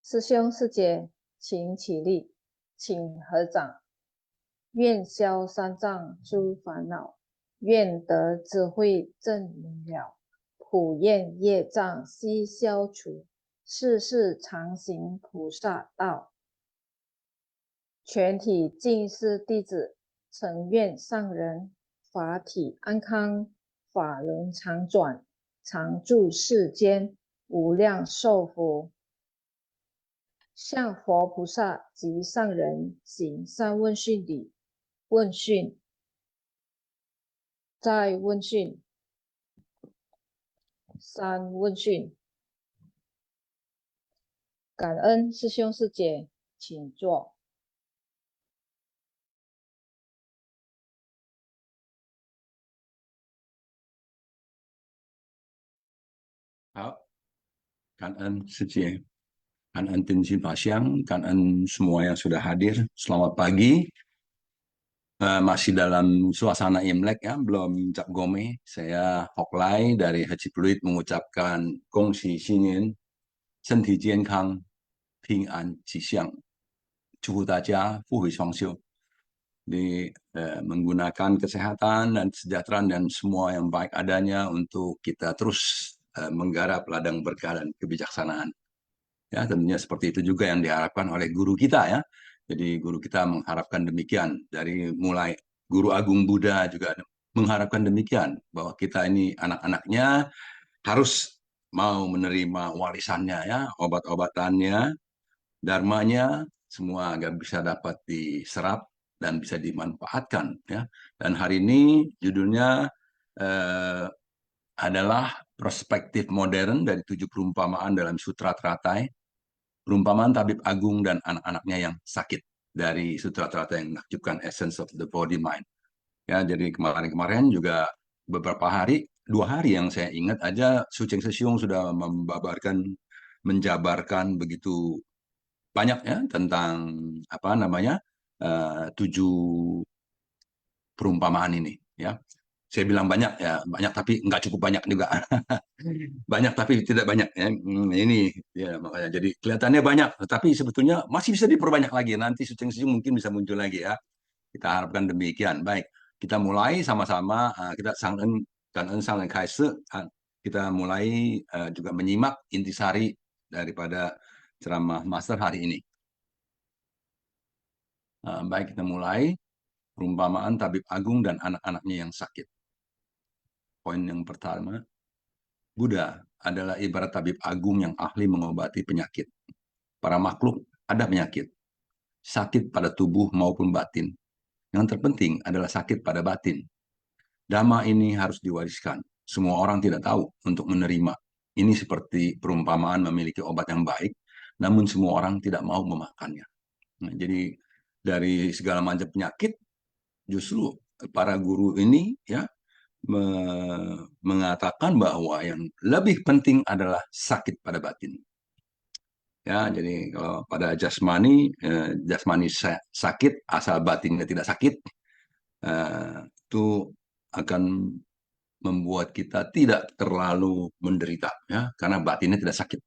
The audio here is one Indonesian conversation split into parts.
师兄师姐，请起立，请合掌。愿消三障诸烦恼，愿得智慧真明了，普愿业障悉消除，世世常行菩萨道。全体净师弟子，诚愿上人法体安康，法轮常转，常住世间，无量寿福。向佛菩萨及上人行三问讯礼。问讯，再问讯，三问讯。感恩师兄师姐，请坐。好，感恩师姐，感恩Tinsin Pasyang,感恩semua yang sudah hadir. Selamat pagi. Masih dalam suasana Imlek ya, belum Cap Gome. Saya Hoklai dari Haji Pluit mengucapkan Gongxi Xingyan, Senti Jiankang, Ping An Qisiang. 祝福大家富贵双修，menggunakan kesehatan dan kesejahteraan dan semua yang baik adanya untuk kita terus menggarap ladang berkah dan kebijaksanaan. Ya, tentunya seperti itu juga yang diharapkan oleh guru kita ya. Jadi guru kita mengharapkan demikian, dari mulai guru agung Buddha juga mengharapkan demikian, bahwa kita ini anak-anaknya harus mau menerima warisannya ya, obat-obatannya, dharmanya, semua agar bisa dapat diserap dan bisa dimanfaatkan ya. Dan hari ini judulnya adalah perspektif modern dari 7 perumpamaan dalam Sutra Teratai. Perumpamaan tabib agung dan anak-anaknya yang sakit dari Sutra Teratai yang menakjubkan Essence of the Body Mind. Ya, jadi kemarin-kemarin juga beberapa hari, 2 hari yang saya ingat aja, Suceng Sesiung sudah menjabarkan begitu banyak ya tentang apa namanya 7 perumpamaan ini ya. Saya bilang banyak ya, banyak tapi nggak cukup banyak juga. Banyak tapi tidak banyak ya. Ini ya makanya jadi kelihatannya banyak, tapi sebetulnya masih bisa diperbanyak lagi. Nanti Suceng-Suceng mungkin bisa muncul lagi ya. Kita harapkan demikian. Baik, kita mulai sama-sama. Kita Sang Kaise, kita mulai juga menyimak intisari daripada ceramah master hari ini. Baik, kita mulai. Perumpamaan tabib agung dan anak-anaknya yang sakit. Poin yang pertama, Buddha adalah ibarat tabib agung yang ahli mengobati penyakit. Para makhluk ada penyakit, sakit pada tubuh maupun batin. Yang terpenting adalah sakit pada batin. Dhamma ini harus diwariskan. Semua orang tidak tahu untuk menerima. Ini seperti perumpamaan memiliki obat yang baik, namun semua orang tidak mau memakannya. Nah, jadi dari segala macam penyakit, justru para guru ini ya mengatakan bahwa yang lebih penting adalah sakit pada batin. Ya, jadi kalau pada jasmani sakit, asal batinnya tidak sakit, itu akan membuat kita tidak terlalu menderita, ya, karena batinnya tidak sakit.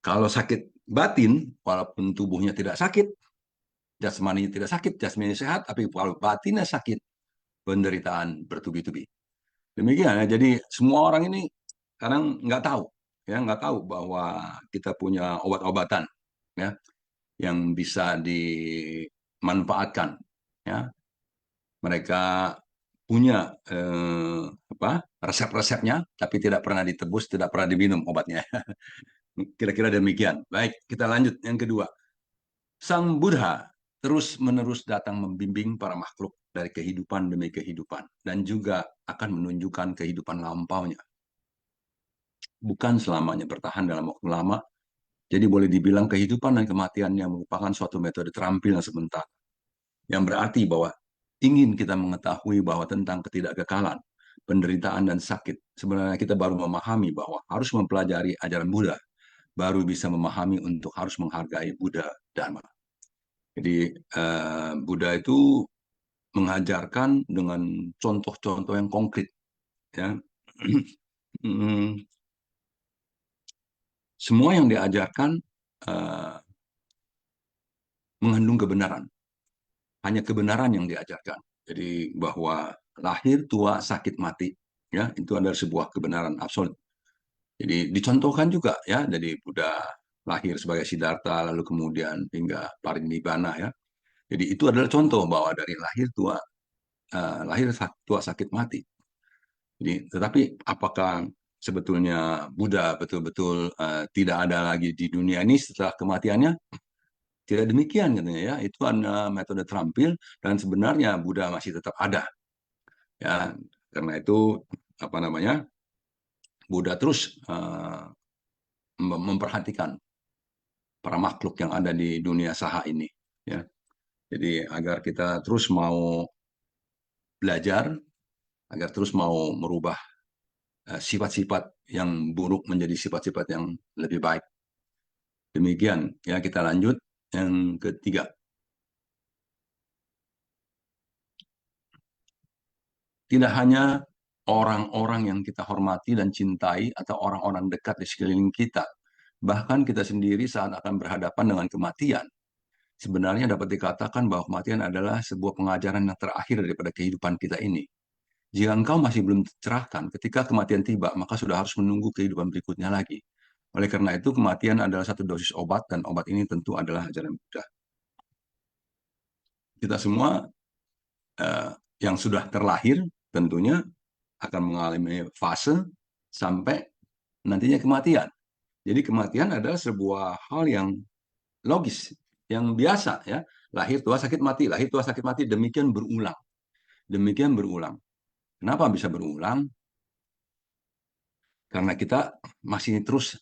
Kalau sakit batin, walaupun tubuhnya tidak sakit, jasmani tidak sakit, jasmani sehat, tapi kalau batinnya sakit, penderitaan bertubi-tubi. Demikian ya, jadi semua orang ini kadang nggak tahu, ya nggak tahu bahwa kita punya obat-obatan, ya, yang bisa dimanfaatkan, ya. Mereka punya resep-resepnya, tapi tidak pernah ditebus, tidak pernah diminum obatnya. Kira-kira demikian. Baik, kita lanjut yang kedua. Sang Buddha terus-menerus datang membimbing para makhluk dari kehidupan demi kehidupan, dan juga akan menunjukkan kehidupan lampaunya. Bukan selamanya bertahan dalam waktu lama, jadi boleh dibilang kehidupan dan kematian yang merupakan suatu metode terampil yang sebentar. Yang berarti bahwa ingin kita mengetahui bahwa tentang ketidakkekalan, penderitaan dan sakit, sebenarnya kita baru memahami bahwa harus mempelajari ajaran Buddha, baru bisa memahami untuk harus menghargai Buddha Dharma. Jadi Buddha itu mengajarkan dengan contoh-contoh yang konkret, ya. Semua yang diajarkan uh, mengandung kebenaran. Hanya kebenaran yang diajarkan. Jadi bahwa lahir, tua, sakit, mati, ya itu adalah sebuah kebenaran absolut. Jadi dicontohkan juga ya, dari Buddha lahir sebagai Siddhartha, lalu kemudian hingga parinibbana ya. Jadi itu adalah contoh bahwa dari lahir, tua, tua, sakit, mati. Jadi, tetapi apakah sebetulnya Buddha betul-betul tidak ada lagi di dunia ini setelah kematiannya? Tidak demikian katanya ya, itu adalah metode terampil dan sebenarnya Buddha masih tetap ada. Ya, karena itu apa namanya? Buddha terus memperhatikan para makhluk yang ada di dunia saha ini ya. Jadi agar kita terus mau belajar, agar terus mau merubah sifat-sifat yang buruk menjadi sifat-sifat yang lebih baik. Demikian ya, kita lanjut yang ketiga. Tidak hanya orang-orang yang kita hormati dan cintai atau orang-orang dekat di sekeliling kita, bahkan kita sendiri saat akan berhadapan dengan kematian, sebenarnya dapat dikatakan bahwa kematian adalah sebuah pengajaran yang terakhir daripada kehidupan kita ini. Jika engkau masih belum tercerahkan, ketika kematian tiba, maka sudah harus menunggu kehidupan berikutnya lagi. Oleh karena itu, kematian adalah satu dosis obat, dan obat ini tentu adalah ajaran Buddha. Kita semua yang sudah terlahir tentunya akan mengalami fase sampai nantinya kematian. Jadi kematian adalah sebuah hal yang logis, yang biasa ya. Lahir, tua, sakit, mati. Lahir, tua, sakit, mati. Demikian berulang. Demikian berulang. Kenapa bisa berulang? Karena kita masih terus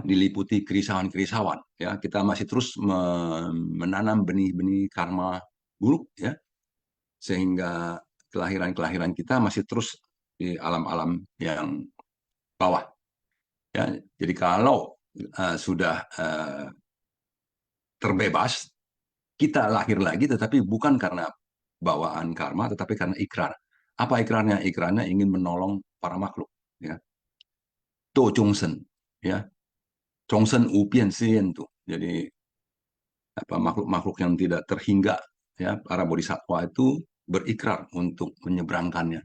diliputi kerisauan-kerisauan ya. Kita masih terus menanam benih-benih karma buruk ya, sehingga kelahiran-kelahiran kita masih terus di alam-alam yang bawah ya. Jadi kalau sudah terbebas, kita lahir lagi, tetapi bukan karena bawaan karma, tetapi karena ikrar. Apa ikrarnya? Ikrarnya ingin menolong para makhluk ya. To Chongsen ya. Chongsen Upian Sien tuh. Jadi makhluk-makhluk yang tidak terhingga ya, para bodhisatwa itu berikrar untuk menyeberangkannya.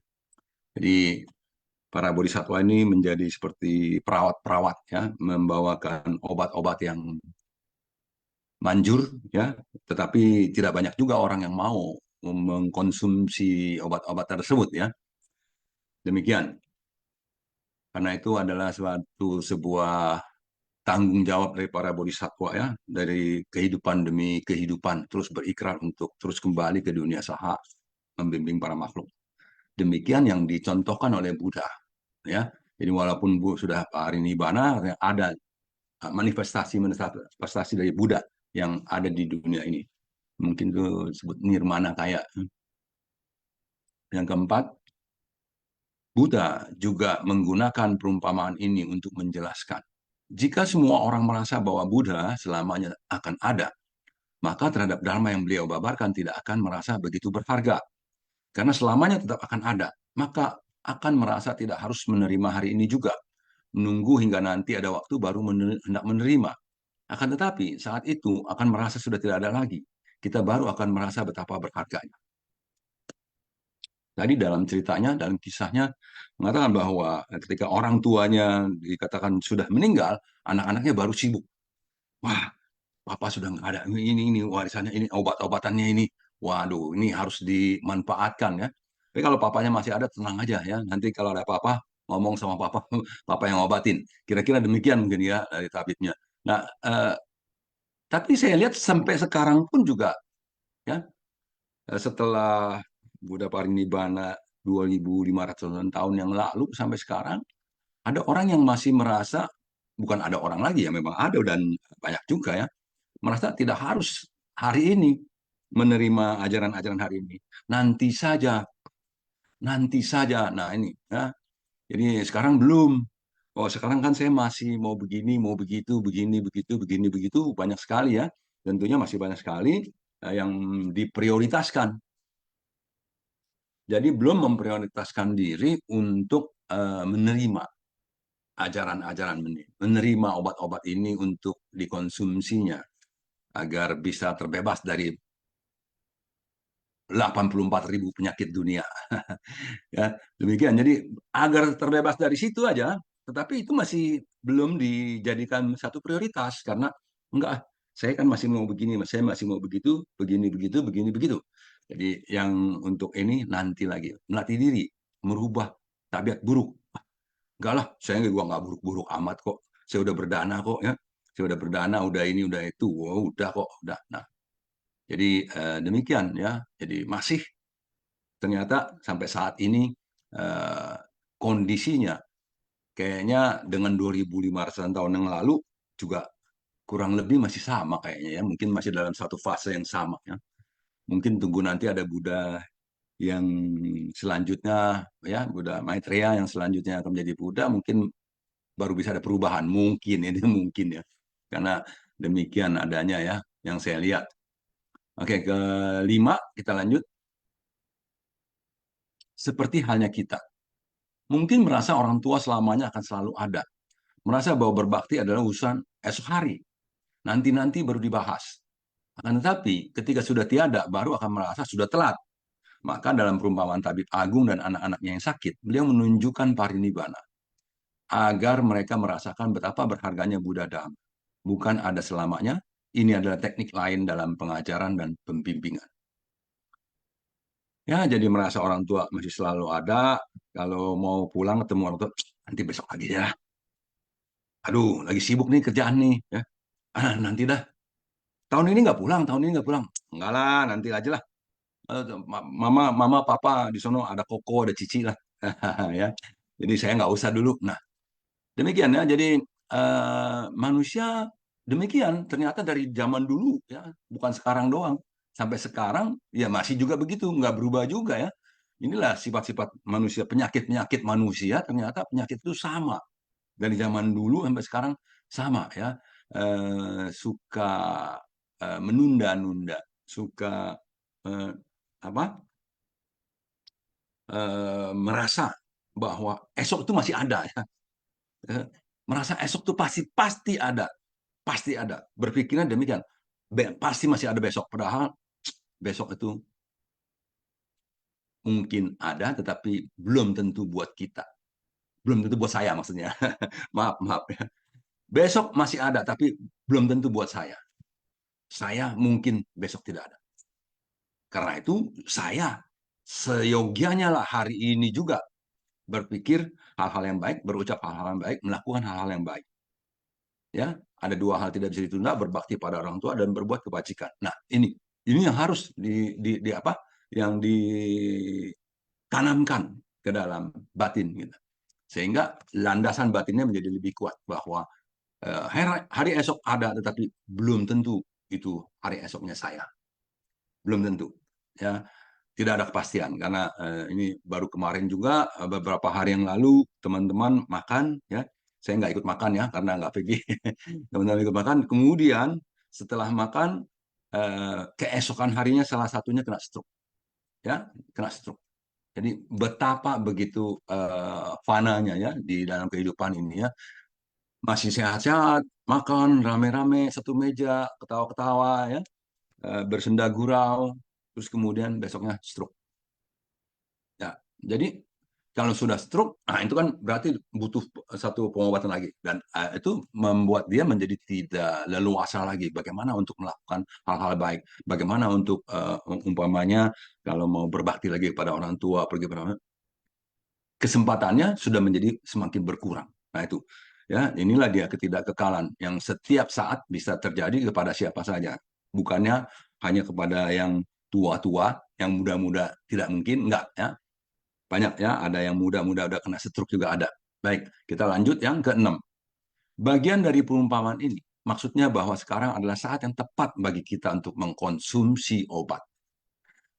Jadi para bodhisatwa ini menjadi seperti perawat-perawat ya, membawakan obat-obat yang manjur ya, tetapi tidak banyak juga orang yang mau mengkonsumsi obat-obat tersebut ya. Demikian. Karena itu adalah sebuah tanggung jawab dari para bodhisatwa ya, dari kehidupan demi kehidupan terus berikrar untuk terus kembali ke dunia saha, membimbing para makhluk. Demikian yang dicontohkan oleh Buddha ya. Jadi walaupun sudah parinibbana, ada manifestasi dari Buddha yang ada di dunia ini. Mungkin itu disebut nirmana kaya. Yang keempat, Buddha juga menggunakan perumpamaan ini untuk menjelaskan. Jika semua orang merasa bahwa Buddha selamanya akan ada, maka terhadap dharma yang beliau babarkan tidak akan merasa begitu berharga. Karena selamanya tetap akan ada, maka akan merasa tidak harus menerima hari ini juga. Menunggu hingga nanti ada waktu baru hendak menerima. Akan tetapi saat itu akan merasa sudah tidak ada lagi. Kita baru akan merasa betapa berharganya. Tadi dalam ceritanya, dalam kisahnya, mengatakan bahwa ketika orang tuanya dikatakan sudah meninggal, anak-anaknya baru sibuk. Wah, papa sudah nggak ada, ini warisannya, ini obat-obatannya ini. Waduh, ini harus dimanfaatkan ya. Tapi kalau papanya masih ada, tenang aja ya. Nanti kalau ada apa-apa, ngomong sama papa, papa yang obatin. Kira-kira demikian mungkin ya dari tabibnya. Nah, tapi saya lihat sampai sekarang pun juga ya, setelah Buddha Parinibbana 2.500 tahun yang lalu sampai sekarang, ada orang yang masih merasa, bukan ada orang lagi ya, memang ada dan banyak juga ya, merasa tidak harus hari ini menerima ajaran-ajaran hari ini. Nanti saja, nanti saja. Nah ini ya, jadi sekarang belum. Oh sekarang kan saya masih mau begini, mau begitu, begini, begitu, begini, begitu, banyak sekali ya. Tentunya masih banyak sekali yang diprioritaskan. Jadi belum memprioritaskan diri untuk menerima ajaran-ajaran menerima obat-obat ini untuk dikonsumsinya agar bisa terbebas dari 84.000 penyakit dunia. Ya, demikian. Jadi agar terbebas dari situ aja, tetapi itu masih belum dijadikan satu prioritas karena enggak, saya kan masih mau begini, saya masih mau begitu, begini begitu, begini begitu. Jadi yang untuk ini nanti lagi melatih diri, merubah tabiat buruk. Enggak lah, saya juga nggak buruk-buruk amat kok. Saya udah berdana kok ya. Saya udah berdana, udah ini, udah itu. Oh, udah kok, udah. Nah, jadi demikian ya. Jadi masih ternyata sampai saat ini eh, kondisinya kayaknya dengan 2.500 tahun yang lalu juga kurang lebih masih sama kayaknya ya. Mungkin masih dalam satu fase yang sama ya. Mungkin tunggu nanti ada Buddha yang selanjutnya ya, Buddha Maitreya yang selanjutnya akan menjadi Buddha, mungkin baru bisa ada perubahan. Mungkin ini mungkin ya. Karena demikian adanya ya yang saya lihat. Oke, kelima kita lanjut. Seperti halnya kita. Mungkin merasa orang tua selamanya akan selalu ada. Merasa bahwa berbakti adalah urusan esok hari. Nanti-nanti baru dibahas. Akan tetapi, ketika sudah tiada, baru akan merasa sudah telat. Maka dalam perumpamaan Tabib Agung dan anak-anaknya yang sakit, beliau menunjukkan parinibbana agar mereka merasakan betapa berharganya Buddha Dhamma. Bukan ada selamanya, ini adalah teknik lain dalam pengajaran dan pembimbingan. Ya, jadi merasa orang tua masih selalu ada. Kalau mau pulang ketemu orang tua, nanti besok lagi ya. Aduh, lagi sibuk nih kerjaan nih. Ya. Nanti dah. Tahun ini nggak pulang, tahun ini nggak pulang. Enggak lah, nanti aja lah. Mama, mama, papa di sono ada koko, ada cici lah. Ya. Jadi saya nggak usah dulu. Nah, demikian ya. Jadi manusia demikian. Ternyata dari zaman dulu ya, bukan sekarang doang. Sampai sekarang ya masih juga begitu, nggak berubah juga ya. Inilah sifat-sifat manusia, penyakit-penyakit manusia. Ternyata penyakit itu sama dari zaman dulu sampai sekarang sama ya. Suka menunda-nunda, suka eh, apa? Merasa bahwa esok itu masih ada ya. Merasa esok itu pasti ada, pasti ada. Berpikirnya demikian, pasti masih ada besok. Padahal besok itu mungkin ada, tetapi belum tentu buat kita, belum tentu buat saya maksudnya. Maaf, maaf ya. Besok masih ada, tapi belum tentu buat saya. Saya mungkin besok tidak ada. Karena itu saya seyogianya lah hari ini juga berpikir hal-hal yang baik, berucap hal-hal yang baik, melakukan hal-hal yang baik. Ya, ada dua hal tidak bisa ditunda, berbakti pada orang tua dan berbuat kebajikan. Nah, ini yang harus di apa? Yang ditanamkan ke dalam batin gitu. Sehingga landasan batinnya menjadi lebih kuat bahwa hari esok ada, tetapi belum tentu itu hari esoknya saya. Belum tentu. Ya, tidak ada kepastian karena ini baru kemarin juga beberapa hari yang lalu teman-teman makan ya, saya nggak ikut makan ya karena nggak pergi. Teman-teman ikut makan, kemudian setelah makan keesokan harinya salah satunya kena stroke ya, kena stroke. Jadi betapa begitu fananya ya di dalam kehidupan ini ya, masih sehat-sehat, makan rame-rame satu meja, ketawa-ketawa ya, bersenda gurau, terus kemudian besoknya stroke. Ya, jadi kalau sudah stroke, nah itu kan berarti butuh satu pengobatan lagi dan itu membuat dia menjadi tidak leluasa lagi. Bagaimana untuk melakukan hal-hal baik? Bagaimana untuk umpamanya kalau mau berbakti lagi kepada orang tua, pergi pada kesempatannya sudah menjadi semakin berkurang. Nah itu, ya inilah dia ketidakkekalan yang setiap saat bisa terjadi kepada siapa saja. Bukannya hanya kepada yang tua-tua, yang muda-muda tidak mungkin, enggak ya. Banyak ya, ada yang muda-muda udah kena stroke juga ada. Baik, kita lanjut yang keenam. Bagian dari perumpamaan ini, maksudnya bahwa sekarang adalah saat yang tepat bagi kita untuk mengkonsumsi obat.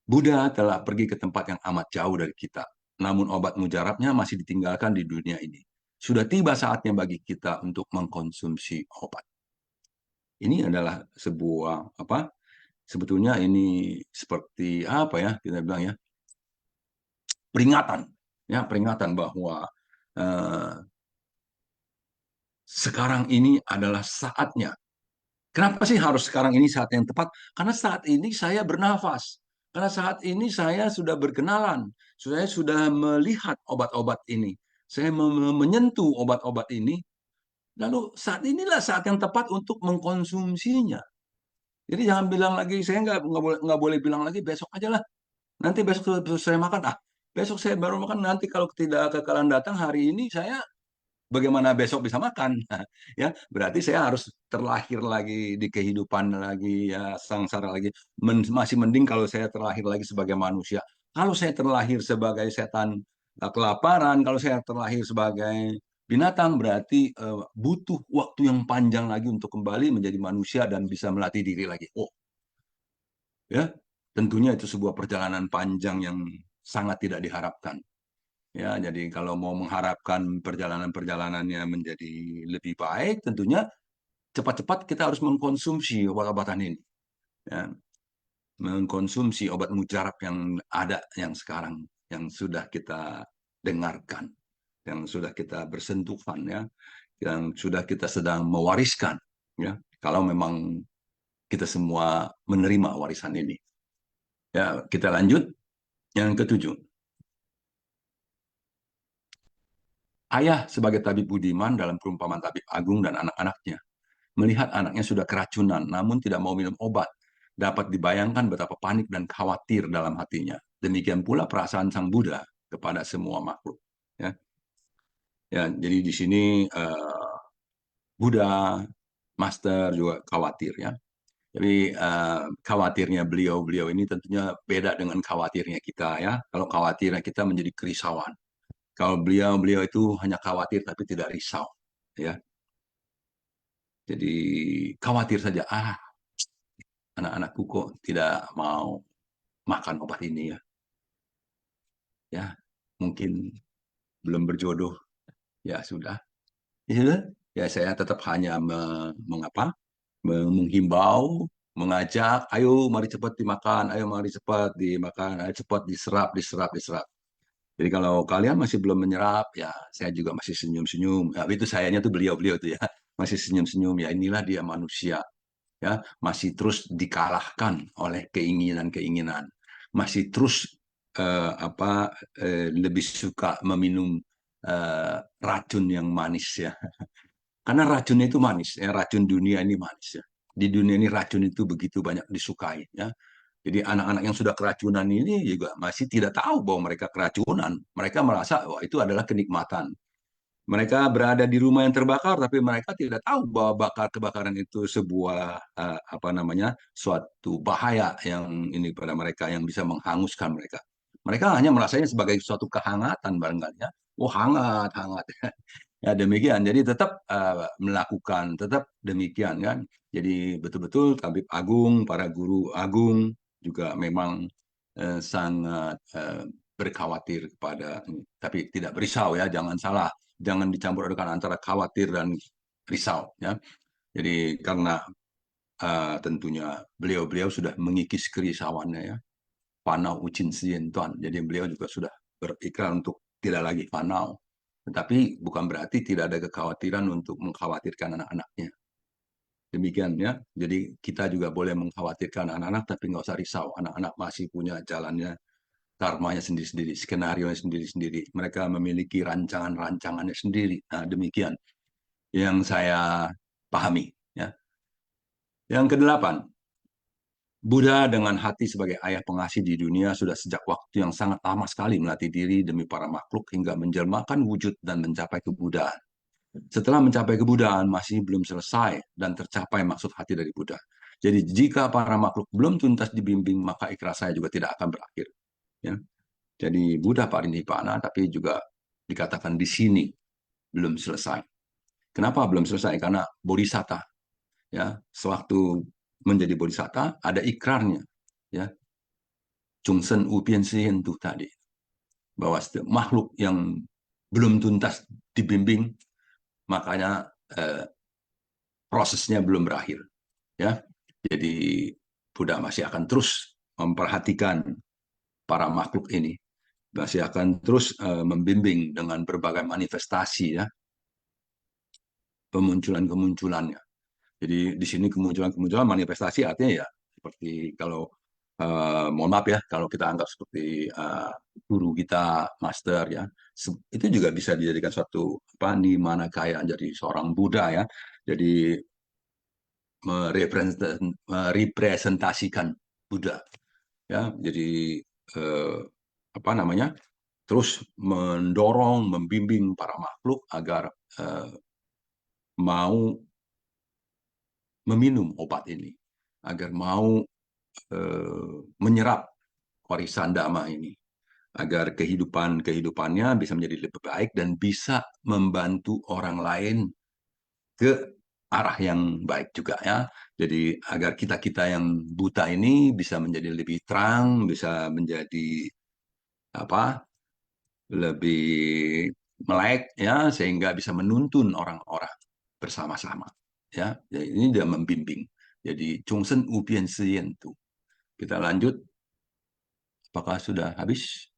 Buddha telah pergi ke tempat yang amat jauh dari kita, namun obat mujarabnya masih ditinggalkan di dunia ini. Sudah tiba saatnya bagi kita untuk mengkonsumsi obat. Ini adalah sebuah apa? Sebetulnya ini seperti apa ya kita bilang ya, peringatan ya, peringatan bahwa eh, sekarang ini adalah saatnya. Kenapa sih harus sekarang ini saat yang tepat? Karena saat ini saya bernafas. Karena saat ini saya sudah berkenalan. Saya sudah melihat obat-obat ini. Saya menyentuh obat-obat ini. Lalu saat inilah saat yang tepat untuk mengkonsumsinya. Jadi jangan bilang lagi, saya nggak boleh bilang lagi besok aja lah. Nanti besok saya makan. Besok saya baru makan. Nanti kalau tidak kekalahan datang hari ini saya bagaimana besok bisa makan? Ya, berarti saya harus terlahir lagi di kehidupan lagi ya sangsara lagi. Masih mending kalau saya terlahir lagi sebagai manusia. Kalau saya terlahir sebagai setan kelaparan, kalau saya terlahir sebagai binatang berarti butuh waktu yang panjang lagi untuk kembali menjadi manusia dan bisa melatih diri lagi. Oh, ya, tentunya itu sebuah perjalanan panjang yang sangat tidak diharapkan. Ya, jadi kalau mau mengharapkan perjalanan-perjalanannya menjadi lebih baik, tentunya cepat-cepat kita harus mengkonsumsi obat-obatan ini. Ya, mengkonsumsi obat mujarab yang ada yang sekarang, yang sudah kita dengarkan, yang sudah kita bersentuhan, ya, yang sudah kita sedang mewariskan. Ya, kalau memang kita semua menerima warisan ini. Ya, kita lanjut. Yang ketujuh, ayah sebagai tabib budiman dalam perumpamaan tabib agung dan anak-anaknya. Melihat anaknya sudah keracunan, namun tidak mau minum obat, dapat dibayangkan betapa panik dan khawatir dalam hatinya. Demikian pula perasaan Sang Buddha kepada semua makhluk. Ya, ya jadi di sini Buddha, Master juga khawatir ya. Jadi khawatirnya beliau ini tentunya beda dengan khawatirnya kita ya. Kalau khawatirnya kita menjadi kerisauan. Kalau beliau itu hanya khawatir tapi tidak risau. Ya, jadi khawatir saja. Anak-anakku kok tidak mau makan obat ini ya. Ya, mungkin belum berjodoh. Ya sudah. Ya sudah. Ya saya tetap hanya menghimbau, mengajak, ayo mari cepat dimakan, ayo mari cepat dimakan, ayo cepat diserap, diserap, diserap. Jadi kalau kalian masih belum menyerap, ya saya juga masih senyum-senyum. Ya, itu sayanya tuh beliau-beliau tuh ya, masih senyum-senyum. Ya inilah dia manusia. Ya masih terus dikalahkan oleh keinginan-keinginan, masih terus lebih suka meminum racun yang manis ya, karena racunnya itu manis ya, racun dunia ini manis ya, di dunia ini racun itu begitu banyak disukai ya. Jadi anak-anak yang sudah keracunan ini juga masih tidak tahu bahwa mereka keracunan, mereka merasa wah itu adalah kenikmatan. Mereka berada di rumah yang terbakar, tapi mereka tidak tahu bahwa kebakaran itu sebuah suatu bahaya yang ini pada mereka yang bisa menghanguskan mereka. Mereka hanya merasanya sebagai suatu kehangatan barangkali ya. Oh hangat, hangat. Ya demikian. Jadi tetap melakukan, tetap demikian kan. Jadi betul-betul tabib agung, para guru agung juga memang sangat berkhawatir kepada ini. Tapi tidak berisau ya, jangan salah, jangan dicampur adukan antara khawatir dan risau ya. Jadi karena tentunya beliau-beliau sudah mengikis kerisauannya ya. Panau ucin sien tuan. Jadi beliau juga sudah berikrar untuk tidak lagi panau. Tetapi bukan berarti tidak ada kekhawatiran untuk mengkhawatirkan anak-anaknya. Demikian ya. Jadi kita juga boleh mengkhawatirkan anak-anak, tapi nggak usah risau. Anak-anak masih punya jalannya, karmanya sendiri-sendiri, skenario-nya sendiri-sendiri. Mereka memiliki rancangan-rancangannya sendiri. Nah, demikian yang saya pahami. Ya. Yang kedelapan, Buddha dengan hati sebagai ayah pengasih di dunia sudah sejak waktu yang sangat lama sekali melatih diri demi para makhluk hingga menjelmakan wujud dan mencapai kebudaan. Setelah mencapai kebudaan masih belum selesai dan tercapai maksud hati dari Buddha. Jadi jika para makhluk belum tuntas dibimbing, maka ikhlas saya juga tidak akan berakhir. Ya. Jadi Buddha parinibbana, tapi juga dikatakan di sini belum selesai. Kenapa belum selesai? Karena bodhisatta, ya, sewaktu menjadi bodhisatta ada ikrarnya, ya, Chungsen Upien Sien itu tadi, bahwa makhluk yang belum tuntas dibimbing, makanya prosesnya belum berakhir. Ya, jadi Buddha masih akan terus memperhatikan para makhluk ini, masih akan terus membimbing dengan berbagai manifestasi ya. kemunculan-kemunculannya. Jadi di sini kemunculan-kemunculan manifestasi artinya ya seperti kalau mohon maaf ya kalau kita anggap seperti guru kita master ya itu juga bisa dijadikan suatu apa di mana kayak jadi seorang Buddha ya. Jadi merepresentasikan Buddha ya. Jadi apa namanya? Terus mendorong, membimbing para makhluk agar mau meminum obat ini, agar mau menyerap warisan dhamma ini, agar kehidupannya bisa menjadi lebih baik dan bisa membantu orang lain ke arah yang baik juga ya. Jadi agar kita-kita yang buta ini bisa menjadi lebih terang, bisa menjadi apa? Lebih melek ya sehingga bisa menuntun orang-orang bersama-sama ya. Jadi ini dia membimbing. Jadi Chungsen Ubian Siyen tuh. Kita lanjut. Apakah sudah habis?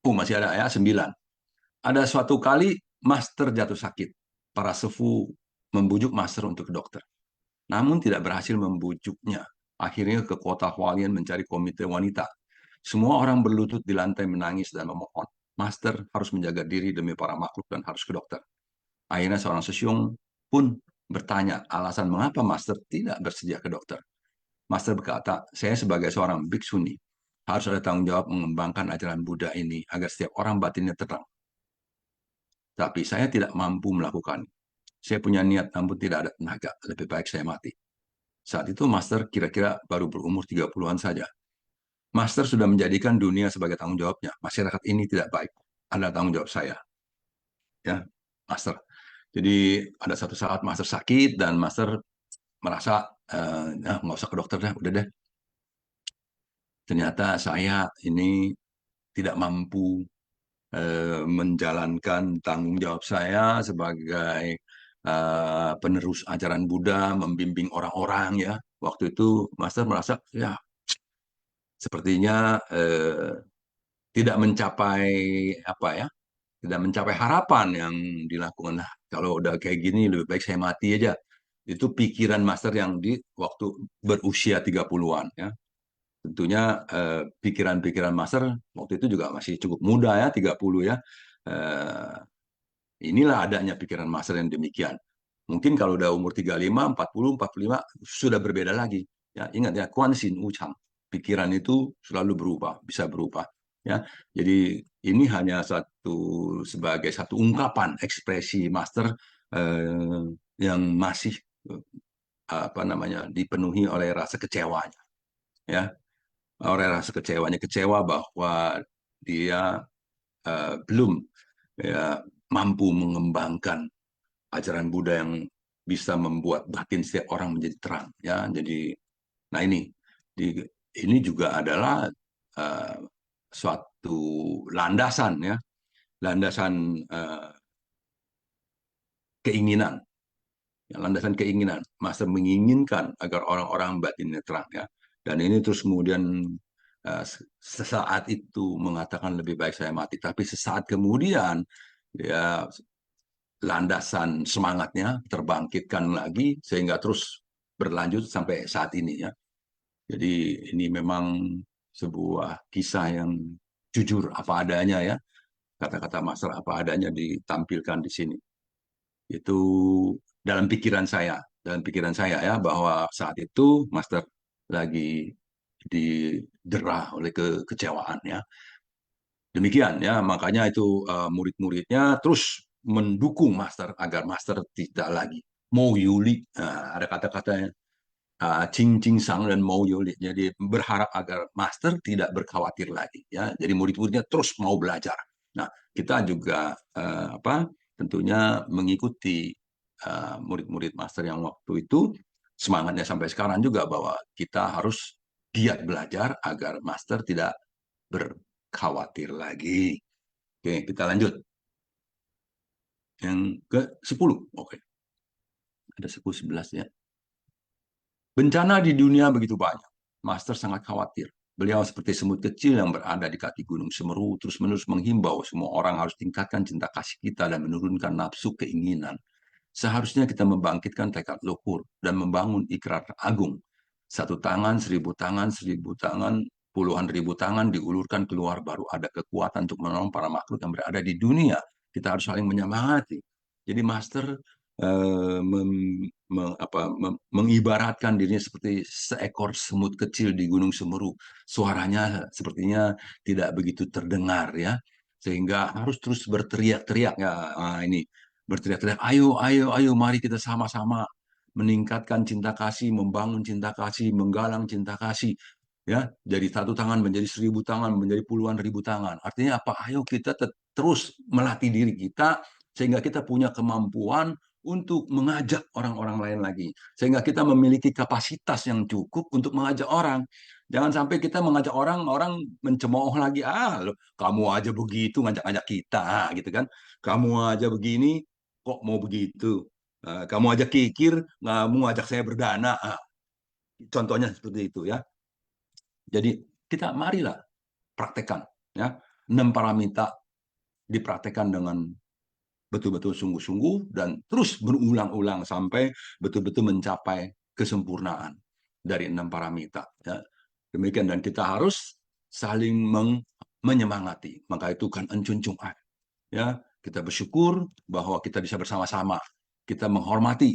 Masih ada ya 9. Ada suatu kali master jatuh sakit. Para sefu membujuk master untuk ke dokter. Namun tidak berhasil membujuknya. Akhirnya ke kota Hualien mencari komite wanita. Semua orang berlutut di lantai menangis dan memohon. Master harus menjaga diri demi para makhluk dan harus ke dokter. Akhirnya seorang sesyung pun bertanya alasan mengapa Master tidak bersedia ke dokter. Master berkata, saya sebagai seorang biksuni harus ada tanggung jawab mengembangkan ajaran Buddha ini agar setiap orang batinnya terang. Tapi saya tidak mampu melakukannya. Saya punya niat namun tidak ada tenaga. Lebih baik saya mati. Saat itu Master kira-kira baru berumur 30-an saja. Master sudah menjadikan dunia sebagai tanggung jawabnya. Masyarakat ini tidak baik. Ada tanggung jawab saya. Ya, Master. Jadi ada satu saat Master sakit dan Master merasa nggak usah ke dokter deh, udah deh. Ternyata saya ini tidak mampu menjalankan tanggung jawab saya sebagai penerus ajaran Buddha, membimbing orang-orang ya. Waktu itu Master merasa ya sepertinya tidak mencapai apa ya, tidak mencapai harapan yang dilakukan. Nah, kalau udah kayak gini lebih baik saya mati aja. Itu pikiran Master yang di waktu berusia 30-an ya. Tentunya pikiran-pikiran Master waktu itu juga masih cukup muda ya, 30 ya. Eh, inilah adanya pikiran Master yang demikian. Mungkin kalau udah umur 35, 40, 45 sudah berbeda lagi. Ya, ingat ya, Kuan Sin Wu Chang. Pikiran itu selalu berubah, bisa berubah. Ya, jadi ini hanya sebagai satu ungkapan ekspresi Master yang masih apa namanya dipenuhi oleh rasa kecewanya. Ya, oleh rasa kecewanya, kecewa bahwa dia belum ya, mampu mengembangkan ajaran Buddha yang bisa membuat batin setiap orang menjadi terang ya. Jadi nah ini juga adalah uh, suatu landasan ya, landasan keinginan ya, landasan keinginan Master menginginkan agar orang-orang batinnya terang ya. Dan ini terus kemudian sesaat itu mengatakan lebih baik saya mati, tapi sesaat kemudian ya landasan semangatnya terbangkitkan lagi sehingga terus berlanjut sampai saat ini ya. Jadi ini memang sebuah kisah yang jujur apa adanya ya. Kata-kata Master apa adanya ditampilkan di sini. Itu dalam pikiran saya ya bahwa saat itu Master lagi didera oleh kekecewaan ya. Demikian ya, makanya itu murid-muridnya terus mendukung Master agar Master tidak lagi mau yuli. Nah, ada kata-katanya Cing Cing Sang dan mau yuli. Jadi berharap agar Master tidak berkhawatir lagi ya. Jadi murid-muridnya terus mau belajar. Nah, kita juga apa? Tentunya mengikuti murid-murid Master yang waktu itu semangatnya sampai sekarang juga bahwa kita harus giat belajar agar Master tidak berkhawatir lagi. Oke, kita lanjut. Yang ke-10. Oke. Ada 10, 11 ya. Bencana di dunia begitu banyak. Master sangat khawatir. Beliau seperti semut kecil yang berada di kaki Gunung Semeru, terus-menerus menghimbau semua orang harus tingkatkan cinta kasih kita dan menurunkan nafsu keinginan. Seharusnya kita membangkitkan tekad luhur dan membangun ikrar agung. Satu tangan, 1.000 tangan, 1.000 tangan, puluhan ribu tangan diulurkan keluar, baru ada kekuatan untuk menolong para makhluk yang berada di dunia. Kita harus saling menyemangati. Jadi Master mengibaratkan dirinya seperti seekor semut kecil di Gunung Semeru. Suaranya sepertinya tidak begitu terdengar ya, sehingga harus terus berteriak-teriak ya. Nah, ini berteriak-teriak, ayo, ayo, ayo, mari kita sama-sama meningkatkan cinta kasih, membangun cinta kasih, menggalang cinta kasih. Ya, jadi satu tangan menjadi 1.000 tangan, menjadi puluhan ribu tangan. Artinya apa? Ayo kita terus melatih diri kita sehingga kita punya kemampuan untuk mengajak orang-orang lain lagi. Sehingga kita memiliki kapasitas yang cukup untuk mengajak orang. Jangan sampai kita mengajak orang, orang mencemooh lagi. Ah, loh, kamu aja begitu ngajak-ngajak kita, gitu kan. Kamu aja begini, kok mau begitu. Kamu aja kikir, kamu ngajak saya berdana. Contohnya seperti itu ya. Jadi kita marilah praktekkan ya. 6 paramita dipraktekkan dengan betul-betul sungguh-sungguh dan terus berulang-ulang sampai betul-betul mencapai kesempurnaan dari 6 paramita. Ya. Demikian, dan kita harus saling menyemangati. Maka itu kan encun ai. Ya, kita bersyukur bahwa kita bisa bersama-sama. Kita menghormati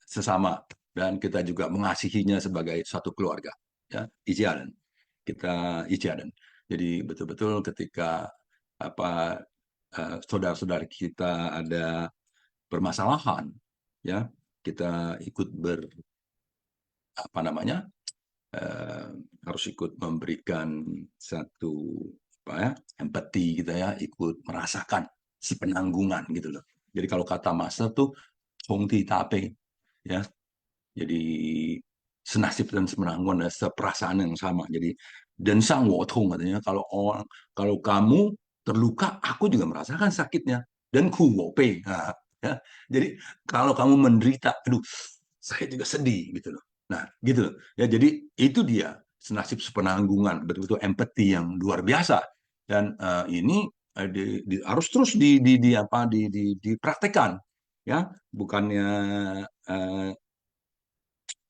sesama dan kita juga mengasihinya sebagai satu keluarga. Ya, ijiadan. Kita ijiadan. Jadi betul-betul ketika apa saudara-saudara kita ada permasalahan, ya kita ikut apa namanya eh, harus ikut memberikan satu apa ya empati kita ya, ikut merasakan si penanggungan gitu loh. Jadi kalau kata master tuh Chongti Tape ya, jadi senasib dan semenanggungan, seperasaan yang sama. Jadi dan sang wotong katanya, kalau kamu terluka, aku juga merasakan sakitnya dan ku wope. Nah, ya. Jadi kalau kamu menderita, aduh, saya juga sedih gitu loh. Nah, gitu loh. Ya, jadi itu dia senasib sepenanggungan, betul-betul empati yang luar biasa. Dan ini harus terus dipraktekkan, ya, bukannya uh,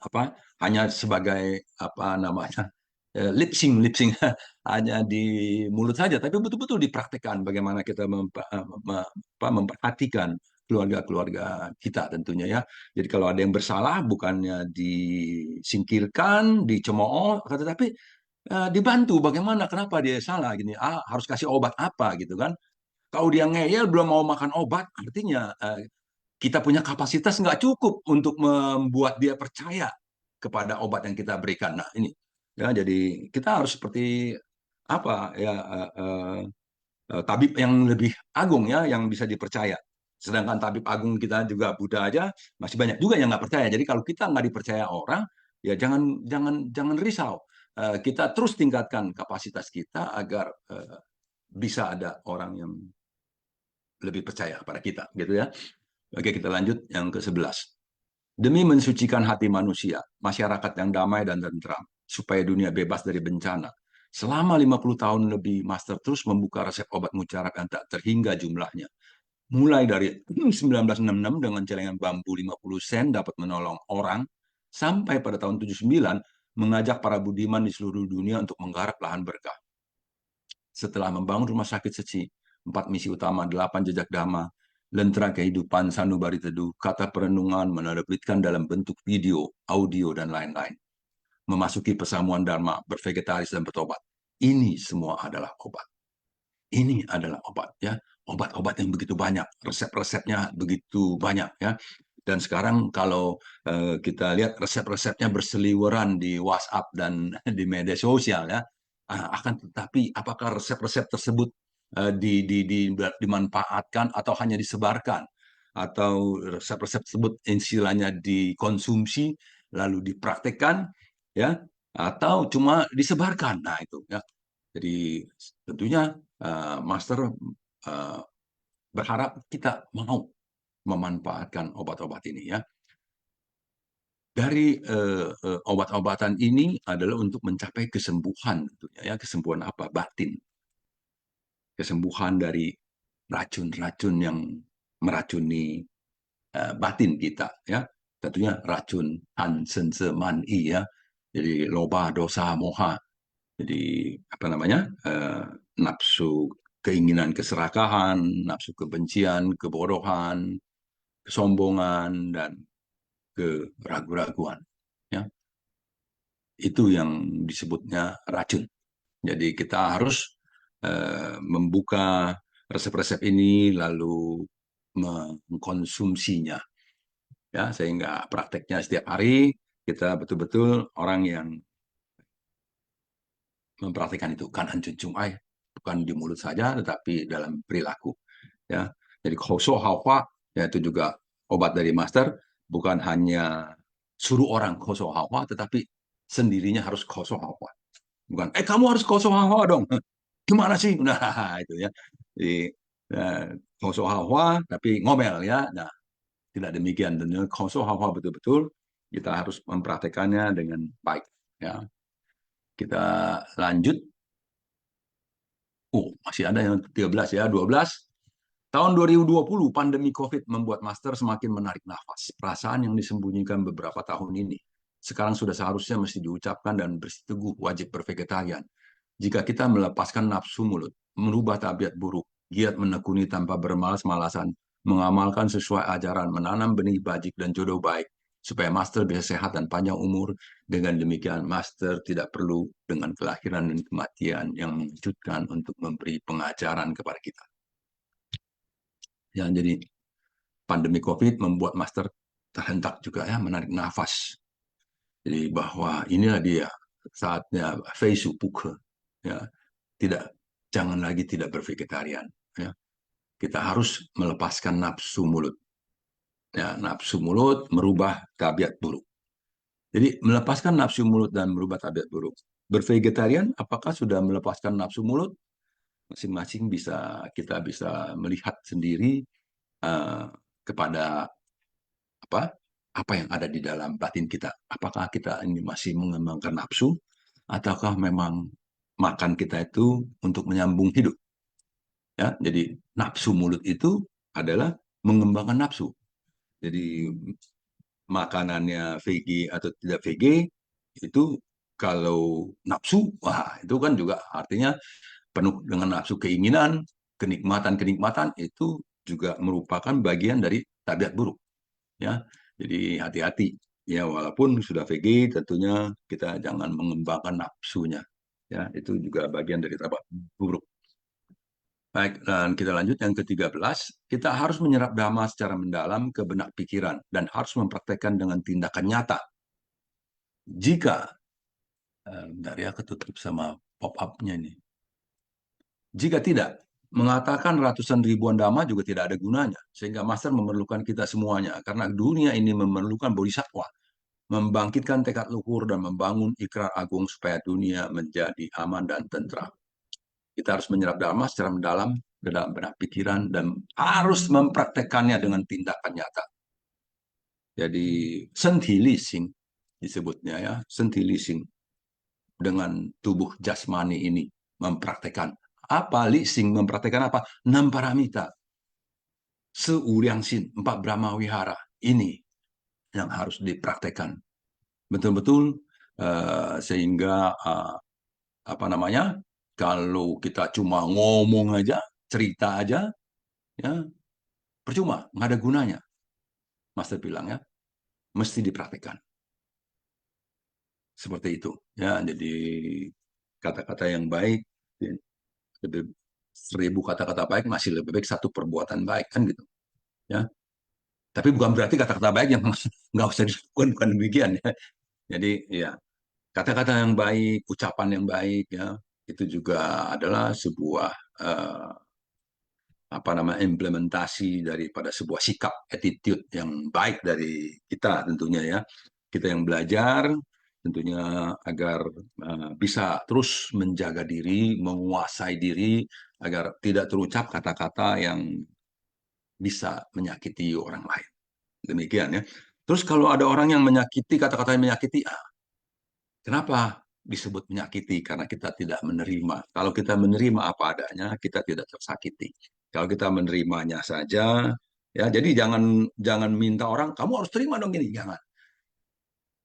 apa hanya sebagai apa namanya lip sync hanya di mulut saja, tapi betul-betul dipraktekkan bagaimana kita memperhatikan keluarga-keluarga kita tentunya ya. Jadi kalau ada yang bersalah bukannya disingkirkan, dicemooh, tetapi dibantu bagaimana, kenapa dia salah gini, harus kasih obat apa gitu kan. Kalau dia ngeyel belum mau makan obat, artinya kita punya kapasitas nggak cukup untuk membuat dia percaya kepada obat yang kita berikan. Nah ini ya, jadi kita harus seperti apa ya tabib yang lebih agung ya, yang bisa dipercaya. Sedangkan tabib agung kita juga Buddha aja masih banyak juga yang nggak percaya. Jadi kalau kita nggak dipercaya orang, ya jangan jangan jangan risau. Kita terus tingkatkan kapasitas kita agar bisa ada orang yang lebih percaya pada kita, gitu ya. Oke, kita lanjut yang ke-11. Demi mensucikan hati manusia, masyarakat yang damai dan tentram, supaya dunia bebas dari bencana. Selama 50 tahun lebih, Master terus membuka resep obat mujarab yang tak terhingga jumlahnya. Mulai dari 1966 dengan celengan bambu 50 sen dapat menolong orang, sampai pada tahun 79 mengajak para budiman di seluruh dunia untuk menggarap lahan berkah. Setelah membangun rumah sakit Seci, 4 misi utama, 8 jejak dhamma, lentera kehidupan, sanubari teduh, kata perenungan, menerbitkan dalam bentuk video, audio, dan lain-lain. Memasuki pesamuan dharma, bervegetaris dan bertobat. Ini semua adalah obat. Ini adalah obat ya, obat-obat yang begitu banyak, resep-resepnya begitu banyak ya. Dan sekarang kalau kita lihat resep-resepnya berseliweran di WhatsApp dan di media sosial ya, akan tetapi apakah resep-resep tersebut dimanfaatkan atau hanya disebarkan, atau resep-resep tersebut istilahnya dikonsumsi lalu dipraktekkan ya, atau cuma disebarkan. Nah itu ya. Jadi tentunya Master berharap kita mau memanfaatkan obat-obat ini ya. Dari obat-obatan ini adalah untuk mencapai kesembuhan tentunya ya, kesembuhan apa? Batin. Kesembuhan dari racun-racun yang meracuni batin kita, ya. Tentunya racun han sen se man i, ya. Jadi loba, dosa, moha. Jadi apa namanya, nafsu keinginan keserakahan, nafsu kebencian, kebodohan, kesombongan, dan keraguan-raguan, ya. Itu yang disebutnya racun. Jadi kita harus membuka resep-resep ini lalu mengkonsumsinya, ya, sehingga prakteknya setiap hari kita betul-betul orang yang mempraktikkan itu, kan hancur cumai, bukan di mulut saja tetapi dalam perilaku, ya. Jadi khoso hawa, yaitu juga obat dari master, bukan hanya suruh orang khoso hawa tetapi sendirinya harus khoso hawa, bukan kamu harus khoso hawa dong, gimana sih, nah itu, ya. Jadi khoso hawa tapi ngomel, ya. Nah, tidak demikian, tentunya khoso hawa betul-betul kita harus mempraktekannya dengan baik, ya. Kita lanjut. Masih ada yang 13, ya, 12. Tahun 2020, pandemi COVID membuat Master semakin menarik nafas. Perasaan yang disembunyikan beberapa tahun ini sekarang sudah seharusnya mesti diucapkan dan bersiteguh wajib bervegetarian. Jika kita melepaskan nafsu mulut, merubah tabiat buruk, giat menekuni tanpa bermalas-malasan, mengamalkan sesuai ajaran, menanam benih bajik dan jodoh baik, supaya Master bisa sehat dan panjang umur. Dengan demikian, Master tidak perlu dengan kelahiran dan kematian yang mengejutkan untuk memberi pengajaran kepada kita. Ya, jadi pandemi COVID membuat Master terhentak juga, ya, menarik nafas. Jadi bahwa inilah dia saatnya Feisupuke, ya, jangan lagi tidak bervegetarian, ya. Kita harus melepaskan nafsu mulut, ya, nafsu mulut merubah tabiat buruk. Jadi melepaskan nafsu mulut dan merubah tabiat buruk. Bervegetarian, apakah sudah melepaskan nafsu mulut? Masing-masing kita bisa melihat sendiri kepada apa yang ada di dalam batin kita. Apakah kita ini masih mengembangkan nafsu, ataukah memang makan kita itu untuk menyambung hidup, ya. Jadi nafsu mulut itu adalah mengembangkan nafsu. Jadi makanannya VG atau tidak VG itu, kalau nafsu, wah, itu kan juga artinya penuh dengan nafsu keinginan, kenikmatan-kenikmatan, itu juga merupakan bagian dari tabiat buruk, ya. Jadi hati-hati, ya, walaupun sudah VG tentunya kita jangan mengembangkan nafsunya, ya. Itu juga bagian dari tabiat buruk. Baik, dan kita lanjut yang ke-13. Kita harus menyerap dhamma secara mendalam ke benak pikiran dan harus mempraktekkan dengan tindakan nyata. Jika bentar, ya, ketutup sama pop-up-nya ini. Jika tidak, mengatakan ratusan ribuan dhamma juga tidak ada gunanya. Sehingga Master memerlukan kita semuanya. Karena dunia ini memerlukan bodhisattva, membangkitkan tekad luhur dan membangun ikrar agung supaya dunia menjadi aman dan tentram. Kita harus menyerap dhamma secara mendalam ke dalam benak pikiran dan harus mempraktekannya dengan tindakan nyata. Jadi senti lising disebutnya, ya, senti lising, dengan tubuh jasmani ini mempraktekkan apa? Lising mempraktekkan apa? Namparamita, seuliangsin, 4 Brahma Wihara ini yang harus dipraktekkan betul-betul, sehingga apa namanya, kalau kita cuma ngomong aja, cerita aja, ya, percuma, nggak ada gunanya. Master bilang, ya, mesti dipraktekkan. Seperti itu, ya. Jadi kata-kata yang baik, lebih 1000 kata-kata baik masih lebih baik 1 perbuatan baik, kan gitu, ya. Tapi bukan berarti kata-kata baik yang nggak usah dilakukan, bukan demikian, ya. Jadi, ya, kata-kata yang baik, ucapan yang baik, ya, itu juga adalah sebuah implementasi daripada sebuah sikap, attitude yang baik dari kita tentunya, ya. Kita yang belajar tentunya agar bisa terus menjaga diri, menguasai diri, agar tidak terucap kata-kata yang bisa menyakiti orang lain. Demikian, ya. Terus kalau ada orang yang menyakiti, kata-kata yang menyakiti, kenapa disebut menyakiti? Karena kita tidak menerima. Kalau kita menerima apa adanya, kita tidak tersakiti. Kalau kita menerimanya saja, Ya, jadi jangan minta orang kamu harus terima dong ini, jangan.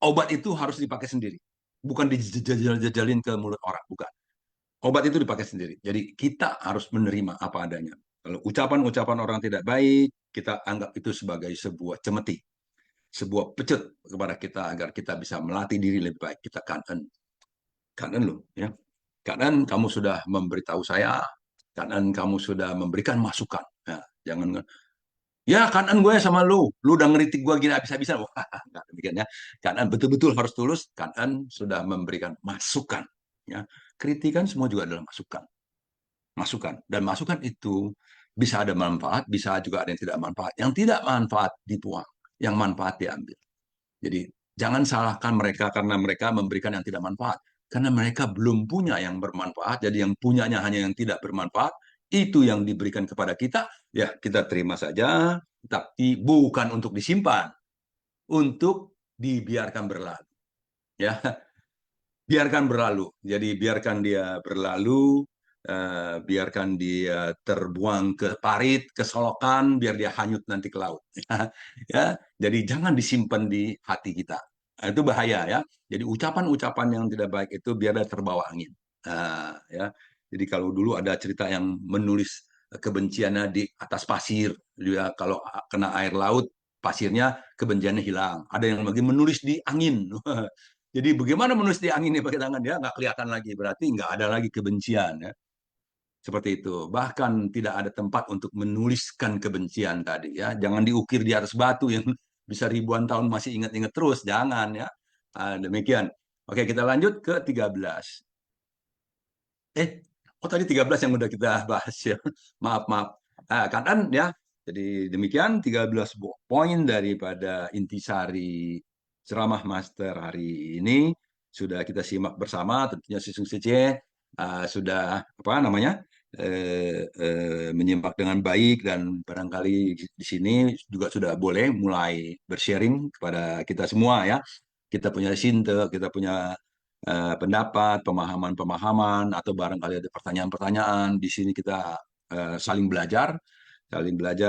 Obat itu harus dipakai sendiri, bukan dijajal-jajalin ke mulut orang, bukan. Obat itu dipakai sendiri. Jadi kita harus menerima apa adanya. Kalau ucapan-ucapan orang tidak baik, kita anggap itu sebagai sebuah cemeti, sebuah pecut kepada kita agar kita bisa melatih diri lebih baik. Kita kanan, kanan loh, ya. Kanan kamu sudah memberitahu saya, kanan kamu sudah memberikan masukan. Ya, jangan ya kanan gue sama lu udah ngeritik gue gini habis-habisan. Wah, nggak demikian ya. Kanan betul-betul harus tulus, kanan sudah memberikan masukan. Ya, kritikan semua juga adalah masukan. Masukan. Dan masukan itu bisa ada manfaat, bisa juga ada yang tidak manfaat. Yang tidak manfaat dibuang, yang manfaat diambil. Jadi jangan salahkan mereka karena mereka memberikan yang tidak manfaat. Karena mereka belum punya yang bermanfaat, jadi yang punyanya hanya yang tidak bermanfaat, itu yang diberikan kepada kita, ya kita terima saja, tapi bukan untuk disimpan, untuk dibiarkan berlalu. Ya, biarkan berlalu. Jadi biarkan dia berlalu, biarkan dia terbuang ke parit, ke solokan, biar dia hanyut nanti ke laut. Ya, jadi jangan disimpan di hati kita. Nah, itu bahaya ya. Jadi ucapan-ucapan yang tidak baik itu biar dia terbawa angin. Nah, ya. Jadi kalau dulu ada cerita yang menulis kebenciannya di atas pasir, dia kalau kena air laut pasirnya kebenciannya hilang. Ada yang lagi menulis di angin. Jadi bagaimana menulis di angin ini pakai tangan ya nggak kelihatan lagi, berarti nggak ada lagi kebencian ya. Seperti itu. Bahkan tidak ada tempat untuk menuliskan kebencian tadi ya. Jangan diukir di atas batu yang bisa ribuan tahun masih ingat-ingat terus, jangan ya. Demikian. Oke, kita lanjut ke 13. Oh tadi 13 yang udah kita bahas ya. Maaf, maaf. Kan ya. Jadi demikian 13 poin daripada intisari ceramah master hari ini sudah kita simak bersama. Tentunya Sisung CC sudah apa namanya menyimak dengan baik dan barangkali di sini juga sudah boleh mulai bersharing kepada kita semua ya. Kita punya sinte, kita punya pendapat, pemahaman-pemahaman, atau barangkali ada pertanyaan-pertanyaan. Di sini kita saling belajar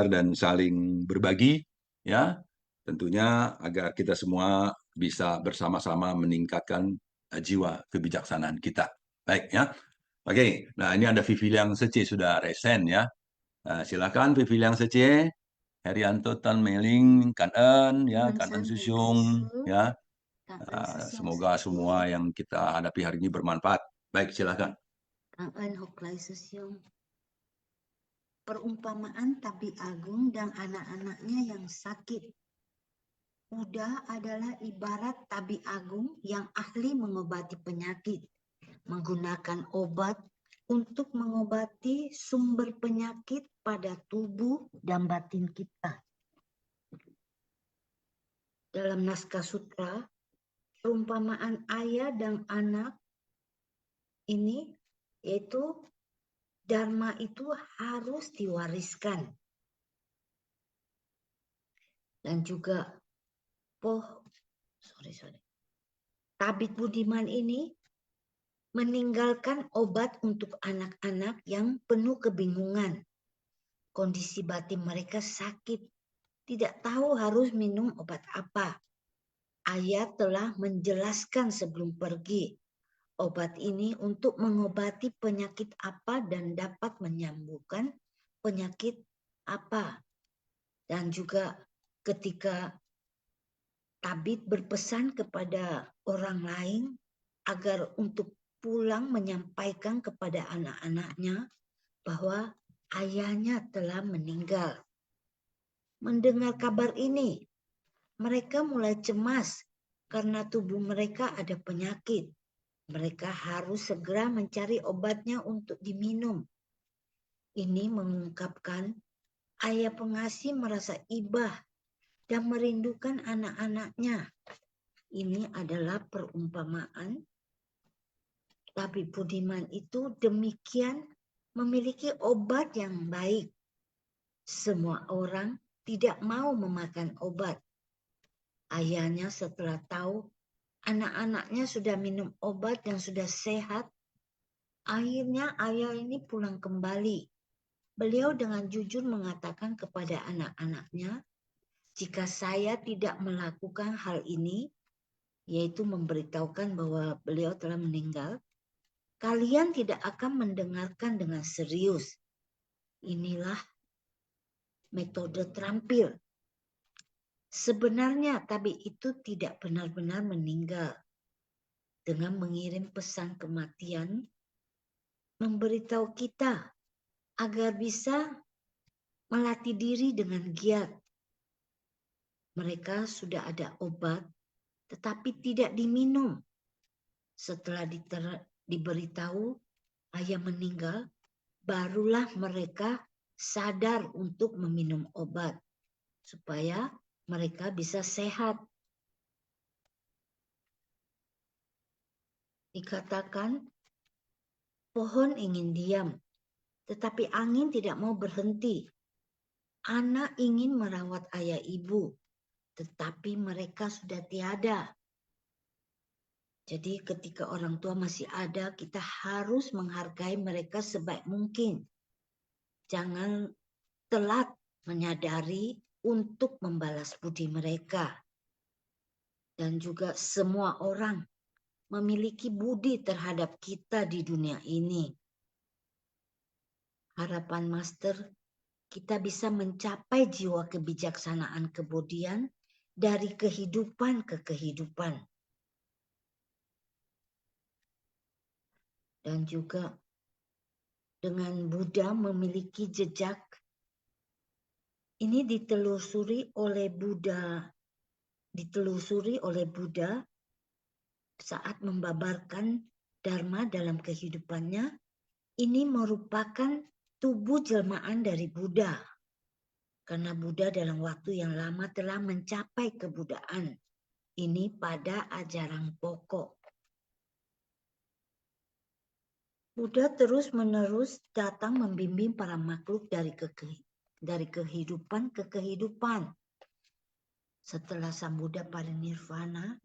dan saling berbagi, ya. Tentunya agar kita semua bisa bersama-sama meningkatkan jiwa kebijaksanaan kita. Baik, ya. Oke, nah ini ada Viviliang Sece sudah resen ya. Silakan Viviliang Sece, Herianto Tan Meling, Kanen, ya, Kanen Susung, ya. Semoga semua yang kita hadapi hari ini bermanfaat. Baik, silakan. Perumpamaan Tabi Agung dan anak-anaknya yang sakit. Buddha adalah ibarat Tabi Agung yang ahli mengobati penyakit, menggunakan obat untuk mengobati sumber penyakit pada tubuh dan batin kita. Dalam naskah sutra, perumpamaan ayah dan anak ini yaitu Dharma itu harus diwariskan. Dan juga Tabib Budiman ini meninggalkan obat untuk anak-anak yang penuh kebingungan. Kondisi batin mereka sakit, tidak tahu harus minum obat apa. Ayah telah menjelaskan sebelum pergi, obat ini untuk mengobati penyakit apa dan dapat menyembuhkan penyakit apa. Dan juga ketika tabib berpesan kepada orang lain agar untuk pulang menyampaikan kepada anak-anaknya bahwa ayahnya telah meninggal. Mendengar kabar ini, mereka mulai cemas karena tubuh mereka ada penyakit. Mereka harus segera mencari obatnya untuk diminum. Ini mengungkapkan ayah pengasih merasa ibah dan merindukan anak-anaknya. Ini adalah perumpamaan Tabib Budiman itu demikian memiliki obat yang baik. Semua orang tidak mau memakan obat. Ayahnya setelah tahu anak-anaknya sudah minum obat dan sudah sehat, akhirnya ayah ini pulang kembali. beliau dengan jujur mengatakan kepada anak-anaknya, jika saya tidak melakukan hal ini, yaitu memberitahukan bahwa beliau telah meninggal, kalian tidak akan mendengarkan dengan serius. Inilah metode terampil. Sebenarnya tabib itu tidak benar-benar meninggal. Dengan mengirim pesan kematian, memberitahu kita agar bisa melatih diri dengan giat. Mereka sudah ada obat, tetapi tidak diminum. Setelah diberitahu ayah meninggal, barulah mereka sadar untuk meminum obat supaya mereka bisa sehat. Dikatakan pohon ingin diam, tetapi angin tidak mau berhenti. Anak ingin merawat ayah ibu, tetapi mereka sudah tiada. Jadi ketika orang tua masih ada, kita harus menghargai mereka sebaik mungkin. Jangan telat menyadari untuk membalas budi mereka. Dan juga semua orang memiliki budi terhadap kita di dunia ini. Harapan Master, kita bisa mencapai jiwa kebijaksanaan kemudian dari kehidupan ke kehidupan. Dan juga dengan Buddha memiliki jejak. Ini ditelusuri oleh Buddha saat membabarkan Dharma dalam kehidupannya. Ini merupakan tubuh jelmaan dari Buddha. Karena Buddha dalam waktu yang lama telah mencapai kebuddhaan. Ini pada ajaran pokok. Buddha terus-menerus datang membimbing para makhluk dari kehidupan ke kehidupan. Setelah Sang Buddha parinirvana,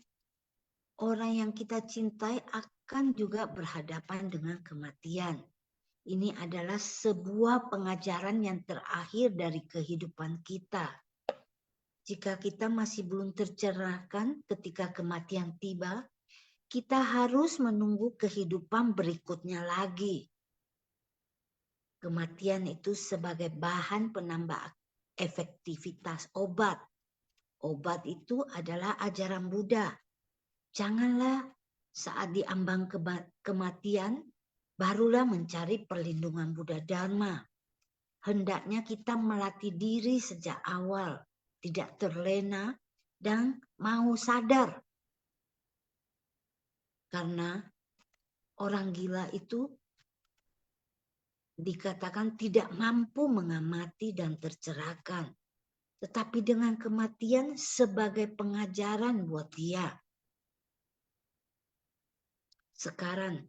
orang yang kita cintai akan juga berhadapan dengan kematian. Ini adalah sebuah pengajaran yang terakhir dari kehidupan kita. Jika kita masih belum tercerahkan ketika kematian tiba, kita harus menunggu kehidupan berikutnya lagi. Kematian itu sebagai bahan penambah efektivitas obat. Obat itu adalah ajaran Buddha. Janganlah saat diambang kematian, barulah mencari perlindungan Buddha Dharma. Hendaknya kita melatih diri sejak awal, tidak terlena dan mau sadar. Karena orang gila itu dikatakan tidak mampu mengamati dan tercerahkan. Tetapi dengan kematian sebagai pengajaran buat dia. Sekarang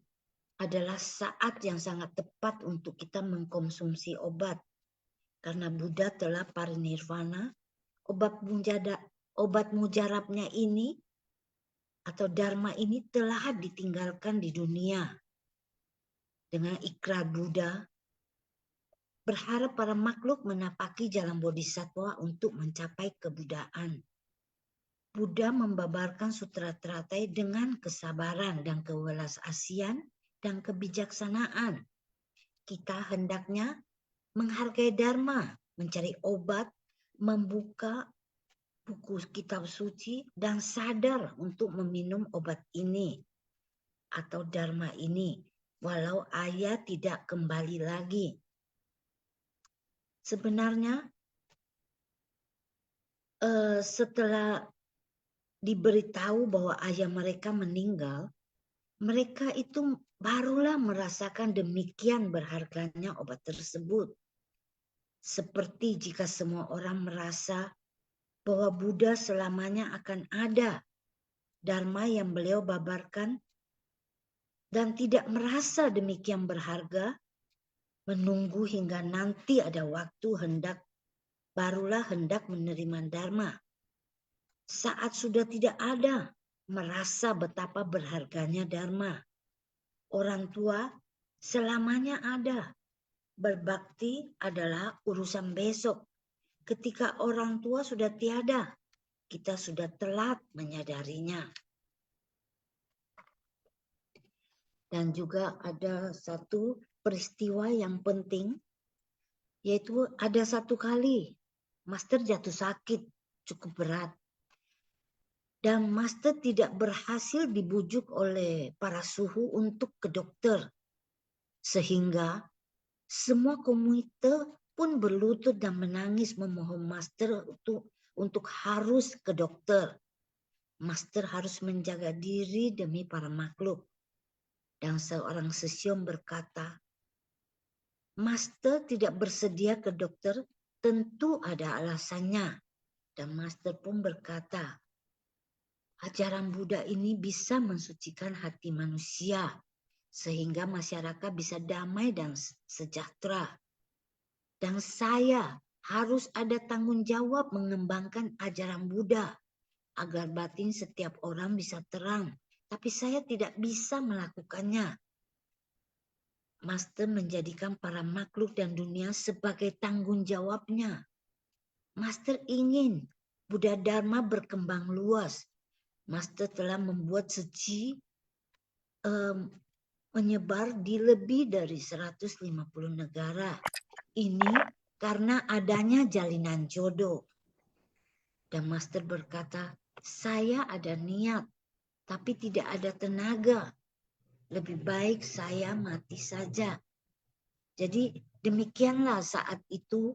adalah saat yang sangat tepat untuk kita mengkonsumsi obat. Karena Buddha telah parinirvana, obat mujarabnya ini atau Dharma ini telah ditinggalkan di dunia. Dengan ikrar Buddha, berharap para makhluk menapaki jalan bodhisattva untuk mencapai kebuddhaan. Buddha membabarkan sutra teratai dengan kesabaran dan kewelas-asian dan kebijaksanaan. Kita hendaknya menghargai Dharma, mencari obat, membuka buku kitab suci, dan sadar untuk meminum obat ini atau Dharma ini, walau ayah tidak kembali lagi. Sebenarnya setelah diberitahu bahwa ayah mereka meninggal, mereka itu barulah merasakan demikian berharganya obat tersebut. Seperti jika semua orang merasa bahwa Buddha selamanya akan ada, Dharma yang beliau babarkan, dan tidak merasa demikian berharga, menunggu hingga nanti ada waktu barulah hendak menerima Dharma. Saat sudah tidak ada, merasa betapa berharganya Dharma. Orang tua selamanya ada, Berbakti adalah urusan besok. Ketika orang tua sudah tiada, kita sudah telat menyadarinya. Dan juga ada satu peristiwa yang penting, yaitu ada satu kali Master jatuh sakit cukup berat. Dan Master tidak berhasil dibujuk oleh para suhu untuk ke dokter. Sehingga semua komite pun berlutut dan menangis memohon Master untuk harus ke dokter. Master harus menjaga diri demi para makhluk. Dan seorang sesium berkata, Master tidak bersedia ke dokter, tentu ada alasannya. Dan Master pun berkata, ajaran Buddha ini bisa mensucikan hati manusia, sehingga masyarakat bisa damai dan sejahtera. Dan saya harus ada tanggung jawab mengembangkan ajaran Buddha, agar batin setiap orang bisa terang. Tapi saya tidak bisa melakukannya. Master menjadikan para makhluk dan dunia sebagai tanggung jawabnya. Master ingin Buddha Dharma berkembang luas. Master telah membuat suci menyebar di lebih dari 150 negara. Ini karena adanya jalinan jodoh. Dan Master berkata, saya ada niat, tapi tidak ada tenaga. Lebih baik saya mati saja. Jadi demikianlah saat itu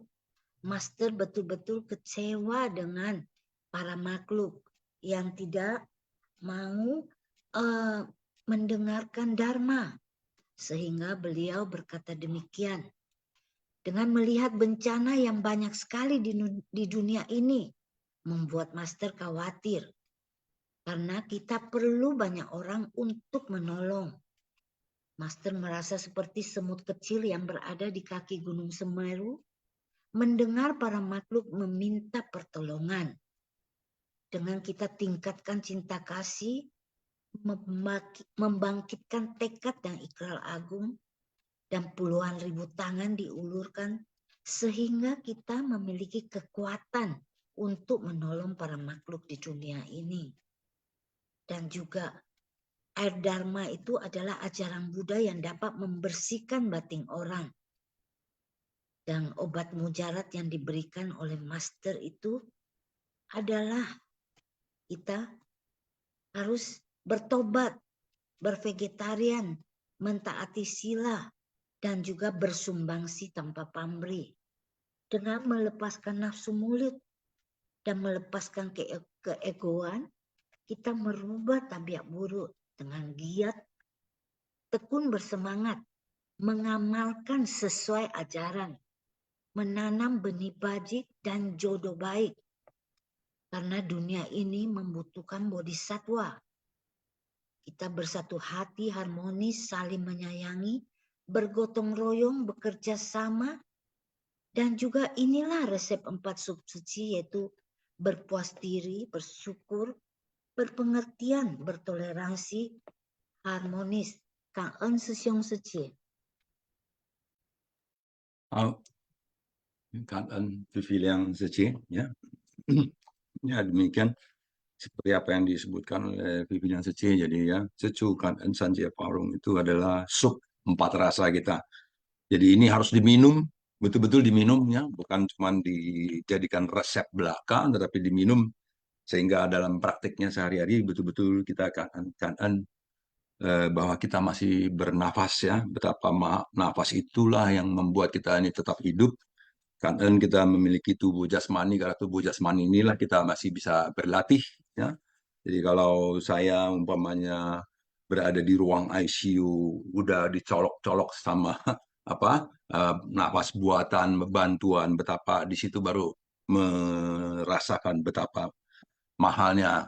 Master betul-betul kecewa dengan para makhluk yang tidak mau mendengarkan Dharma. Sehingga beliau berkata demikian. Dengan melihat bencana yang banyak sekali di dunia ini, membuat Master khawatir. Karena kita perlu banyak orang untuk menolong. Master merasa seperti semut kecil yang berada di kaki Gunung Semeru, mendengar para makhluk meminta pertolongan. Dengan kita tingkatkan cinta kasih, membangkitkan tekad dan ikrar agung, dan puluhan ribu tangan diulurkan, sehingga kita memiliki kekuatan untuk menolong para makhluk di dunia ini. Dan juga air Dharma itu adalah ajaran Buddha yang dapat membersihkan batin orang. Dan obat mujarab yang diberikan oleh Master itu adalah kita harus bertobat, bervegetarian, mentaati sila, dan juga bersumbangsi tanpa pamrih. Dengan melepaskan nafsu mulut dan melepaskan keegoan, kita merubah tabiat buruk dengan giat, tekun bersemangat, mengamalkan sesuai ajaran, menanam benih bajik dan jodoh baik. Karena dunia ini membutuhkan bodhisatwa. Kita bersatu hati, harmonis, saling menyayangi, bergotong royong, bekerja sama. Dan juga inilah resep 4 sub suci, yaitu berpuas diri, bersyukur, berpengertian, bertoleransi, harmonis. Cảm ơn sư兄sư chị. Cảm ơn Vivian Seci, ya. Ya, demikian seperti apa yang disebutkan oleh Vivian Seci. Jadi ya, Secu Kan'en Sanjaya Parung itu adalah sup 4 rasa kita. Jadi ini harus diminum, betul-betul diminum ya, bukan cuma dijadikan resep belaka, tetapi diminum sehingga dalam praktiknya sehari-hari betul-betul kita Kan'en bahwa kita masih bernafas ya, betapa nafas itulah yang membuat kita ini tetap hidup. Karena kita memiliki tubuh jasmani, karena tubuh jasmani inilah kita masih bisa berlatih ya. Jadi kalau saya umpamanya berada di ruang ICU udah dicolok-colok sama nafas buatan, bantuan, betapa di situ baru merasakan betapa mahalnya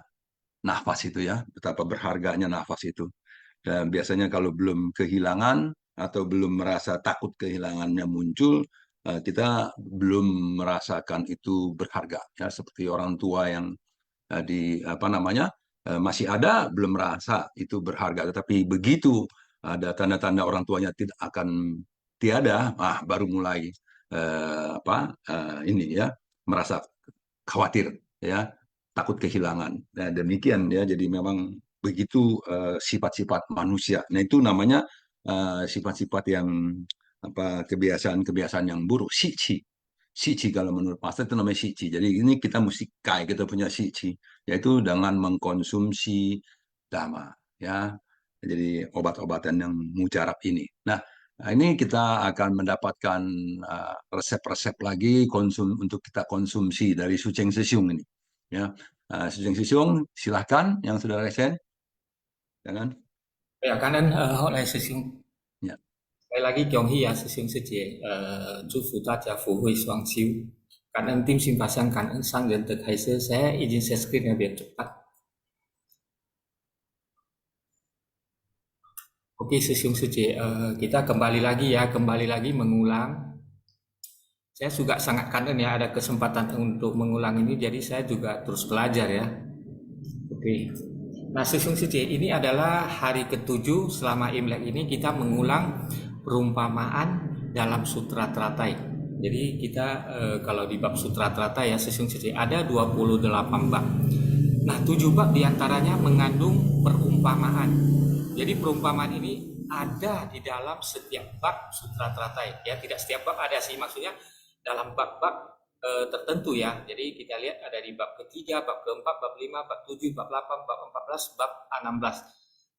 nafas itu ya, betapa berharganya nafas itu. Dan biasanya kalau belum kehilangan atau belum merasa takut kehilangannya muncul, kita belum merasakan itu berharga. Ya, seperti orang tua yang masih ada belum merasa itu berharga. Tetapi begitu ada tanda-tanda orang tuanya tidak akan tiada, baru mulai ini ya, merasa khawatir ya, takut kehilangan. Nah, demikian ya, jadi memang begitu sifat-sifat manusia. Nah, itu namanya sifat-sifat yang kebiasaan-kebiasaan yang buruk, sici. Sici kalau menurut pastor itu namanya sici. Jadi ini kita mesti kita punya sici, yaitu dengan mengkonsumsi dhamma ya. Jadi obat-obatan yang mujarab ini. Nah, ini kita akan mendapatkan resep-resep lagi untuk kita konsumsi dari Suceng Sesiung ini. Ya, Suceng Sesiung, silahkan yang sudah resen, jangan. Ya, kanan oleh Sesiung. Ya. Sekali lagi Kyonghi ya Sesiung Seje, Zufu Taja Fuhui Suang Siu. Kanan tim simpasang kanan sang dan terkaise, saya izin share screen ya biar cepat. Oke, Sesiung Seje, kita kembali lagi mengulang. Saya juga sangat kangen ya ada kesempatan untuk mengulang ini, jadi saya juga terus belajar ya. Oke. Nah, Sesiung Seje, ini adalah hari ke-7 selama Imlek ini kita mengulang perumpamaan dalam Sutra Tratai. Jadi kita kalau di bab Sutra Tratai ya Sesiung Seje ada 28 bab. Nah, 7 bab diantaranya mengandung perumpamaan. Jadi perumpamaan ini ada di dalam setiap bab Sutra Tratai. Ya, tidak setiap bab ada sih, maksudnya dalam bab-bab tertentu ya. Jadi kita lihat ada di bab ke-3, bab ke-4, bab 5, bab 7, bab 8, bab 14, bab 16.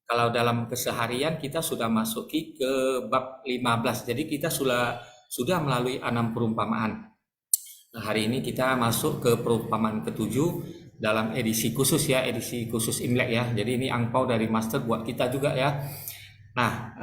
Kalau dalam keseharian kita sudah masuki ke bab 15. Jadi kita sudah melalui 6 perumpamaan. Nah, hari ini kita masuk ke perumpamaan ke-7 dalam edisi khusus ya, edisi khusus Imlek ya. Jadi ini angpau dari Master buat kita juga ya. Nah,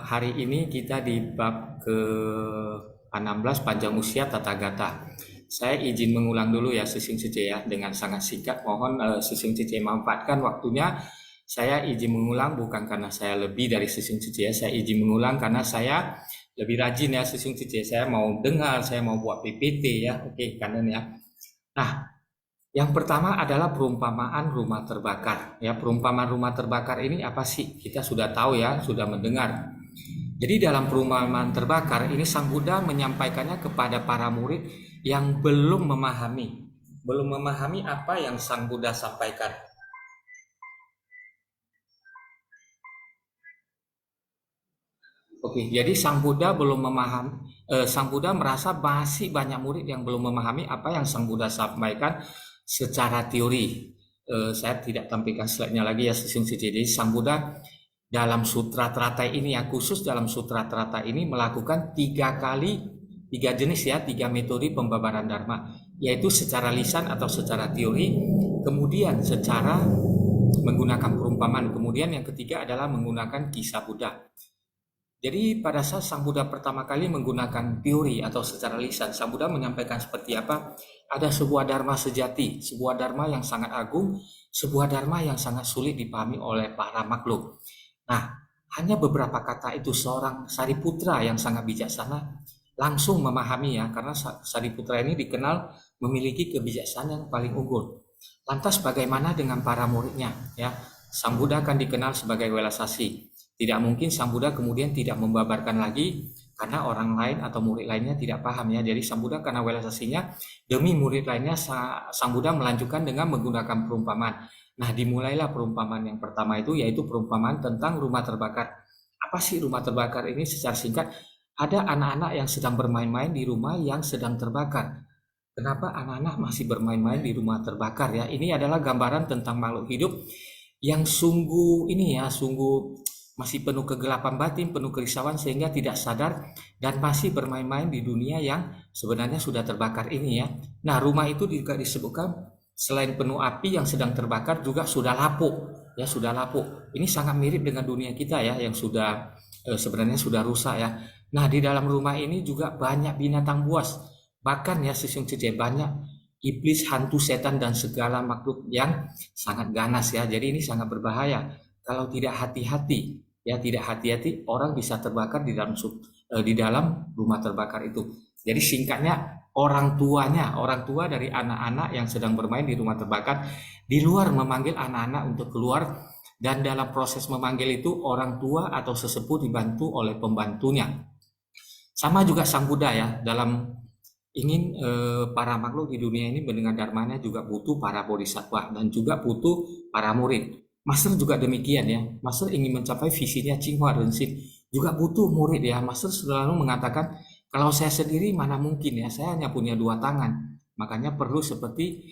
hari ini kita di bab ke-16 panjang usia tata gata. Saya izin mengulang dulu ya Sesiung Seje ya dengan sangat singkat. Mohon Sesiung Seje manfaatkan waktunya. Saya izin mengulang bukan karena saya lebih dari Sesiung Seje ya. Saya izin mengulang karena saya lebih rajin ya Sesiung Seje. Saya mau dengar, saya mau buat PPT ya. Oke, kanan ya. Nah, yang pertama adalah perumpamaan rumah terbakar. Ya, perumpamaan rumah terbakar ini apa sih? Kita sudah tahu ya, sudah mendengar. Jadi dalam perumpamaan terbakar ini Sang Buddha menyampaikannya kepada para murid yang belum memahami apa yang Sang Buddha sampaikan. Oke, jadi Sang Buddha Sang Buddha merasa masih banyak murid yang belum memahami apa yang Sang Buddha sampaikan secara teori. Saya tidak tampilkan slide-nya lagi ya Sesiung Seje. Jadi Sang Buddha dalam Sutra Tratai ini ya, khusus dalam Sutra Tratai ini melakukan 3 jenis ya, 3 metode pembabaran Dharma, yaitu secara lisan atau secara teori, kemudian secara menggunakan perumpamaan, kemudian yang ketiga adalah menggunakan kisah Buddha. Jadi pada saat Sang Buddha pertama kali menggunakan teori atau secara lisan, Sang Buddha menyampaikan seperti apa? Ada sebuah dharma sejati, sebuah dharma yang sangat agung, sebuah dharma yang sangat sulit dipahami oleh para makhluk. Nah, hanya beberapa kata itu seorang Sariputra yang sangat bijaksana langsung memahami ya, karena Sariputra ini dikenal memiliki kebijaksanaan yang paling unggul. Lantas bagaimana dengan para muridnya? Ya, Sang Buddha akan dikenal sebagai Welasasi. Tidak mungkin Sang Buddha kemudian tidak membabarkan lagi karena orang lain atau murid lainnya tidak paham ya. Jadi Sang Buddha karena welasasinya demi murid lainnya Sang Buddha melanjutkan dengan menggunakan perumpamaan. Nah, dimulailah perumpamaan yang pertama itu yaitu perumpamaan tentang rumah terbakar. Apa sih rumah terbakar ini? Secara singkat, ada anak-anak yang sedang bermain-main di rumah yang sedang terbakar. Kenapa anak-anak masih bermain-main di rumah terbakar ya? Ini adalah gambaran tentang makhluk hidup yang sungguh masih penuh kegelapan batin, penuh kerisauan sehingga tidak sadar dan masih bermain-main di dunia yang sebenarnya sudah terbakar ini ya. Nah, rumah itu juga disebutkan selain penuh api yang sedang terbakar juga sudah lapuk ya, sudah lapuk. Ini sangat mirip dengan dunia kita ya yang sudah sebenarnya sudah rusak ya. Nah, di dalam rumah ini juga banyak binatang buas. Bahkan ya Sesiung Seje banyak iblis, hantu, setan dan segala makhluk yang sangat ganas ya. Jadi ini sangat berbahaya. Kalau tidak hati-hati, orang bisa terbakar di dalam rumah terbakar itu. Jadi singkatnya, orang tua dari anak-anak yang sedang bermain di rumah terbakar di luar memanggil anak-anak untuk keluar, dan dalam proses memanggil itu orang tua atau sesepuh dibantu oleh pembantunya. Sama juga Sang Buddha ya, dalam ingin para makhluk di dunia ini mendengar dharmanya juga butuh para bodhisattva dan juga butuh para murid. Master juga demikian ya. Master ingin mencapai visinya Qinghua Renxin juga butuh murid ya. Master selalu mengatakan kalau saya sendiri mana mungkin ya, saya hanya punya 2 tangan. Makanya perlu seperti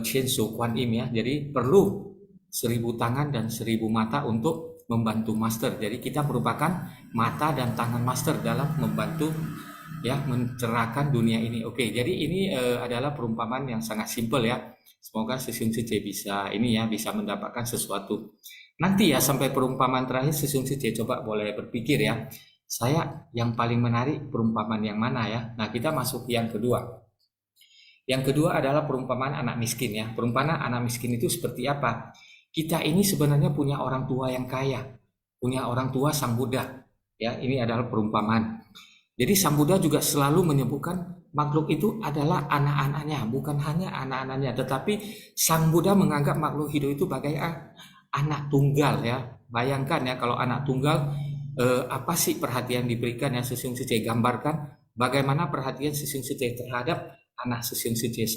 Chensu Kuan Im ya. Jadi perlu 1000 tangan dan 1000 mata untuk membantu master. Jadi kita merupakan mata dan tangan master dalam membantu ya mencerahkan dunia ini. Oke, jadi ini adalah perumpamaan yang sangat simpel ya. Semoga Sesung Sice bisa ini ya, bisa mendapatkan sesuatu. Nanti ya sampai perumpamaan terakhir Sesung Sice coba boleh berpikir ya. Saya yang paling menarik perumpamaan yang mana ya? Nah, kita masuk yang kedua. Yang kedua adalah perumpamaan anak miskin ya. Perumpamaan anak miskin itu seperti apa? Kita ini sebenarnya punya orang tua yang kaya, punya orang tua Sang Buddha. Ya, ini adalah perumpamaan. Jadi Sang Buddha juga selalu menyebutkan makhluk itu adalah anak-anaknya, bukan hanya anak-anaknya, tetapi Sang Buddha menganggap makhluk hidup itu sebagai anak tunggal ya. Bayangkan ya kalau anak tunggal apa sih perhatian diberikan ya. Sesung Sice gambarkan bagaimana perhatian Sesung Sice terhadap anak Sesung Sice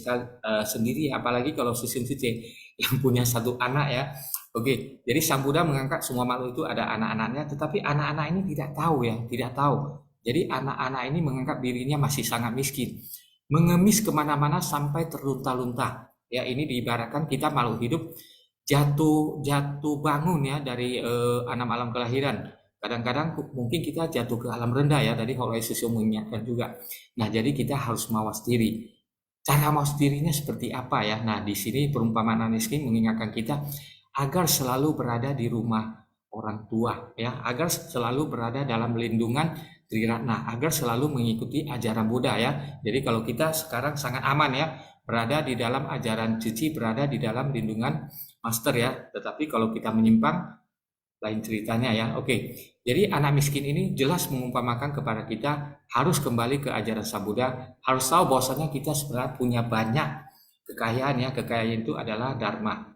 sendiri, apalagi kalau Sesung Sice yang punya 1 anak ya. Oke, jadi Sang Buddha mengangkat semua makhluk itu ada anak-anaknya, tetapi anak-anak ini tidak tahu ya, tidak tahu. Jadi anak-anak ini menganggap dirinya masih sangat miskin, mengemis kemana-mana sampai terlunta-lunta. Ya, ini diibaratkan kita makhluk hidup jatuh bangun ya dari 6 alam kelahiran. Kadang-kadang mungkin kita jatuh ke alam rendah ya, tadi kalau Yesus mengingatkan juga. Nah, jadi kita harus mawas diri. Cara mawas dirinya seperti apa ya? Nah, di sini perumpamaan anak miskin mengingatkan kita agar selalu berada di rumah orang tua ya, agar selalu berada dalam lindungan Triratna, agar selalu mengikuti ajaran Buddha ya. Jadi kalau kita sekarang sangat aman ya, berada di dalam ajaran suci, berada di dalam lindungan master ya. Tetapi kalau kita menyimpang, lain ceritanya ya. Oke, jadi anak miskin ini jelas mengumpamakan kepada kita harus kembali ke ajaran Sang Buddha, harus tahu bahwasanya kita sebenarnya punya banyak kekayaan ya. Kekayaan itu adalah dharma.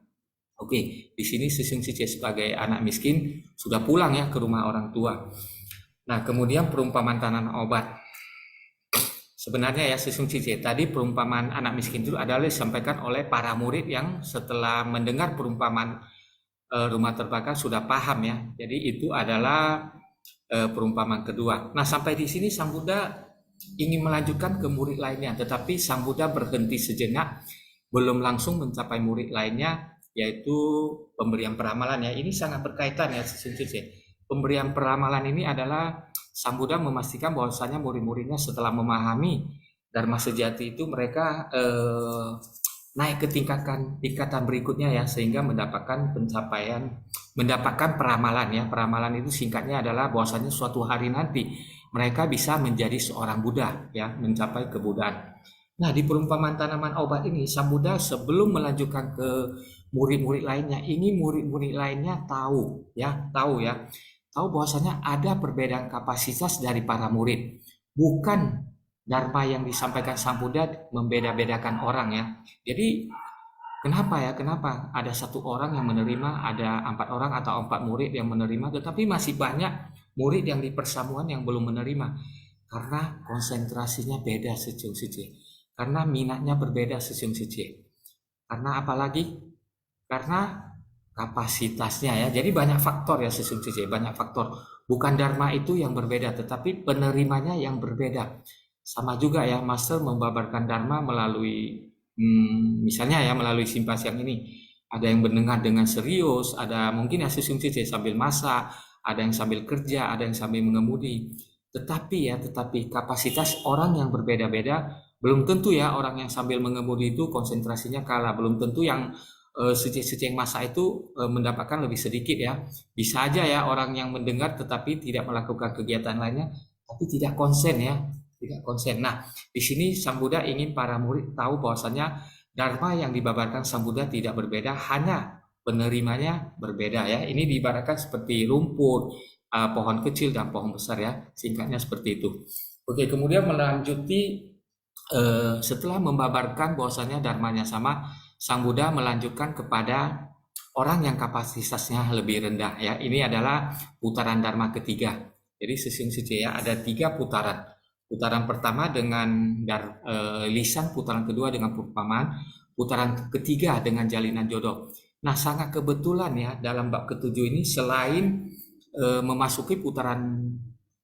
Oke, di sini Sesung Sice sebagai anak miskin sudah pulang ya ke rumah orang tua. Nah, kemudian perumpamaan tanaman obat. Sebenarnya ya Sesung Sice tadi perumpamaan anak miskin itu adalah disampaikan oleh para murid yang setelah mendengar perumpamaan rumah terbakar sudah paham ya. Jadi itu adalah perumpamaan kedua. Nah, sampai di sini Sang Buddha ingin melanjutkan ke murid lainnya, tetapi Sang Buddha berhenti sejenak, belum langsung mencapai murid lainnya, yaitu pemberian peramalan ya. Ini sangat berkaitan ya Sesung Sice. Pemberian peramalan ini adalah Sang Buddha memastikan bahwasanya murid-muridnya setelah memahami Dharma sejati itu mereka naik ke tingkatan berikutnya ya, sehingga mendapatkan mendapatkan peramalan ya. Peramalan itu singkatnya adalah bahwasanya suatu hari nanti mereka bisa menjadi seorang Buddha ya, mencapai kebuddhaan. Nah, di perumpamaan tanaman obat ini Sang Buddha sebelum melanjutkan ke murid-murid lainnya, ini murid-murid lainnya tahu bahwasanya ada perbedaan kapasitas dari para murid. Bukan Dharma yang disampaikan Sang Buddha membeda-bedakan orang ya. Jadi kenapa ada 1 orang yang menerima, ada 4 orang atau 4 murid yang menerima, tetapi masih banyak murid yang di persamuan yang belum menerima? Karena konsentrasinya beda Sesung Sice, karena minatnya berbeda Sesung Sice, karena apalagi karena kapasitasnya ya. Jadi banyak faktor ya Sesung Sice, banyak faktor. Bukan Dharma itu yang berbeda, tetapi penerimanya yang berbeda. Sama juga ya, Master membabarkan Dharma melalui misalnya ya melalui simpasiang ini. Ada yang mendengar dengan serius, ada mungkin ya Sesung Sice sambil masak, ada yang sambil kerja, ada yang sambil mengemudi. Tetapi kapasitas orang yang berbeda-beda. Belum tentu ya orang yang sambil mengemudi itu konsentrasinya kalah, belum tentu yang Sice yang masa itu mendapatkan lebih sedikit ya. Bisa aja ya orang yang mendengar tetapi tidak melakukan kegiatan lainnya, tapi tidak konsen ya, tidak konsen. Nah, di sini Sang Buddha ingin para murid tahu bahwasanya Dharma yang dibabarkan Sang Buddha tidak berbeda, hanya penerimanya berbeda ya. Ini diibaratkan seperti rumput, pohon kecil dan pohon besar ya. Singkatnya seperti itu. Oke, kemudian melanjuti setelah membabarkan bahwasanya dharmanya sama, Sang Buddha melanjutkan kepada orang yang kapasitasnya lebih rendah ya. Ini adalah putaran dharma ketiga. Jadi Sesung Sice ya ada 3 putaran. Putaran pertama dengan lisan, putaran kedua dengan perumpamaan, putaran ketiga dengan jalinan jodoh. Nah, sangat kebetulan ya dalam bab ketujuh ini selain memasuki putaran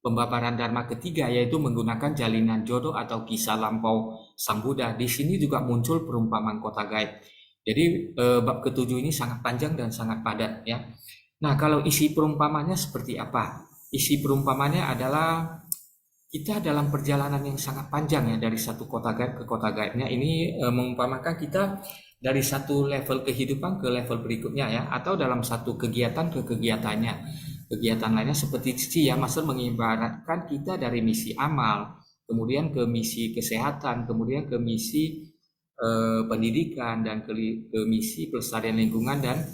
pembabaran Dharma ketiga, yaitu menggunakan jalinan jodoh atau kisah lampau Sang Buddha, di sini juga muncul perumpamaan kota gaib. Jadi bab ketujuh ini sangat panjang dan sangat padat ya. Nah, kalau isi perumpamannya seperti apa? Isi perumpamannya adalah kita dalam perjalanan yang sangat panjang ya, dari satu kota gaib ke kota gaibnya. Ini mengumpamakan kita dari satu level kehidupan ke level berikutnya ya, atau dalam satu kegiatan ke kegiatannya. Kegiatan lainnya seperti Cici ya, Master mengibaratkan kita dari misi amal, kemudian ke misi kesehatan, kemudian ke misi pendidikan, dan ke misi pelestarian lingkungan, dan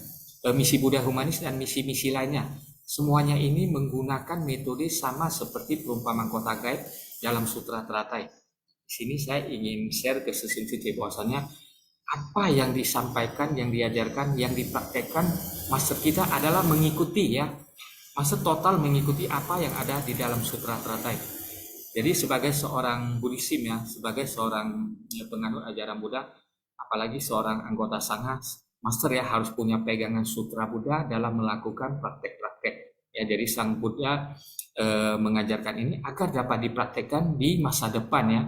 misi Buddha humanis, dan misi-misi lainnya. Semuanya ini menggunakan metode sama seperti perumpamaan kota gaib dalam Sutra Teratai. Di sini saya ingin share ke Sisin Cici bahwasannya apa yang disampaikan, yang diajarkan, yang dipraktekkan Master kita adalah mengikuti ya. Master total mengikuti apa yang ada di dalam Sutra Teratai. Jadi sebagai seorang Buddhisim ya, sebagai seorang penganut ajaran Buddha, apalagi seorang anggota Sangha, Master ya harus punya pegangan Sutra Buddha dalam melakukan praktek-praktek. Ya, jadi Sang Buddha mengajarkan ini agar dapat dipraktekkan di masa depan ya.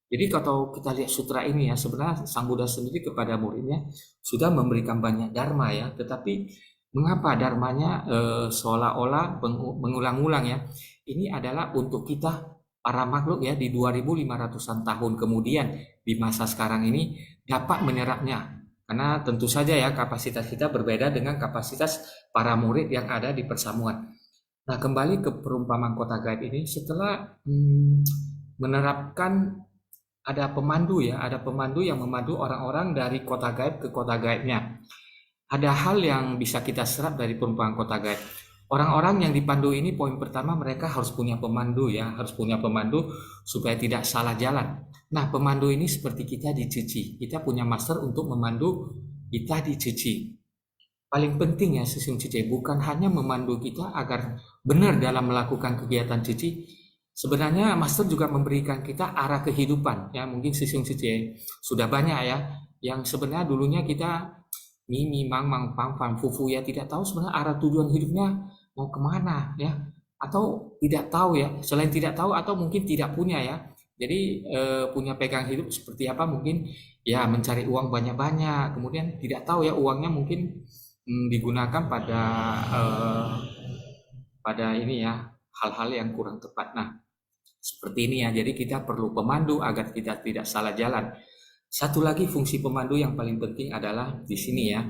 Jadi kalau kita lihat sutra ini ya, sebenarnya Sang Buddha sendiri kepada muridnya sudah memberikan banyak dharma ya, tetapi mengapa dharmanya seolah-olah mengulang-ulang ya? Ini adalah untuk kita para makhluk ya di 2500-an tahun kemudian di masa sekarang ini dapat menyerapnya. Karena tentu saja ya kapasitas kita berbeda dengan kapasitas para murid yang ada di persamuan. Nah, kembali ke perumpamaan kota gaib ini, setelah menerapkan ada pemandu ya, ada pemandu yang memandu orang-orang dari kota gaib ke kota gaibnya. Ada hal yang bisa kita serap dari perumpamaan kota gaib. Orang-orang yang dipandu ini, poin pertama, mereka harus punya pemandu ya, harus punya pemandu supaya tidak salah jalan. Nah, pemandu ini seperti kita di Cici. Kita punya master untuk memandu kita di Cici. Paling penting ya Sisin Cici, bukan hanya memandu kita agar benar dalam melakukan kegiatan Cici. Sebenarnya master juga memberikan kita arah kehidupan ya. Mungkin Sisin Cici sudah banyak ya yang sebenarnya dulunya kita Mimi, Mang, Mang, Pang, Fan, Fufu ya tidak tahu sebenarnya arah tujuan hidupnya mau kemana ya, atau tidak tahu ya, selain tidak tahu atau mungkin tidak punya ya. Jadi punya pegang hidup seperti apa, mungkin ya mencari uang banyak-banyak, kemudian tidak tahu ya uangnya mungkin digunakan pada ini ya hal-hal yang kurang tepat. Nah, seperti ini ya, jadi kita perlu pemandu agar kita tidak salah jalan. Satu lagi fungsi pemandu yang paling penting adalah di sini ya.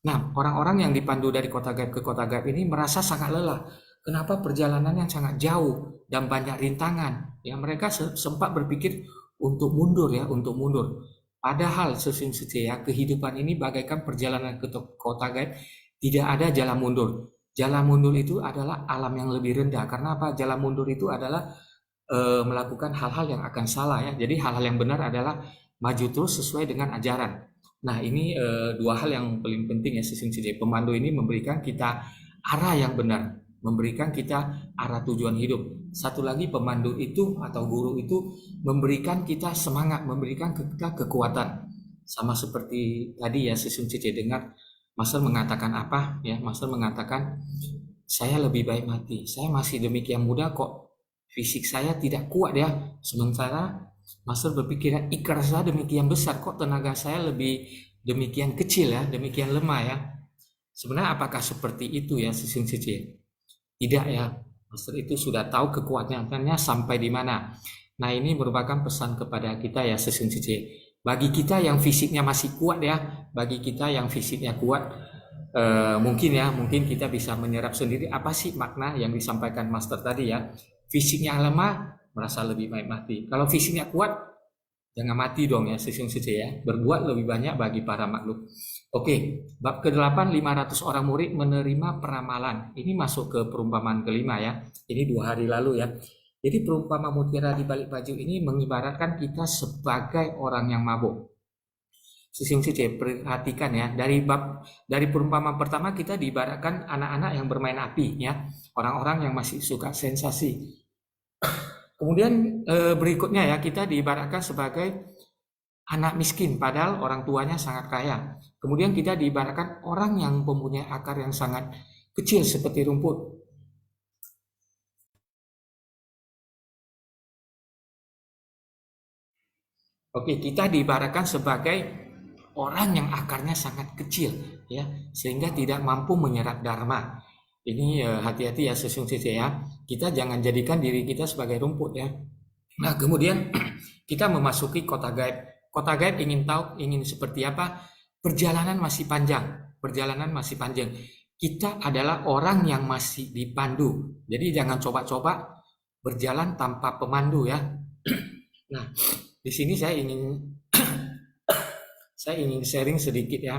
Nah, orang-orang yang dipandu dari kota gaib ke kota gaib ini merasa sangat lelah. Kenapa perjalanannya sangat jauh dan banyak rintangan? Ya, mereka sempat berpikir untuk mundur ya, untuk mundur. Padahal sesungguhnya kehidupan ini bagaikan perjalanan ke kota gaib, tidak ada jalan mundur. Jalan mundur itu adalah alam yang lebih rendah. Karena apa? Jalan mundur itu adalah melakukan hal-hal yang akan salah ya. Jadi hal-hal yang benar adalah maju terus sesuai dengan ajaran. Nah, ini dua hal yang paling penting ya Sisin Cici. Pemandu ini memberikan kita arah yang benar, memberikan kita arah tujuan hidup. Satu lagi, pemandu itu atau guru itu memberikan kita semangat, memberikan kita kekuatan. Sama seperti tadi ya Sisin Cici dengar Master mengatakan apa ya? Master mengatakan saya lebih baik mati. Saya masih demikian muda kok, fisik saya tidak kuat ya. Sementara Master berpikir ikrar saya demikian besar, kok tenaga saya lebih demikian kecil ya, demikian lemah ya. Sebenarnya apakah seperti itu ya Sisin Cici? Tidak ya, Master itu sudah tahu kekuatannya sampai di mana. Nah, ini merupakan pesan kepada kita ya Sisin Cici. Bagi kita yang fisiknya masih kuat ya, bagi kita yang fisiknya kuat, mungkin kita bisa menyerap sendiri apa sih makna yang disampaikan Master tadi ya. Fisiknya lemah, merasa lebih baik mati. Kalau fisiknya kuat, jangan mati dong ya Sisin Cici ya. Berbuat lebih banyak bagi para makhluk. Oke, bab ke-8, 500 orang murid menerima peramalan. Ini masuk ke perumpamaan kelima ya. Ini 2 hari lalu ya. Jadi perumpamaan mutiara di balik baju ini mengibaratkan kita sebagai orang yang mabuk. Sisin Cici, perhatikan ya. Dari perumpamaan pertama kita diibaratkan anak-anak yang bermain api ya. Orang-orang yang masih suka sensasi. Kemudian berikutnya ya, kita diibaratkan sebagai anak miskin padahal orang tuanya sangat kaya. Kemudian kita diibaratkan orang yang mempunyai akar yang sangat kecil seperti rumput. Oke, kita diibaratkan sebagai orang yang akarnya sangat kecil, ya, sehingga tidak mampu menyerap dharma. Ini hati-hati ya Sesung Cece ya. Kita jangan jadikan diri kita sebagai rumput ya. Nah, kemudian kita memasuki kota gaib. Kota gaib ingin tahu, ingin seperti apa? Perjalanan masih panjang. Perjalanan masih panjang. Kita adalah orang yang masih dipandu. Jadi jangan coba-coba berjalan tanpa pemandu ya. Nah, di sini saya ingin sharing sedikit ya.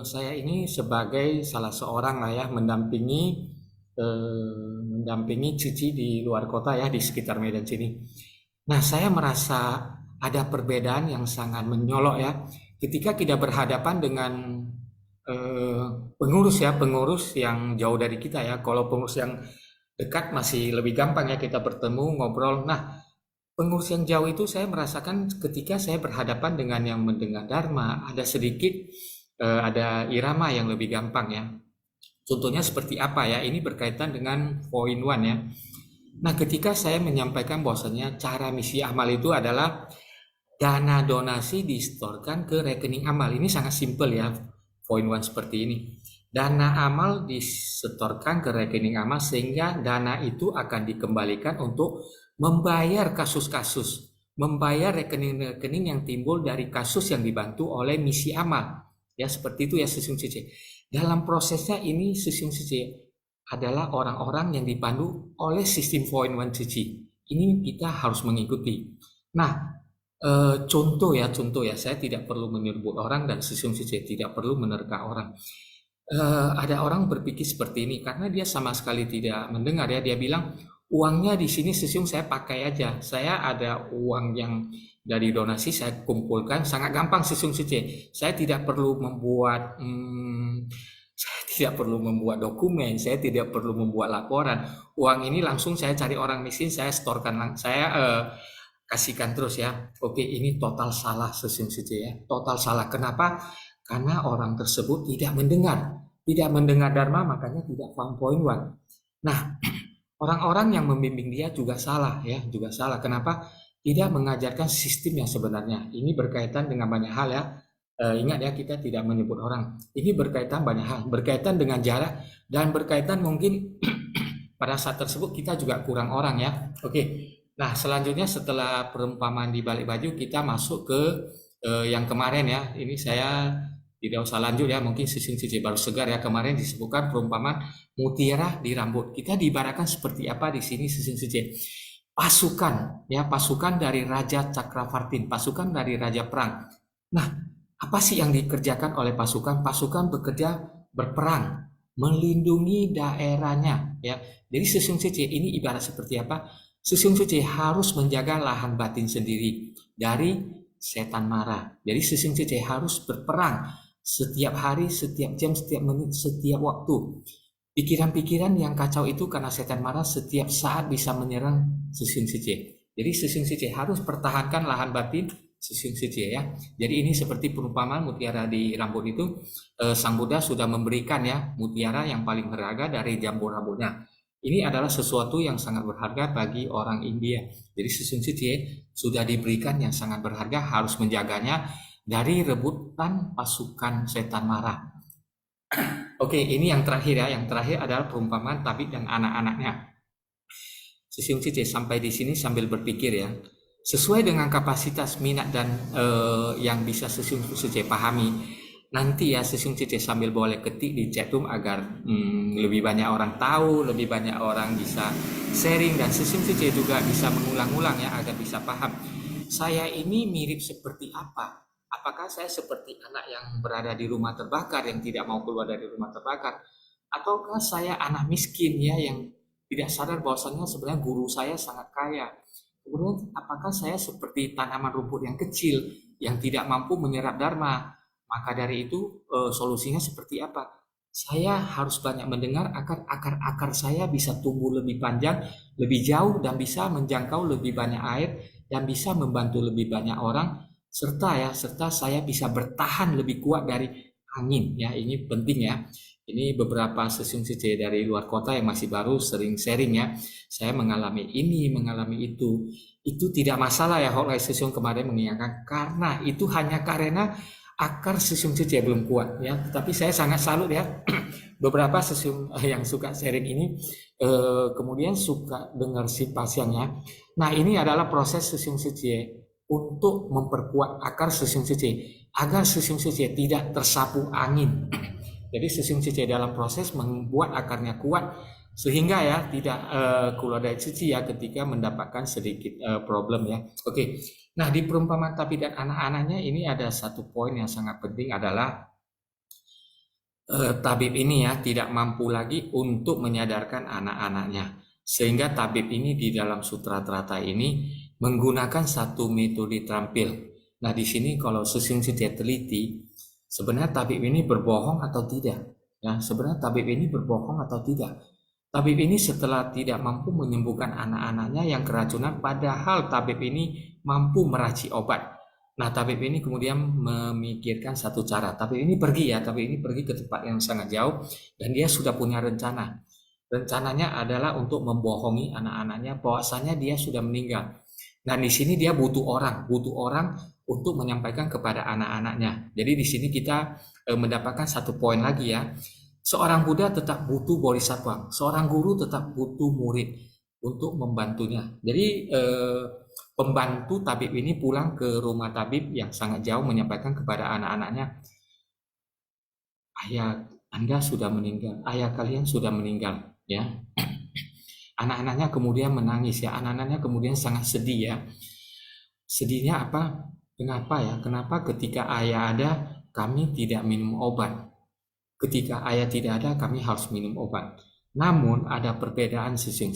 Saya ini sebagai salah seorang lah ya mendampingi Cici di luar kota ya, di sekitar Medan sini. Nah, saya merasa ada perbedaan yang sangat menyolok ya ketika kita berhadapan dengan pengurus yang jauh dari kita ya. Kalau pengurus yang dekat masih lebih gampang ya, kita bertemu ngobrol. Nah, pengurus yang jauh itu saya merasakan ketika saya berhadapan dengan yang mendengar dharma, ada sedikit ada irama yang lebih gampang ya. Contohnya seperti apa ya? Ini berkaitan dengan poin 1 ya. Nah, ketika saya menyampaikan bahwasanya cara misi amal itu adalah dana donasi disetorkan ke rekening amal. Ini sangat simpel ya, poin 1 seperti ini. Dana amal disetorkan ke rekening amal sehingga dana itu akan dikembalikan untuk membayar kasus-kasus, membayar rekening-rekening yang timbul dari kasus yang dibantu oleh misi amal. Ya, seperti itu ya Sesung Cece. Dalam prosesnya ini Sesung Cece adalah orang-orang yang dipandu oleh sistem poin 1 Cece. Ini kita harus mengikuti. Nah, contoh ya, saya tidak perlu menyebut orang dan Sesung Cece tidak perlu menerka orang. Ada orang berpikir seperti ini karena dia sama sekali tidak mendengar ya. Dia bilang, uangnya di sini Sesung saya pakai aja. Saya ada uang yang dari donasi saya kumpulkan, sangat gampang Sesung Cece. Saya tidak perlu membuat dokumen, saya tidak perlu membuat laporan. Uang ini langsung saya cari orang miskin, saya setorkan, saya kasihkan terus ya. Oke, ini total salah Sesung Cece ya. Total salah. Kenapa? Karena orang tersebut tidak mendengar dharma, makanya tidak paham poin 1. Nah, orang-orang yang membimbing dia juga salah ya, juga salah. Kenapa? Tidak mengajarkan sistem yang sebenarnya. Ini berkaitan dengan banyak hal ya. Ingat ya, kita tidak menyebut orang. Ini berkaitan banyak hal, berkaitan dengan jarak dan berkaitan mungkin pada saat tersebut kita juga kurang orang ya. Oke. Nah, selanjutnya setelah perumpamaan di balik baju, kita masuk ke yang kemarin ya. Ini saya tidak usah lanjut ya, mungkin Sesung Cece baru segar ya. Kemarin disebutkan perumpamaan mutiara di rambut. Kita diibaratkan seperti apa di sini Sesung Cece? Pasukan ya, pasukan dari Raja Cakravartin, pasukan dari Raja Perang. Nah, apa sih yang dikerjakan oleh pasukan? Pasukan bekerja berperang, melindungi daerahnya ya. Jadi Sesung Cece ini ibarat seperti apa? Sesung Cece harus menjaga lahan batin sendiri dari setan marah. Jadi Sesung Cece harus berperang setiap hari, setiap jam, setiap menit, setiap waktu. Pikiran-pikiran yang kacau itu karena setan marah setiap saat bisa menyerang Sesung Cece. Jadi Sesung Cece harus pertahankan lahan batin Sesung Cece ya. Jadi ini seperti perumpamaan mutiara di rambut itu, Sang Buddha sudah memberikan ya mutiara yang paling berharga dari jambu rambutnya. Ini adalah sesuatu yang sangat berharga bagi orang India. Jadi Sesung Cece sudah diberikan yang sangat berharga, harus menjaganya dari rebutan pasukan setan marah. Oke, ini yang terakhir ya. Yang terakhir adalah perumpamaan Tabib dan anak-anaknya. Sesung Cece sampai di sini sambil berpikir ya. Sesuai dengan kapasitas minat dan yang bisa Sesung Cece pahami. Nanti ya Sesung Cece sambil boleh ketik di chatroom agar lebih banyak orang tahu, lebih banyak orang bisa sharing, dan Sesung Cece juga bisa mengulang-ulang ya agar bisa paham. Saya ini mirip seperti apa? Apakah saya seperti anak yang berada di rumah terbakar yang tidak mau keluar dari rumah terbakar? Ataukah saya anak miskin ya yang tidak sadar bahwasannya sebenarnya guru saya sangat kaya? Kemudian apakah saya seperti tanaman rumput yang kecil yang tidak mampu menyerap dharma? Maka dari itu solusinya seperti apa? saya harus banyak mendengar agar akar-akar saya bisa tumbuh lebih panjang, lebih jauh, dan bisa menjangkau lebih banyak air, dan bisa membantu lebih banyak orang, serta saya bisa bertahan lebih kuat dari angin. Ya, ini penting ya. Ini beberapa sesiun CC dari luar kota yang masih baru sering sharing ya. Saya mengalami ini, mengalami itu. Itu tidak masalah ya, Hotline session kemarin mengingatkan, karena itu hanya karena akar sesium CC belum kuat ya. Tetapi saya sangat salut ya, beberapa sesium yang suka sharing ini kemudian suka dengar si pasiennya. Nah, ini adalah proses sesium CC untuk memperkuat akar sesium CC agar sesium CC tidak tersapu angin. Jadi sesium CC dalam proses membuat akarnya kuat sehingga ya tidak keluar dari CC ya ketika mendapatkan sedikit problem ya. Oke. Nah, di perumpamaan tabib dan anak-anaknya ini ada satu poin yang sangat penting adalah tabib ini ya tidak mampu lagi untuk menyadarkan anak-anaknya. Sehingga tabib ini di dalam Sutra Trata ini menggunakan satu metode terampil. Nah, di sini kalau sesium CC teliti, sebenarnya tabib ini berbohong atau tidak? Ya, sebenarnya tabib ini berbohong atau tidak? Tabib ini setelah tidak mampu menyembuhkan anak-anaknya yang keracunan, padahal tabib ini mampu meracik obat. Nah, tabib ini kemudian memikirkan satu cara. Tabib ini pergi ke tempat yang sangat jauh dan dia sudah punya rencana. Rencananya adalah untuk membohongi anak-anaknya bahwasanya dia sudah meninggal. Nah, di sini dia butuh orang untuk menyampaikan kepada anak-anaknya. Jadi di sini kita mendapatkan satu poin lagi ya. Seorang Buddha tetap butuh bodhisattva, seorang guru tetap butuh murid untuk membantunya. Jadi pembantu tabib ini pulang ke rumah tabib yang sangat jauh menyampaikan kepada anak-anaknya, ayah Anda sudah meninggal, ayah kalian sudah meninggal, ya. Anak-anaknya kemudian menangis ya, anak-anaknya kemudian sangat sedih ya. Sedihnya apa? Kenapa ya? Kenapa ketika ayah ada kami tidak minum obat? Ketika ayah tidak ada, kami harus minum obat. Namun ada perbedaan sisi.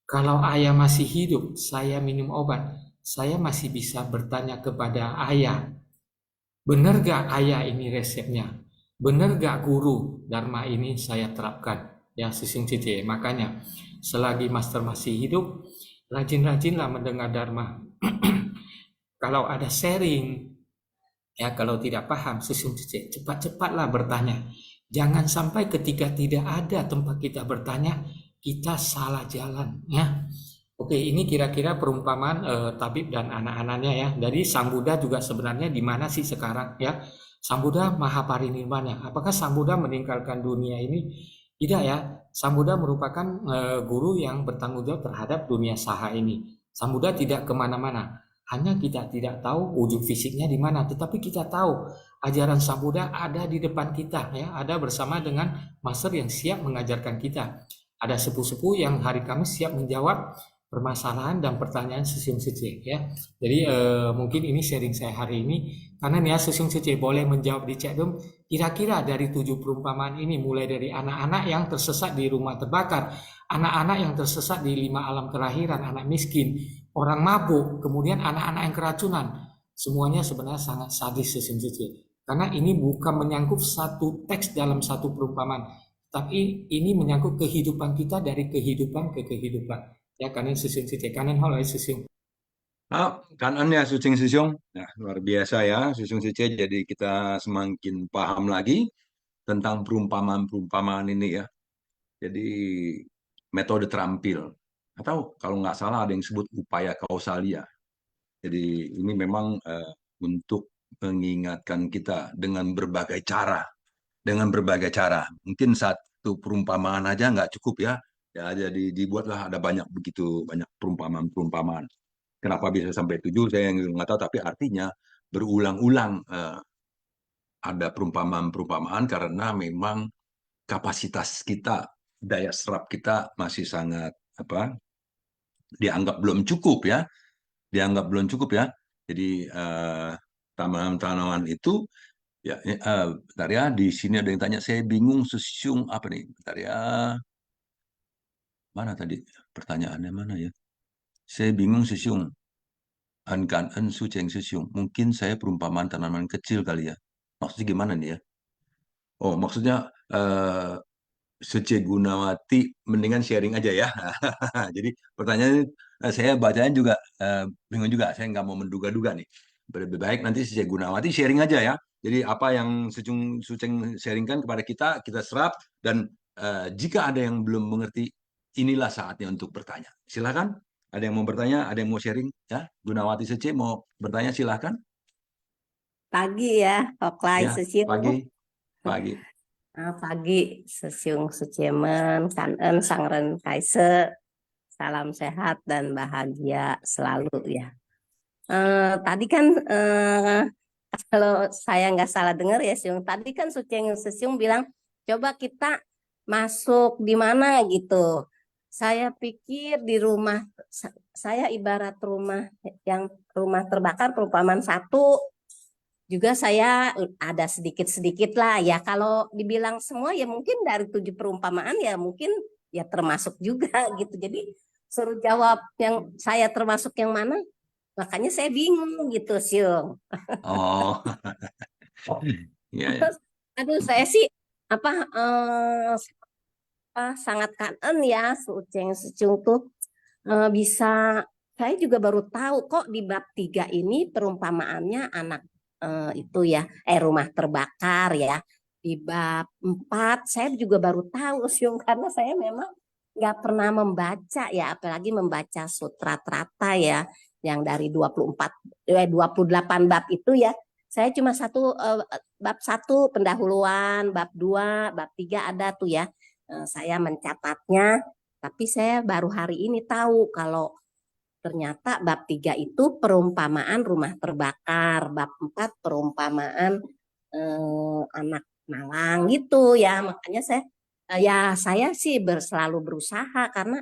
Kalau ayah masih hidup, saya minum obat. Saya masih bisa bertanya kepada ayah, benar gak ayah ini resepnya? Benar gak guru Dharma ini saya terapkan? Ya, sisi. Makanya selagi Master masih hidup, rajin-rajinlah mendengar Dharma. Kalau ada sharing, ya, kalau tidak paham, cepat-cepatlah bertanya. Jangan sampai ketika tidak ada tempat kita bertanya, kita salah jalan. Ya, oke, ini kira-kira perumpamaan tabib dan anak-anaknya ya. Dari Sang Buddha juga sebenarnya di mana sih sekarang ya? Sang Buddha maha parinirvana. Apakah Sang Buddha meninggalkan dunia ini? Tidak ya. Sang Buddha merupakan guru yang bertanggung jawab terhadap dunia saha ini. Sang Buddha tidak kemana-mana. Hanya kita tidak tahu wujud fisiknya di mana, tetapi kita tahu ajaran Sang Buddha ada di depan kita ya, ada bersama dengan master yang siap mengajarkan kita. Ada sepuh-sepuh yang hari Kamis siap menjawab permasalahan dan pertanyaan sesium CC ya. Jadi mungkin ini sharing saya hari ini karena nih ya sesium CC boleh menjawab di chat room. Kira-kira dari 7 perumpamaan ini, mulai dari anak-anak yang tersesat di rumah terbakar, anak-anak yang tersesat di 5 alam kelahiran, anak miskin, orang mabuk, kemudian anak-anak yang keracunan, semuanya sebenarnya sangat sadis sesium CC. Karena ini bukan menyangkut satu teks dalam satu perumpamaan, tapi ini menyangkut kehidupan kita dari kehidupan ke kehidupan. Ya, kanin sesium CC, kanin holai sesium. Kanannya Sucing Sisyong, nah, luar biasa ya Sucing CC. Jadi kita semakin paham lagi tentang perumpamaan-perumpamaan ini ya. Jadi metode terampil, atau kalau nggak salah ada yang sebut upaya kausalia. Jadi ini memang untuk mengingatkan kita dengan berbagai cara, Mungkin satu perumpamaan aja nggak cukup ya. Ya, jadi dibuatlah ada banyak perumpamaan-perumpamaan. Kenapa bisa sampai 7 saya nggak tahu, tapi artinya berulang-ulang ada perumpamaan-perumpamaan karena memang kapasitas kita, daya serap kita masih sangat dianggap belum cukup ya. Jadi tanaman-tanaman itu ya, bentar ya, di sini ada yang tanya, saya bingung sesiung apa nih? Bentar ya. Mana tadi pertanyaannya mana ya? Saya bingung sesiung. Ankan en suceng sesiung. Mungkin saya perumpamaan tanaman kecil kali ya. Maksudnya gimana nih ya? Oh, maksudnya eh, Suci Gunawati mendingan sharing aja ya. Jadi pertanyaannya saya bacanya juga bingung juga. Saya nggak mau menduga-duga nih. Lebih baik nanti Suci Gunawati sharing aja ya. Jadi apa yang Suceng sharingkan kepada kita, kita serap. Dan jika ada yang belum mengerti, inilah saatnya untuk bertanya. Silakan. Ada yang mau bertanya, ada yang mau sharing? Ya, Gunawati Suci mau bertanya, silakan. Pagi ya, Hoklai Ya, pagi. Sesiung. Pagi. Pagi Sesiung Suciemen, Kanen Sangren Kaise. Salam sehat dan bahagia selalu ya. Tadi kan kalau saya nggak salah dengar ya Siung, tadi kan Sesiung bilang coba kita masuk di mana gitu. Saya pikir di rumah, saya ibarat rumah yang rumah terbakar perumpamaan satu, juga saya ada sedikit-sedikit lah ya. Kalau dibilang semua ya mungkin dari 7 perumpamaan ya mungkin ya termasuk juga gitu. Jadi suruh jawab yang saya termasuk yang mana, makanya saya bingung gitu Siung. Oh, iya ya. Aduh saya sih sangat kangen ya Suceng tuh bisa, saya juga baru tahu kok di bab 3 ini perumpamaannya anak itu ya rumah terbakar ya. Di bab 4 saya juga baru tahu Siung, karena saya memang nggak pernah membaca ya, apalagi membaca Sutra Trata ya yang dari 28 bab itu ya. Saya cuma bab 1 pendahuluan, bab 2, bab 3 ada tuh ya. Saya mencatatnya, tapi saya baru hari ini tahu kalau ternyata bab 3 itu perumpamaan rumah terbakar, bab 4 perumpamaan anak malang gitu ya. Makanya saya sih selalu berusaha, karena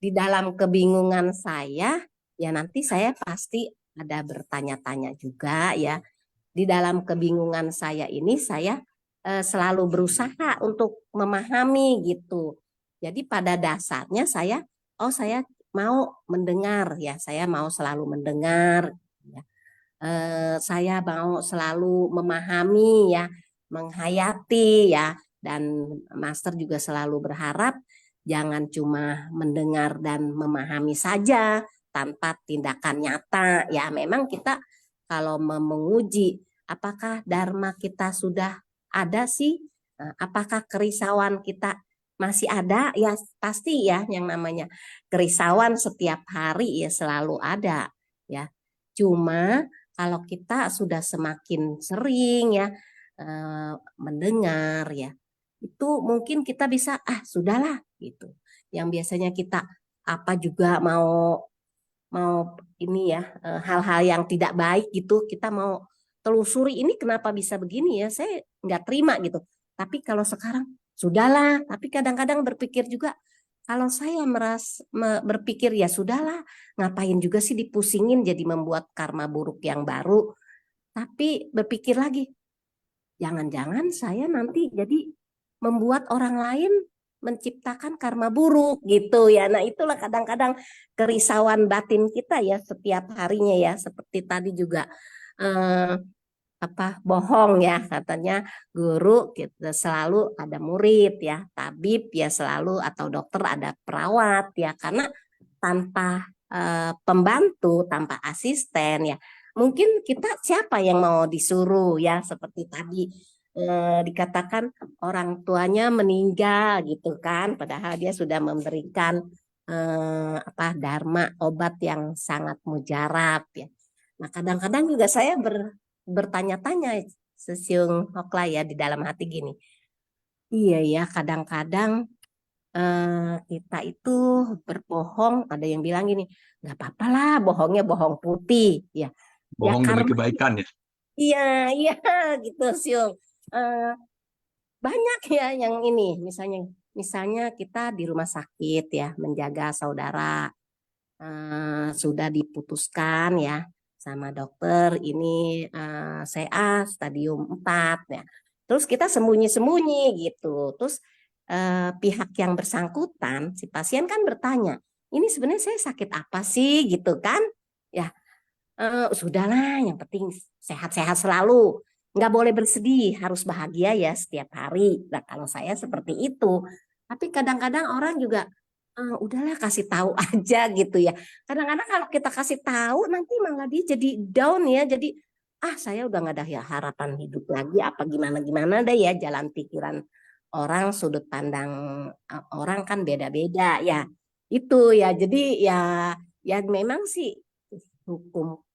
di dalam kebingungan saya ya nanti saya pasti ada bertanya-tanya juga ya. Di dalam kebingungan saya ini saya selalu berusaha untuk memahami gitu. Jadi pada dasarnya saya mau mendengar ya, saya mau selalu mendengar ya. Saya mau selalu memahami ya, menghayati ya, dan Master juga selalu berharap jangan cuma mendengar dan memahami saja tanpa tindakan nyata ya. Memang kita kalau menguji apakah dharma kita sudah ada sih, apakah kerisauan kita masih ada ya, pasti ya, yang namanya kerisauan setiap hari ya selalu ada ya. Cuma kalau kita sudah semakin sering ya mendengar ya, itu mungkin kita bisa sudahlah gitu. Yang biasanya kita apa juga mau ini ya, hal-hal yang tidak baik gitu, kita mau telusuri ini kenapa bisa begini ya, saya nggak terima gitu. Tapi kalau sekarang sudahlah, tapi kadang-kadang berpikir juga, kalau saya berpikir ya sudahlah, ngapain juga sih dipusingin jadi membuat karma buruk yang baru. Tapi berpikir lagi, jangan-jangan saya nanti jadi membuat orang lain menciptakan karma buruk gitu ya. Nah itulah kadang-kadang kerisauan batin kita ya setiap harinya ya. Seperti tadi juga bohong ya, katanya guru kita selalu ada murid ya, tabib ya selalu, atau dokter ada perawat ya, karena tanpa pembantu, tanpa asisten ya mungkin kita siapa yang mau disuruh ya, seperti tadi dikatakan orang tuanya meninggal gitu kan, padahal dia sudah memberikan dharma obat yang sangat mujarab ya. Nah kadang-kadang juga saya bertanya-tanya Sesiung Hoklai ya di dalam hati gini, iya ya kadang-kadang kita itu berbohong, ada yang bilang gini, nggak apa-apa lah bohongnya bohong putih ya. Bohong demi karma, kebaikan ya. iya gitu Siung. Banyak ya yang ini, misalnya kita di rumah sakit ya menjaga saudara, sudah diputuskan ya sama dokter ini CA stadium 4 ya. Terus kita sembunyi-sembunyi gitu. Terus pihak yang bersangkutan, si pasien kan bertanya, ini sebenarnya saya sakit apa sih gitu kan? Ya sudahlah, yang penting sehat-sehat selalu. nggak boleh bersedih, harus bahagia ya setiap hari. Nah, kalau saya seperti itu. Tapi kadang-kadang orang juga udahlah kasih tahu aja gitu ya. Kadang-kadang kalau kita kasih tahu nanti malah dia jadi down ya. Jadi saya udah nggak ada ya harapan hidup lagi apa gimana deh ya, jalan pikiran orang, sudut pandang orang kan beda-beda ya. Itu ya. Jadi ya memang sih hukum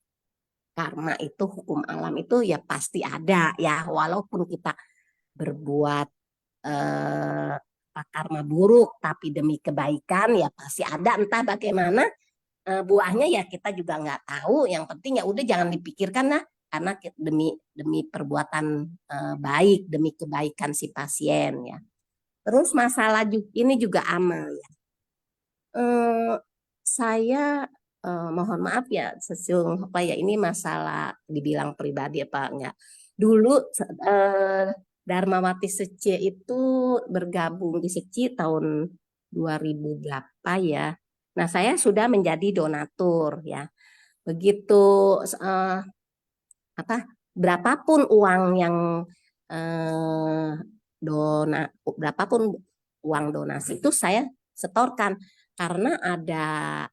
karma itu, hukum alam itu ya pasti ada ya, walaupun kita berbuat karma buruk tapi demi kebaikan ya pasti ada, entah bagaimana buahnya ya kita juga nggak tahu. Yang penting ya udah jangan dipikirkan lah, karena demi demi perbuatan baik, demi kebaikan si pasien ya. Terus masalah ini juga amal ya. Saya mohon maaf ya, Sesiung, apa ya, ini masalah dibilang pribadi apa enggak. Dulu Dharmawati Seci itu bergabung di Seci tahun 2008 ya. Nah, saya sudah menjadi donatur ya. Begitu berapapun uang yang berapapun uang donasi itu saya setorkan, karena ada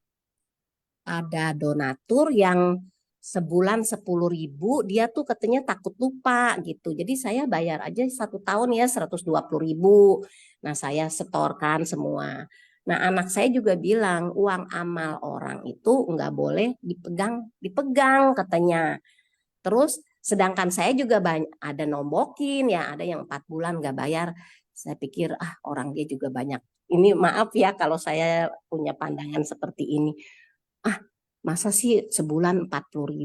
donatur yang sebulan 10.000, dia tuh katanya takut lupa gitu. Jadi saya bayar aja 1 tahun ya 120.000. Nah, saya setorkan semua. Nah, anak saya juga bilang uang amal orang itu nggak boleh dipegang katanya. Terus sedangkan saya juga ada nombokin ya, ada yang 4 bulan nggak bayar. Saya pikir orang dia juga banyak. Ini maaf ya kalau saya punya pandangan seperti ini. Masa sih sebulan 40.000?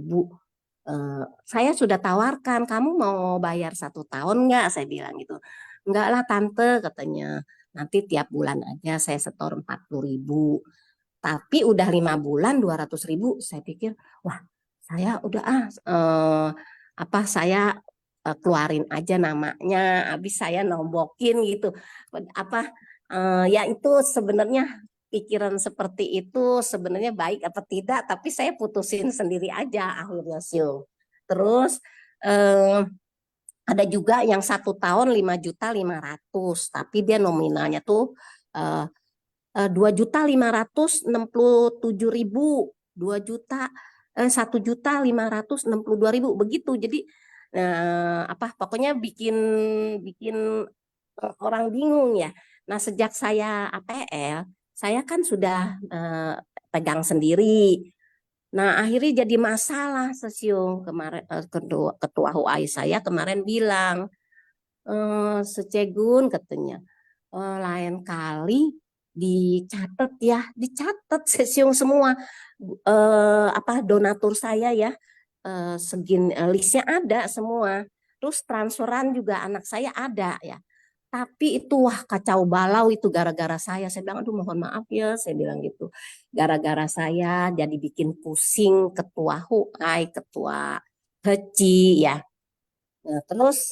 Saya sudah tawarkan, kamu mau bayar 1 tahun nggak? Saya bilang gitu. Enggak lah tante, katanya. Nanti tiap bulan aja saya setor 40.000. Tapi udah 5 bulan 200.000. Saya pikir, wah saya udah saya keluarin aja namanya, habis saya nombokin gitu. Ya itu sebenarnya pikiran seperti itu sebenarnya baik apa tidak, tapi saya putusin sendiri aja akhirnya sih. Terus ada juga yang 1 tahun 5.500.000, tapi dia nominalnya tuh 2.567.000, 1.562.000 begitu. Jadi pokoknya bikin orang bingung ya. Nah, sejak saya APL, saya kan sudah pegang sendiri. Nah, akhirnya jadi masalah, Sesiung. Kemarin ketua HUAI saya kemarin bilang, Secegun katanya, lain kali dicatat ya, dicatat Sesiung semua donatur saya ya, listnya ada semua. Terus transferan juga anak saya ada ya. Tapi itu kacau balau itu gara-gara saya. Saya bilang, aduh mohon maaf ya, saya bilang gitu. Gara-gara saya jadi bikin pusing ketua HUAI, ketua HECI ya. Nah, terus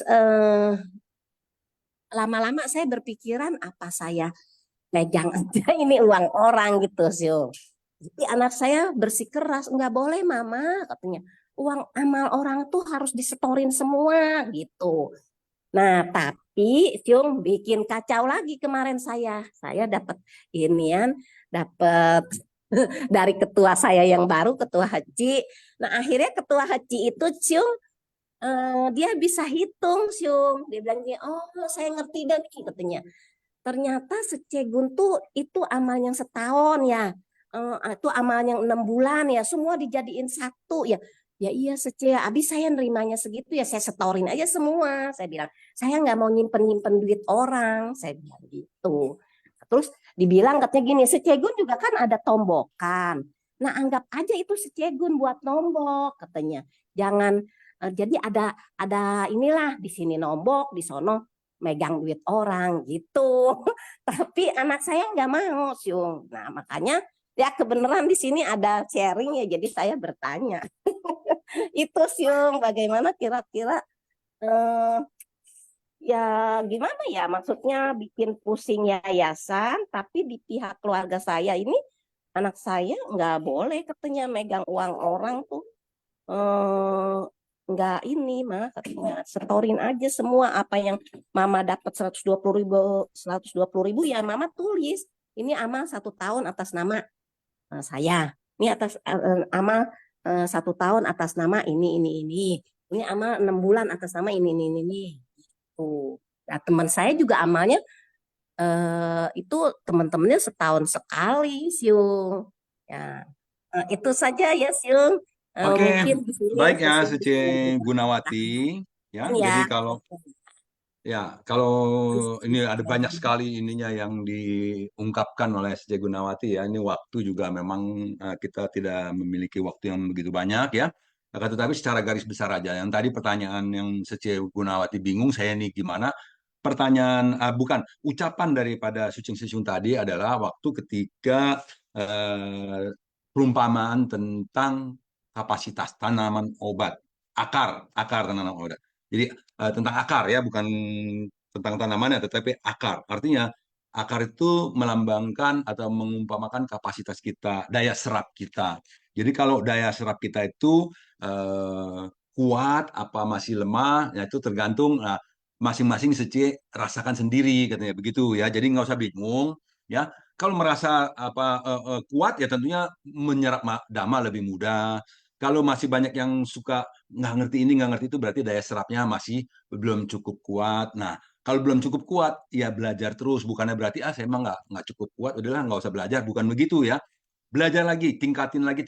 lama-lama saya berpikiran apa saya pegang aja ini uang orang gitu sih. Jadi anak saya bersikeras, nggak boleh mama katanya. Uang amal orang tuh harus disetorin semua gitu. Nah, tapi Cium bikin kacau lagi kemarin saya. Saya dapat dapat dari ketua saya yang baru, ketua Haji. Nah, akhirnya ketua Haji itu Cium dia bisa hitung, Cium. Dia bilang, oh saya ngerti dan katanya. Ternyata Secegun tuh itu amal yang setahun ya. Itu amal yang 6 bulan ya. Semua dijadiin satu ya. Ya iya abis saya nerimanya segitu ya saya setorin aja semua. Saya bilang, saya nggak mau nyimpen duit orang. Saya bilang gitu. Terus dibilang katanya gini, Secegun juga kan ada tombokan. Nah anggap aja itu Secegun buat nombok katanya. Jangan, jadi ada inilah di sini nombok, di sono megang duit orang gitu. Tapi anak saya nggak mau, Syung. Nah makanya ya kebenaran di sini ada sharing ya, jadi saya bertanya. Itu Syung, bagaimana kira-kira ya gimana ya, maksudnya bikin pusing yayasan, tapi di pihak keluarga saya ini anak saya nggak boleh katanya megang uang orang tuh. nggak ini mah, katanya setorin aja semua apa yang mama dapat 120.000 ya mama tulis. Ini amal 1 tahun atas nama saya. Ini atas amal 1 tahun atas nama ini. Ini amal 6 bulan atas nama ini. Tuh. Nah, teman saya juga amalnya itu teman-temannya setahun sekali, Siung. Ya, itu saja ya, Siung. Oke, Mungkin di sini baik ya sesi Sece diskusi Gunawati. Ya, ya. jadi kalau ini ada banyak sekali ininya yang diungkapkan oleh Sece Gunawati ya. Ini waktu juga memang kita tidak memiliki waktu yang begitu banyak ya. Akan tetapi secara garis besar aja. Yang tadi pertanyaan yang Sece Gunawati bingung, saya nih gimana? Pertanyaan bukan ucapan daripada Sucing-Sucing tadi adalah waktu ketika perumpamaan tentang kapasitas tanaman obat, akar tanaman obat. Jadi tentang akar ya, bukan tentang tanamannya, tetapi akar. Artinya akar itu melambangkan atau mengumpamakan kapasitas kita, daya serap kita. Jadi kalau daya serap kita itu kuat apa masih lemah, ya itu tergantung masing-masing rasakan sendiri katanya begitu ya. Jadi nggak usah bingung ya. Kalau merasa kuat ya tentunya menyerap dhamma lebih mudah. Kalau masih banyak yang suka nggak ngerti ini nggak ngerti itu berarti daya serapnya masih belum cukup kuat. Nah kalau belum cukup kuat ya belajar terus. Bukannya berarti saya emang nggak cukup kuat udahlah nggak usah belajar. Bukan begitu ya. Belajar lagi, tingkatin lagi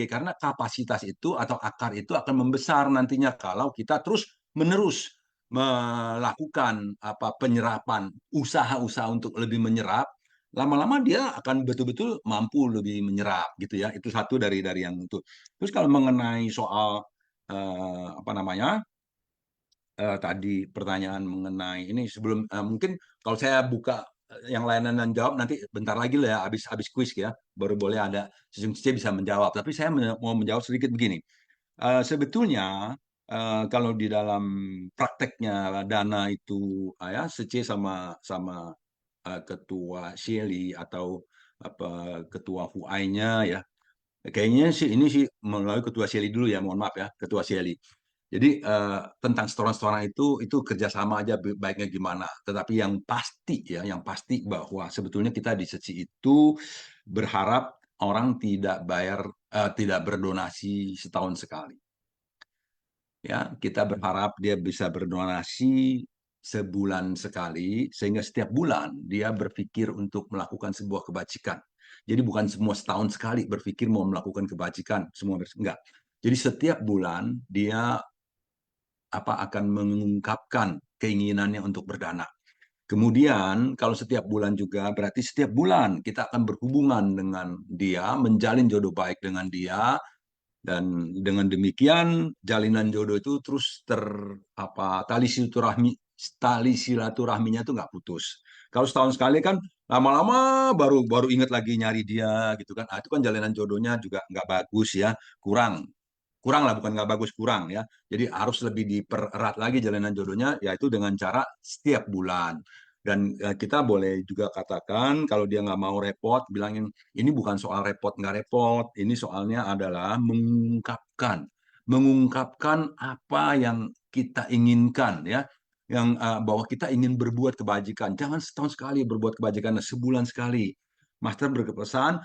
karena kapasitas itu atau akar itu akan membesar nantinya kalau kita terus menerus melakukan penyerapan usaha-usaha untuk lebih menyerap, lama-lama dia akan betul-betul mampu lebih menyerap gitu ya. Itu satu dari yang itu. Terus kalau mengenai soal apa namanya tadi pertanyaan mengenai ini sebelum mungkin kalau saya buka yang layanan dan jawab nanti bentar lagi lah ya habis kuis ya baru boleh ada Cici bisa menjawab. Tapi saya mau menjawab sedikit begini. Sebetulnya kalau di dalam prakteknya Dana itu ya Sece sama ketua Shelly atau ketua Huai-nya ya. Kayaknya sih ini sih melalui ketua Shelly dulu ya, mohon maaf ya, ketua Shelly. Jadi tentang setoran-setoran itu kerjasama aja baiknya gimana. Tetapi yang pasti bahwa sebetulnya kita di Seci itu berharap orang tidak berdonasi setahun sekali. Ya, kita berharap dia bisa berdonasi sebulan sekali, sehingga setiap bulan dia berpikir untuk melakukan sebuah kebajikan. Jadi bukan semua setahun sekali berpikir mau melakukan kebajikan, enggak. Jadi setiap bulan dia akan mengungkapkan keinginannya untuk berdana. Kemudian kalau setiap bulan juga berarti setiap bulan kita akan berhubungan dengan dia, menjalin jodoh baik dengan dia, dan dengan demikian jalinan jodoh itu terus tali silaturahminya itu nggak putus. Kalau setahun sekali kan lama-lama baru ingat lagi nyari dia gitu kan. Itu kan jalinan jodohnya juga nggak bagus ya, kurang kurang lah, bukan nggak bagus, kurang ya. Jadi harus lebih dipererat lagi jalinan jodohnya, yaitu dengan cara setiap bulan. Dan kita boleh juga katakan kalau dia nggak mau repot, bilangin ini bukan soal repot nggak repot, ini soalnya adalah mengungkapkan apa yang kita inginkan ya, yang bahwa kita ingin berbuat kebajikan. Jangan setahun sekali berbuat kebajikan, sebulan sekali. Master berkepesan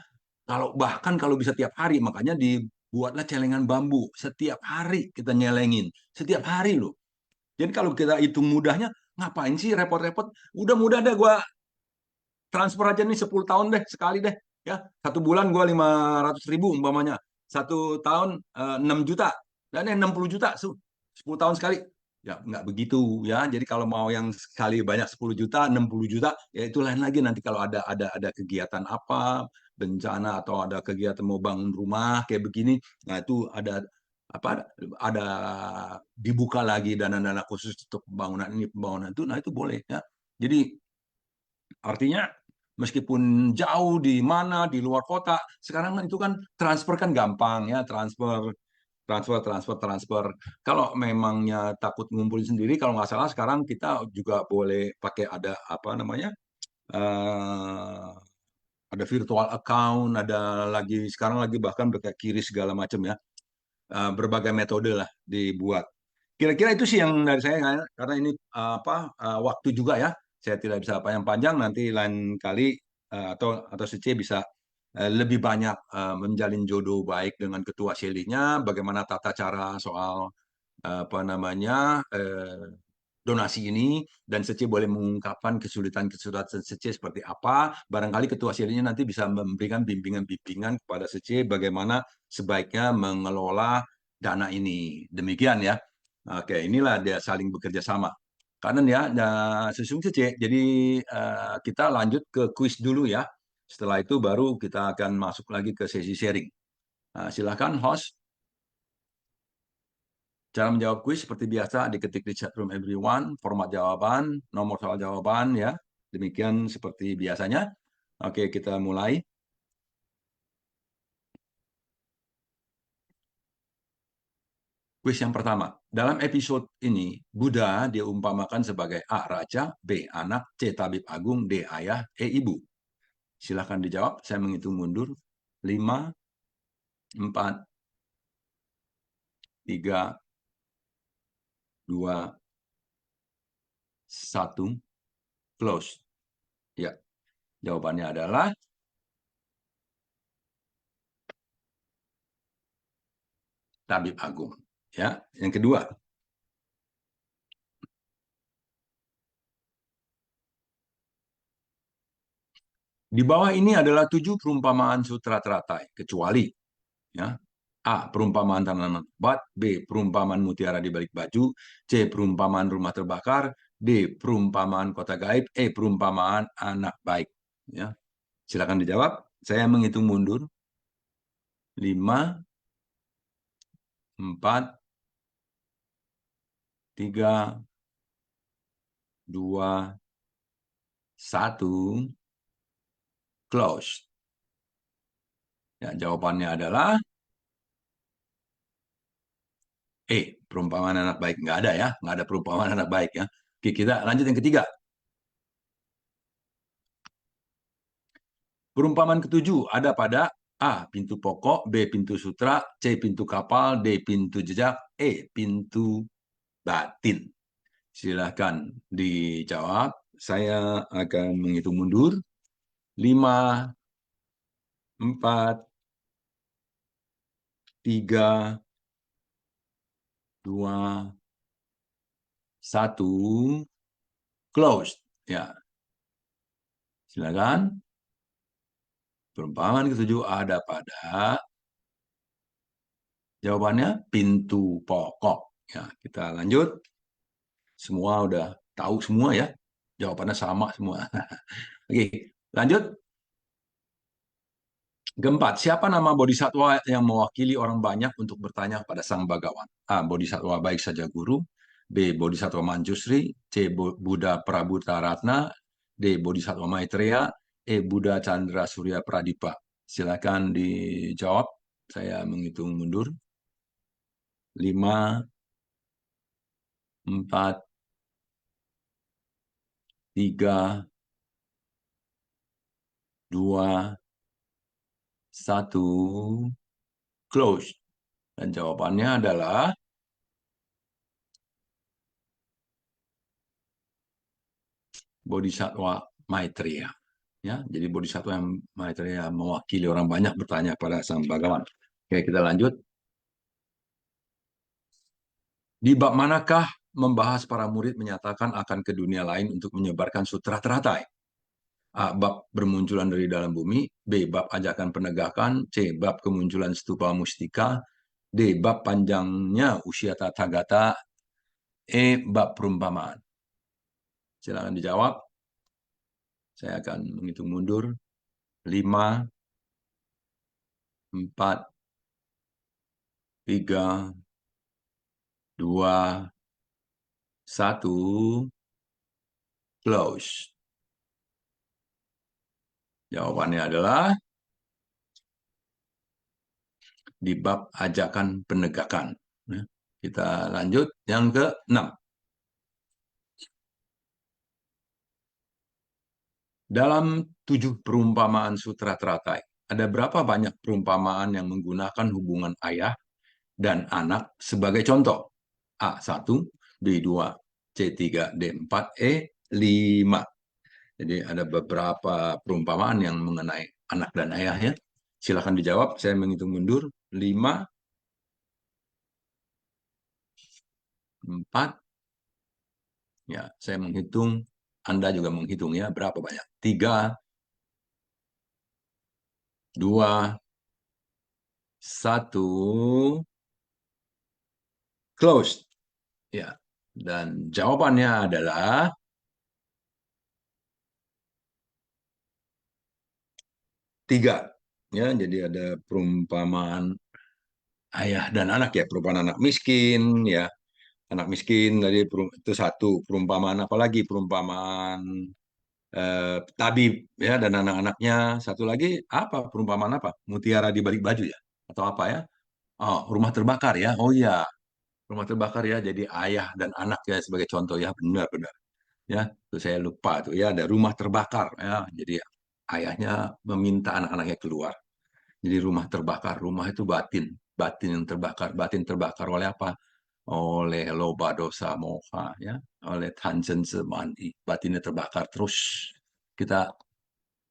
bahkan kalau bisa tiap hari, makanya dibuatlah celengan bambu. Setiap hari kita nyelengin. Setiap hari loh. Jadi kalau kita hitung mudahnya, ngapain sih repot-repot? Udah mudah deh gue transfer aja nih 10 tahun deh, sekali deh. Ya, 1 bulan gue 500.000 umpamanya. 1 tahun 6 juta. Dan 60 juta, 10 tahun sekali. Ya, nggak begitu ya. Jadi kalau mau yang sekali banyak 10 juta, 60 juta, ya itu lain lagi nanti kalau ada kegiatan apa, bencana atau ada kegiatan mau bangun rumah kayak begini, nah itu ada ada dibuka lagi dana-dana khusus untuk pembangunan ini, pembangunan itu, nah itu boleh ya. Jadi artinya meskipun jauh di mana di luar kota, sekarang kan itu kan transfer kan gampang ya, transfer. Kalau memangnya takut ngumpulin sendiri, kalau nggak salah sekarang kita juga boleh pakai ada apa namanya ada virtual account, ada lagi sekarang lagi bahkan pakai kiri segala macam ya, berbagai metode lah dibuat. Kira-kira itu sih yang dari saya, karena ini waktu juga ya. Saya tidak bisa panjang-panjang, nanti lain kali atau Sece bisa lebih banyak menjalin jodoh baik dengan ketua Selinya, bagaimana tata cara soal apa namanya donasi ini, dan Sece boleh mengungkapkan kesulitan-kesulitan Sece seperti apa. Barangkali ketua Selinya nanti bisa memberikan bimbingan-bimbingan kepada Sece bagaimana sebaiknya mengelola dana ini. Demikian ya. Oke, inilah dia saling bekerja sama. Kanan ya, sesung Cece. Jadi kita lanjut ke kuis dulu ya. Setelah itu baru kita akan masuk lagi ke sesi sharing. Silakan host. Cara menjawab kuis seperti biasa diketik di chat room everyone, format jawaban, nomor soal jawaban ya. Demikian seperti biasanya. Oke, kita mulai. Kuis yang pertama. Dalam episode ini, Buddha diumpamakan sebagai A. Raja, B. Anak, C. Tabib Agung, D. Ayah, E. Ibu. Silakan dijawab. Saya menghitung mundur. 5, 4, 3, 2, 1, close. Ya, jawabannya adalah Tabib Agung. Ya, yang kedua. Di bawah ini adalah 7 perumpamaan sutra teratai, kecuali ya. A. Perumpamaan tanaman obat. B. Perumpamaan mutiara di balik baju. C. Perumpamaan rumah terbakar. D. Perumpamaan kota gaib. E. Perumpamaan anak baik. Ya. Silakan dijawab. Saya menghitung mundur. 5, 4, 3, 2, 1, close. Ya, jawabannya adalah perumpamaan anak baik. Nggak ada ya, nggak ada perumpamaan anak baik ya. Oke, kita lanjut yang ketiga. Perumpamaan ketujuh ada pada A. Pintu pokok, B. Pintu sutra, C. Pintu kapal, D. Pintu jejak, E. Pintu batin. Silahkan dijawab. Saya akan menghitung mundur. 5, 4, 3, 2, 1, close. Ya, silakan. Perumpamaan ketujuh ada pada jawabannya pintu pokok. Ya, kita lanjut. Semua udah tahu semua ya. Jawabannya sama semua. Oke, lanjut. Keempat, siapa nama bodhisatwa yang mewakili orang banyak untuk bertanya kepada Sang Bhagawan? A. Bodhisatwa baik saja guru. B. Bodhisatwa Manjusri. C. Buddha Prabhuta Ratna. D. Bodhisatwa Maitreya. E. Buddha Chandra Surya Pradipa. Silakan dijawab. Saya menghitung mundur. 5, 4, 3, 2, 1, close. Dan jawabannya adalah Bodhisatwa Maitreya. Ya, jadi Bodhisatwa yang Maitreya mewakili orang banyak bertanya pada Sang Bhagawan. Oke, kita lanjut. Di bab manakah membahas para murid menyatakan akan ke dunia lain untuk menyebarkan sutra teratai? A. Bab bermunculan dari dalam bumi. B. Bab ajakan penegakan. C. Bab kemunculan stupa mustika. D. Bab panjangnya usia Tathagata. E. Bab perumpamaan. Silakan dijawab. Saya akan menghitung mundur. 5, 4, 3, 2, 1, close. Jawabannya adalah di bab ajakan penegakan. Kita lanjut yang ke-6. Dalam 7 perumpamaan sutra teratai, ada berapa banyak perumpamaan yang menggunakan hubungan ayah dan anak sebagai contoh? A1, B2, C3, D4, E5. Jadi ada beberapa perumpamaan yang mengenai anak dan ayah ya. Silakan dijawab, saya menghitung mundur. 5, 4, ya saya menghitung, Anda juga menghitung ya, berapa banyak? 3, 2, 1, closed. Ya, dan jawabannya adalah 3. Ya, jadi ada perumpamaan ayah dan anak ya, perumpamaan anak miskin ya. Anak miskin tadi itu satu, perumpamaan apa lagi? Perumpamaan tabib ya dan anak-anaknya. Satu lagi apa? Perumpamaan apa? Mutiara di balik baju ya? Atau apa ya? Oh, rumah terbakar ya. Oh iya, rumah terbakar ya. Jadi ayah dan anak ya sebagai contoh ya, benar-benar. Ya, itu saya lupa tuh ya, ada rumah terbakar ya. Jadi ayahnya meminta anak-anaknya keluar. Jadi rumah terbakar, rumah itu batin, batin yang terbakar, batin terbakar oleh apa? Oleh loba dosa moha ya, oleh tanjen semani, batinnya terbakar terus. Kita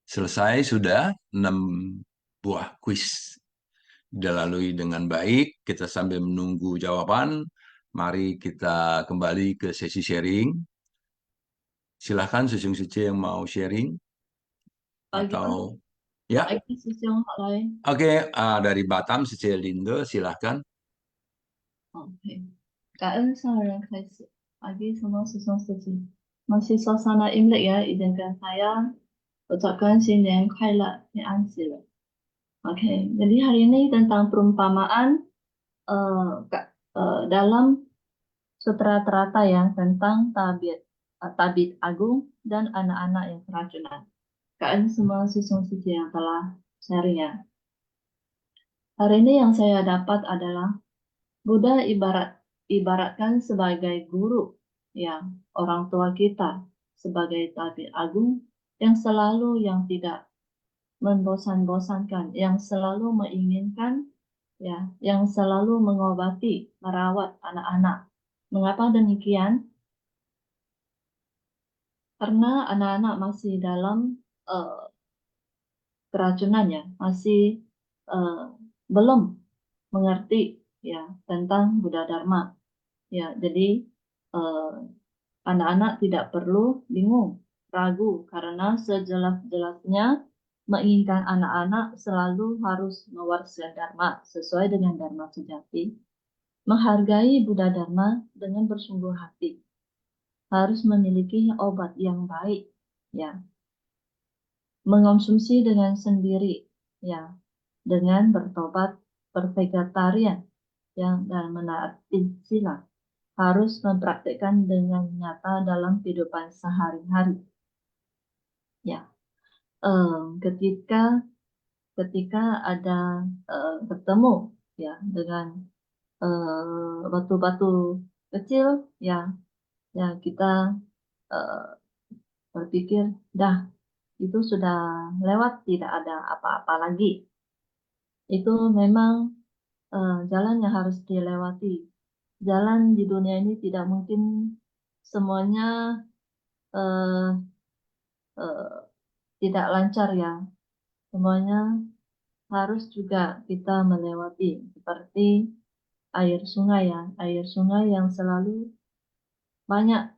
selesai sudah 6 buah kuis dilalui dengan baik. Kita sambil menunggu jawaban, mari kita kembali ke sesi sharing. Silahkan Susung Suci yang mau sharing atau ya. Oke, dari Batam Suci Lindo silahkan. OK，感恩上人开始。Pagi semua siswa suci. Masih suasana Imlek ya, izinkan saya ucapkan新年快乐,平安喜乐. Oke, jadi hari ini tentang perumpamaan dalam Sutra Terata ya, tentang tabib agung dan anak-anak yang keracunan. Kalian semua siswa suci yang telah sharing ya. Hari ini yang saya dapat adalah Buddha ibaratkan sebagai guru, ya, orang tua kita, sebagai tabib agung yang tidak membosan-bosankan, yang selalu menginginkan, ya, yang selalu mengobati, merawat anak-anak. Mengapa demikian? Karena anak-anak masih dalam keracunan ya, masih belum mengerti ya tentang Buddha Dharma. Ya, jadi anak-anak tidak perlu bingung, ragu karena sejelas-jelasnya menginginkan anak-anak selalu harus mewariskan Dharma sesuai dengan Dharma sejati, menghargai Buddha Dharma dengan bersungguh hati, harus memiliki obat yang baik, ya, mengonsumsi dengan sendiri, ya, dengan bertobat, bervegetarian, yang dan menaati sila, harus mempraktikkan dengan nyata dalam kehidupan sehari-hari. Ya, ketika ada bertemu ya dengan batu-batu kecil, ya kita berpikir dah itu sudah lewat, tidak ada apa-apa lagi. Itu memang jalan yang harus dilewati. Jalan di dunia ini tidak mungkin semuanya tidak lancar ya. Semuanya harus juga kita melewati, seperti air sungai ya, air sungai yang selalu banyak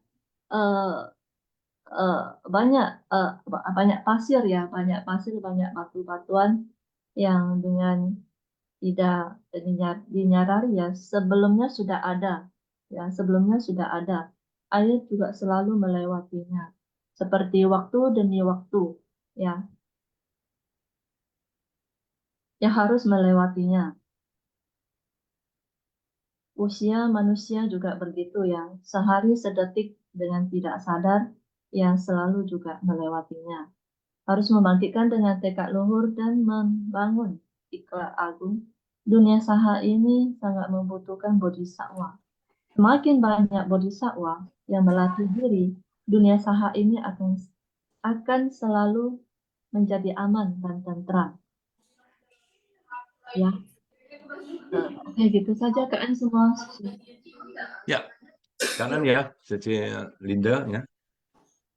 banyak pasir ya, banyak pasir, banyak batu-batuan yang dengan tidak dinyadari ya sebelumnya sudah ada, ya sebelumnya sudah ada. Air juga selalu melewatinya, seperti waktu demi waktu, ya, yang harus melewatinya. Usia manusia juga begitu ya, sehari sedetik dengan tidak sadar, yang selalu juga melewatinya. Harus membangkitkan dengan tekad luhur dan membangun ikhlak agung. Dunia saha ini sangat membutuhkan bodhisattva. Semakin banyak bodhisattva yang melatih diri, dunia saha ini akan selalu menjadi aman dan tentram. Ya, oke, gitu saja kalian semua. Ya, kanan ya, Cece Linda ya.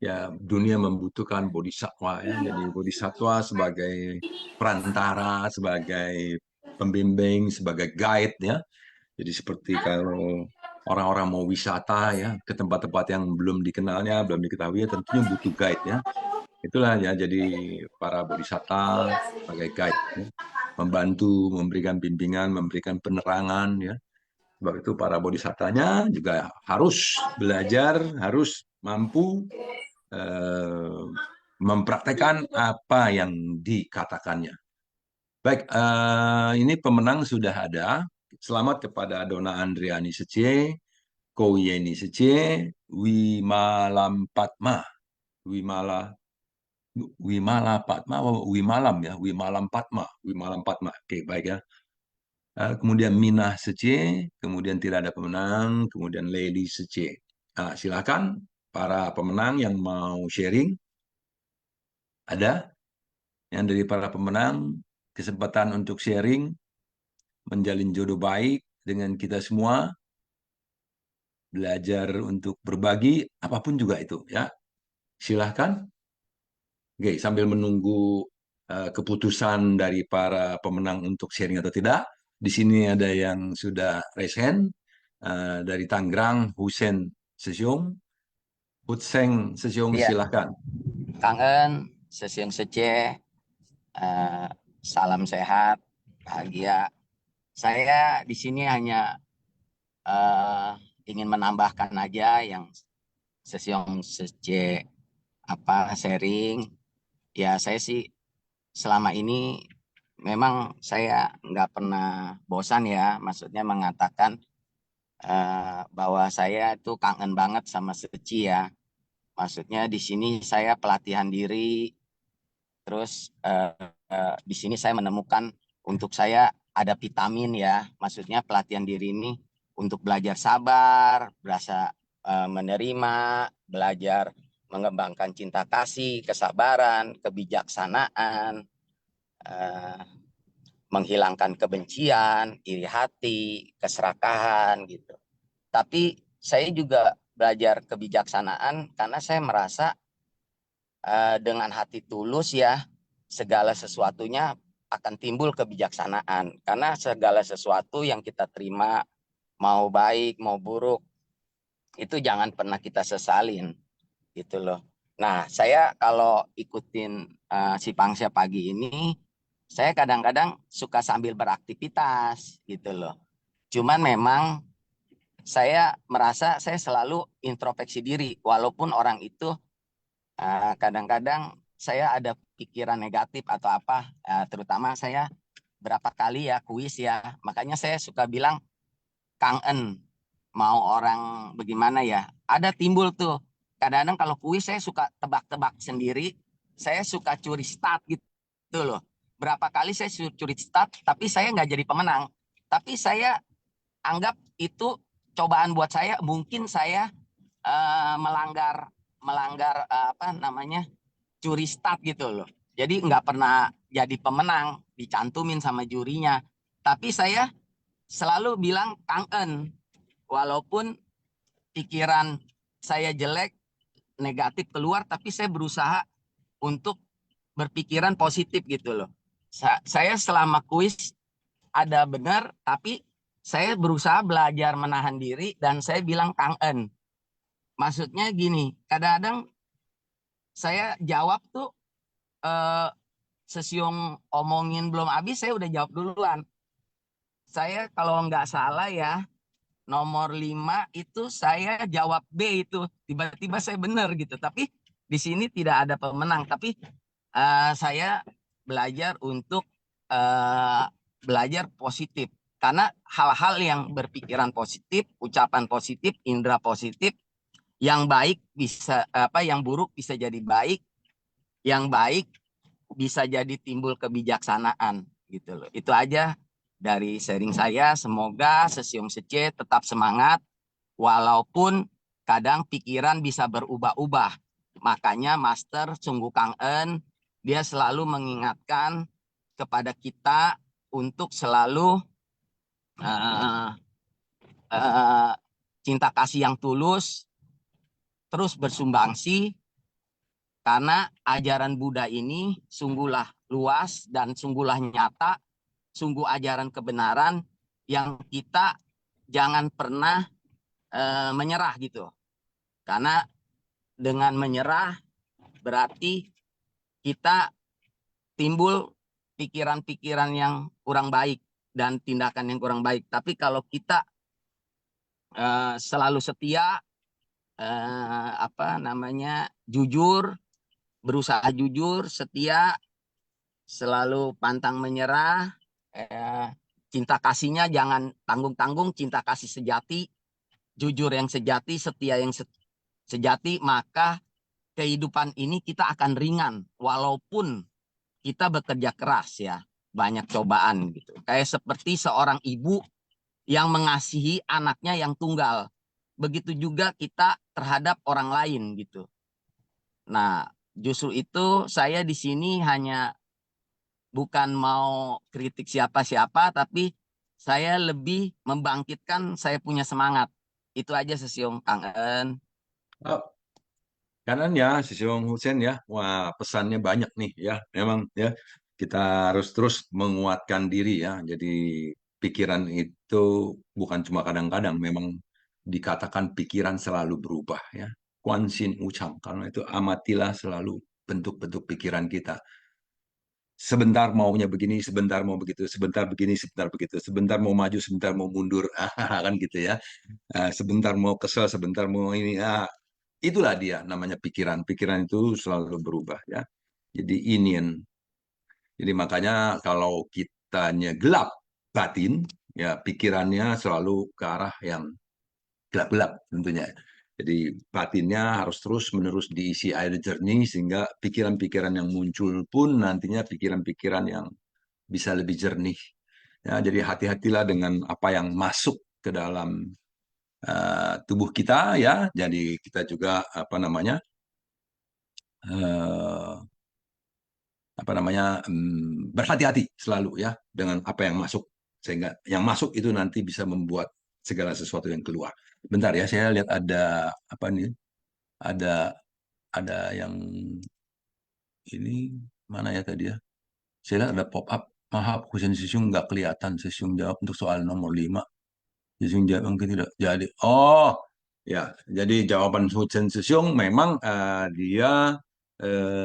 Ya, dunia membutuhkan bodhisatwa ya. Jadi bodhisatwa sebagai perantara, sebagai pembimbing, sebagai guide ya. Jadi seperti kalau orang-orang mau wisata ya ke tempat-tempat yang belum dikenalnya, belum diketahui, tentunya butuh guide ya. Itulah ya, jadi para bodhisatta sebagai guide ya. Membantu, memberikan bimbingan, memberikan penerangan ya. Sebab itu para bodhisattanya juga harus belajar, harus mampu mempraktekkan apa yang dikatakannya. Baik, ini pemenang sudah ada. Selamat kepada Dona Andriani Sece, Ko Yeni Sece, Wimalam Padma, Wimala Padma, Wimalam ya, Wimalam Padma. Oke, baik ya. Kemudian Minah Sece, kemudian tidak ada pemenang, kemudian Lely Sece. Silakan para pemenang yang mau sharing. Ada yang dari para pemenang kesempatan untuk sharing, menjalin jodoh baik dengan kita semua, belajar untuk berbagi, apapun juga itu ya. Silahkan. Oke, sambil menunggu keputusan dari para pemenang untuk sharing atau tidak, di sini ada yang sudah raise hand dari Tangerang, Hussein Sesiong. Iya, Silahkan. Kang En, Sesiung Sece, salam sehat, bahagia. Saya di sini hanya ingin menambahkan aja yang Sesiung Sece sharing. Ya saya sih selama ini memang saya nggak pernah bosan ya, maksudnya mengatakan bahwa saya itu kangen banget sama Seci ya. Maksudnya di sini saya pelatihan diri, terus di sini saya menemukan untuk saya ada vitamin ya, maksudnya pelatihan diri ini untuk belajar sabar, berasa menerima, belajar mengembangkan cinta kasih, kesabaran, kebijaksanaan, menghilangkan kebencian, iri hati, keserakahan gitu. Tapi saya juga belajar kebijaksanaan karena saya merasa dengan hati tulus ya, segala sesuatunya akan timbul kebijaksanaan. Karena segala sesuatu yang kita terima, mau baik, mau buruk, itu jangan pernah kita sesalin gitu loh. Nah, saya kalau ikutin si Pangsia pagi ini, saya kadang-kadang suka sambil beraktivitas gitu loh. Cuman memang saya merasa saya selalu introspeksi diri, walaupun orang itu kadang-kadang saya ada pikiran negatif atau apa, terutama saya berapa kali ya kuis ya, makanya saya suka bilang Kang En, mau orang bagaimana ya, ada timbul tuh kadang-kadang kalau kuis saya suka tebak-tebak sendiri, saya suka curi start gitu loh. Berapa kali saya curi start tapi saya nggak jadi pemenang, tapi saya anggap itu cobaan buat saya, mungkin saya melanggar curi start gitu loh. Jadi nggak pernah jadi pemenang, dicantumin sama jurinya. Tapi saya selalu bilang Kang En, walaupun pikiran saya jelek, negatif keluar, tapi saya berusaha untuk berpikiran positif gitu loh. Saya selama kuis ada benar, tapi saya berusaha belajar menahan diri dan saya bilang Kang En. Maksudnya gini, kadang-kadang saya jawab tuh Sesiung omongin belum habis, saya udah jawab duluan. Saya kalau nggak salah ya, nomor 5 itu saya jawab B itu. Tiba-tiba saya benar gitu. Tapi di sini tidak ada pemenang. Tapi saya belajar untuk belajar positif. Karena hal-hal yang berpikiran positif, ucapan positif, indera positif, yang baik bisa yang buruk bisa jadi baik, yang baik bisa jadi timbul kebijaksanaan gitu loh. Itu aja dari sharing saya. Semoga Sesiung Sece tetap semangat walaupun kadang pikiran bisa berubah-ubah. Makanya Master sungguh Kang En, dia selalu mengingatkan kepada kita untuk selalu cinta kasih yang tulus, terus bersumbangsi, karena ajaran Buddha ini sungguhlah luas dan sungguhlah nyata, sungguh ajaran kebenaran yang kita jangan pernah menyerah gitu. Karena dengan menyerah berarti kita timbul pikiran-pikiran yang kurang baik dan tindakan yang kurang baik. Tapi kalau kita selalu setia, jujur, berusaha jujur, setia, selalu pantang menyerah, cinta kasihnya jangan tanggung-tanggung, cinta kasih sejati, jujur yang sejati, setia yang sejati, maka kehidupan ini kita akan ringan walaupun kita bekerja keras ya, banyak cobaan gitu. Kayak seperti seorang ibu yang mengasihi anaknya yang tunggal. Begitu juga kita terhadap orang lain gitu. Nah, justru itu saya di sini hanya bukan mau kritik siapa-siapa, tapi saya lebih membangkitkan saya punya semangat. Itu aja Sesiung, Kang En. Oh, kanan ya, Sesiung Husen ya. Wah, pesannya banyak nih ya. Memang ya, kita harus terus menguatkan diri ya. Jadi pikiran itu bukan cuma kadang-kadang, memang dikatakan pikiran selalu berubah ya. Kuan Sin Ucang, karena itu amatilah selalu bentuk-bentuk pikiran kita. Sebentar maunya begini, sebentar mau begitu, sebentar begini, sebentar begitu, sebentar mau maju, sebentar mau mundur, kan gitu ya. Sebentar mau kesel, sebentar mau ini, itulah dia namanya pikiran. Pikiran itu selalu berubah ya. Jadi inian. Jadi makanya kalau kitanya gelap batin, ya pikirannya selalu ke arah yang gelap-gelap tentunya. Jadi batinnya harus terus-menerus diisi air jernih sehingga pikiran-pikiran yang muncul pun nantinya pikiran-pikiran yang bisa lebih jernih. Ya, jadi hati-hatilah dengan apa yang masuk ke dalam tubuh kita ya. Jadi kita juga berhati-hati selalu ya dengan apa yang masuk, sehingga yang masuk itu nanti bisa membuat segala sesuatu yang keluar. Bentar ya, saya lihat ada apa nih? Ada yang ini mana ya tadi ya? Saya lihat ada pop up. Maaf, Husen Sisiung nggak kelihatan. Sisiung jawab untuk soal nomor 5. Sisiung jawab mungkin tidak jadi. Oh ya, jadi jawaban Husen Sisiung memang dia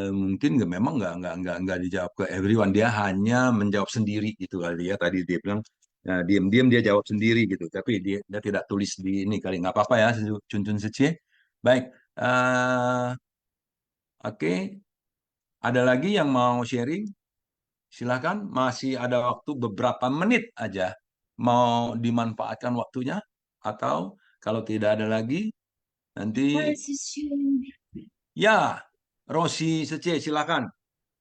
mungkin memang nggak dijawab ke everyone. Dia hanya menjawab sendiri gitu kali ya. Tadi dia bilang diam-diam dia jawab sendiri gitu. Tapi dia tidak tulis di ini kali. Nggak apa-apa ya, Cun Secie. Baik. Oke. Ada lagi yang mau sharing? Silakan. Masih ada waktu beberapa menit aja. Mau dimanfaatkan waktunya? Atau kalau tidak ada lagi, nanti... Ya, Rosi Secie, silakan.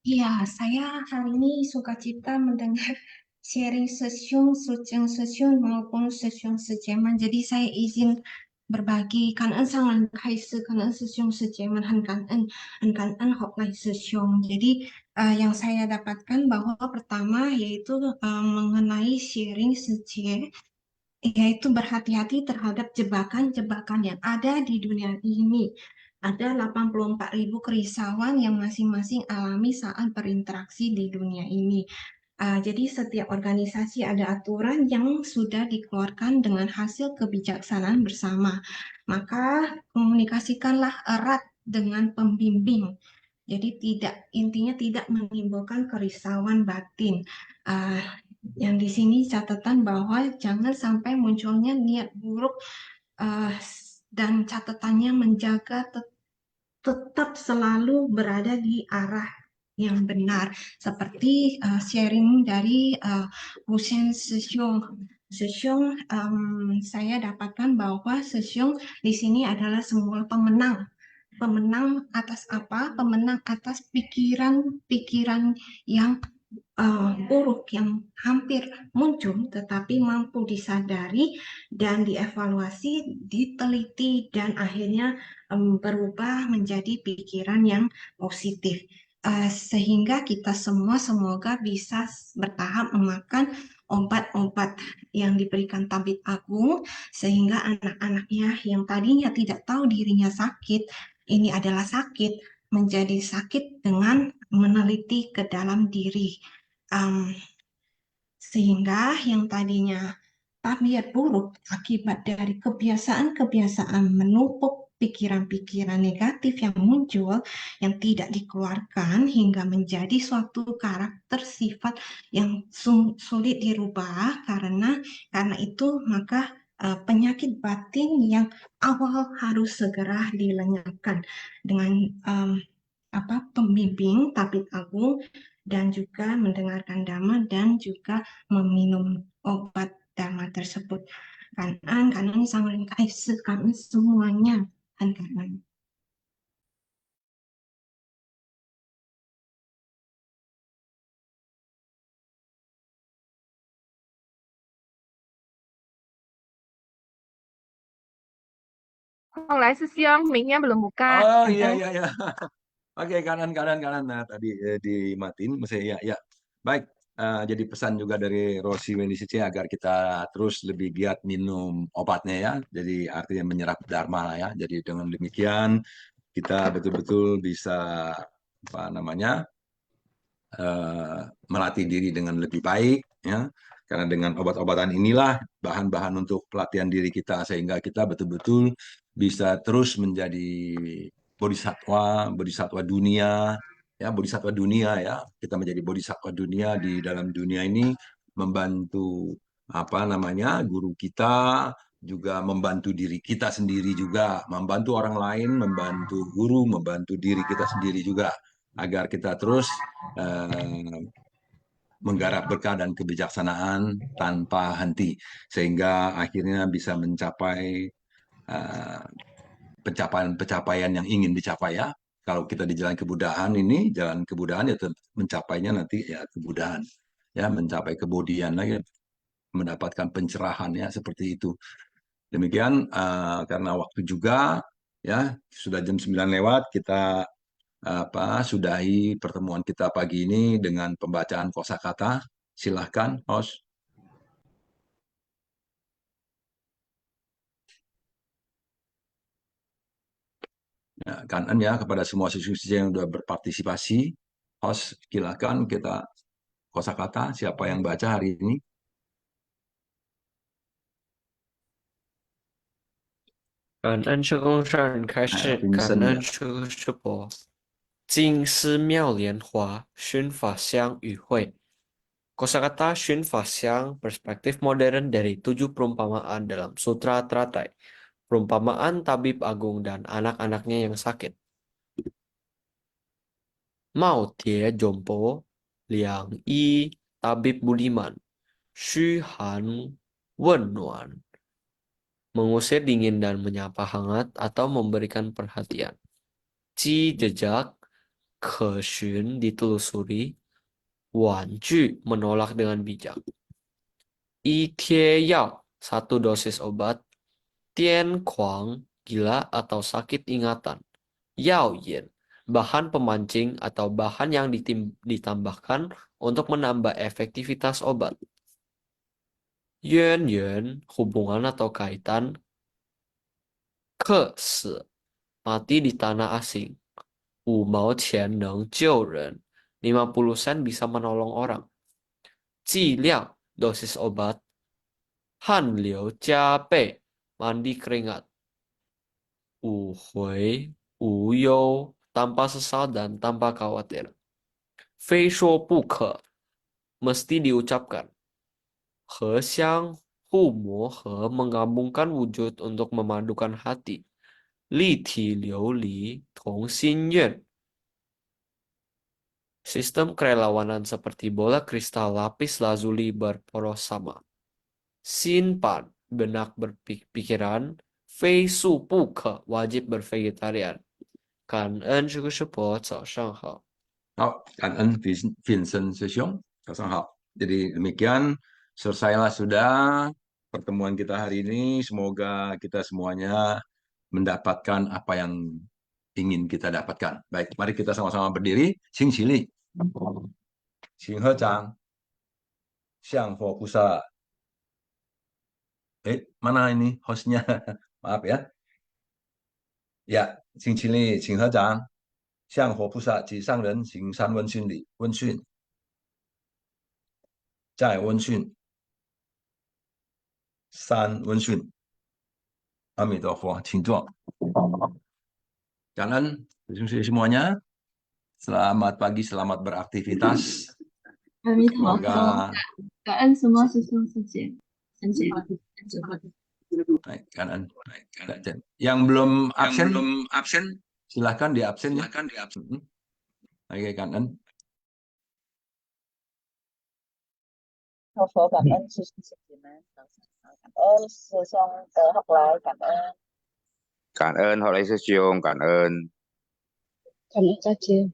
Iya, saya hari ini sukacita mendengar sharing Sesiung, Suceng Sesiung maupun Sesiung Sejeman. Jadi saya izin berbagi kan en sangat kaise kan en Sesiung Sejeman kan en hok lai Sesiung. Jadi yang saya dapatkan bahwa pertama yaitu mengenai sharing Seje, yaitu berhati-hati terhadap jebakan-jebakan yang ada di dunia ini. Ada 84.000 kerisauan yang masing-masing alami saat berinteraksi di dunia ini. Jadi setiap organisasi ada aturan yang sudah dikeluarkan dengan hasil kebijaksanaan bersama. Maka komunikasikanlah erat dengan pembimbing. Jadi intinya tidak menimbulkan kerisauan batin. Yang di sini catatan bahwa jangan sampai munculnya niat buruk dan catatannya menjaga tetap selalu berada di arah yang benar, seperti sharing dari Husen Sesiung. Sesiung, saya dapatkan bahwa Sesiung di sini adalah semua pemenang. Pemenang atas apa? Pemenang atas pikiran-pikiran yang buruk yang hampir muncul, tetapi mampu disadari dan dievaluasi, diteliti, dan akhirnya berubah menjadi pikiran yang positif. sehingga kita semua semoga bisa bertahap memakan obat-obat yang diberikan Tabib Agung, sehingga anak-anaknya yang tadinya tidak tahu dirinya sakit, ini adalah sakit, menjadi sakit dengan meneliti ke dalam diri. Sehingga yang tadinya tabiat buruk akibat dari kebiasaan-kebiasaan menumpuk pikiran-pikiran negatif yang muncul, yang tidak dikeluarkan hingga menjadi suatu karakter sifat yang sulit dirubah, karena itu maka penyakit batin yang awal harus segera dilenyapkan dengan pembimbing Tabib Agung, dan juga mendengarkan dhamma dan juga meminum obat dhamma tersebut. Kanan sama kanan semuanya kanan. Mic-nya belum buka. Oh iya iya iya. Oke, kanan. Nah, tadi dimatiin, ya ya. Baik, jadi pesan juga dari Rosi Wenisice agar kita terus lebih giat minum obatnya ya. Jadi artinya menyerap dharma lah ya. Jadi dengan demikian kita betul-betul bisa melatih diri dengan lebih baik ya. Karena dengan obat-obatan inilah bahan-bahan untuk pelatihan diri kita, sehingga kita betul-betul bisa terus menjadi bodhisatwa dunia ya, bodhisatwa dunia ya. Kita menjadi bodhisatwa dunia di dalam dunia ini, membantu guru kita, juga membantu diri kita sendiri, juga membantu orang lain, membantu guru, membantu diri kita sendiri juga, agar kita terus menggarap berkah dan kebijaksanaan tanpa henti, sehingga akhirnya bisa mencapai pencapaian yang ingin dicapai ya. Kalau kita di jalan kebudayaan ini, jalan kebudayaan ya mencapainya nanti ya kebudayaan ya, mencapai kebodian lagi, mendapatkan pencerahan ya, seperti itu. Demikian karena waktu juga ya, sudah jam 9 lewat, kita sudahi pertemuan kita pagi ini dengan pembacaan kosakata. Silahkan, host. Ya, kanan ya kepada semua siswa-siswa yang sudah berpartisipasi. Host, silakan kita kosakata. Siapa yang baca hari ini? 感恩师公上人开示，感 Vincent 恩 ya. 师伯。静思妙莲华，熏法香与会。Kosakata Shun Fasyang perspektif modern dari 7 perumpamaan dalam Sutra Teratai. Perumpamaan Tabib Agung dan anak-anaknya yang sakit. Mao Tie Jompo, Liang Yi, Tabib Budiman, Xu Han Wen Nuan. Mengusir dingin dan menyapa hangat atau memberikan perhatian. Ji jejak, Ke Xun ditelusuri, Wan Ju menolak dengan bijak. I Tie Yao, 1 dosis obat. Tian Kuang, gila atau sakit ingatan. Yao Yin, bahan pemancing atau bahan yang ditambahkan untuk menambah efektivitas obat. Yuan Yuan, hubungan atau kaitan. Ke Si, mati di tanah asing. 5毛钱能救人, 50 sen bisa menolong orang. Ji liao, dosis obat. Han liu jia bei, mandi keringat. 5回, 无忧, tanpa sesal dan tanpa khawatir. 非说不可, mesti diucapkan. He xiang, hu mo he, menggabungkan wujud untuk memadukan hati. Li ti liu li, tong xin yuan. Sistem kerelawanan seperti bola kristal lapis lazuli berporos sama. Xin pan, benak berpikiran. Fei su bu ke, wajib bervegetarian. 感恩这个师伯，早上好。好，感恩 Vincent 师兄，早上好。Jadi demikian, selesailah sudah pertemuan kita hari ini. Semoga kita semuanya mendapatkan apa yang ingin kita dapatkan. Baik, mari kita sama-sama berdiri. Xing qi li. Xing he zhang. Xiang huo pusa. Mana ini hostnya? Maaf ya. Ya, xing qi li, xing he zhang. Xiang huo pusa, ji sang ren, xing san wen xun li. Wen xun. Zai wen xun. San wen xun. Amitofo,请坐。Jalan, terima kasih semuanya. Selamat pagi, selamat beraktivitas. 阿弥陀佛， Semoga 感恩什么师兄师姐，师姐， baik, kanan. Yang belum absen, silahkan di absen ya. Oke, kanan. 佛佛感恩师兄师姐们，感恩师兄的学来，感恩。 Cảm ơn Hội Thánh Sư Trường, cảm ơn. Cảm ơn cha chiên.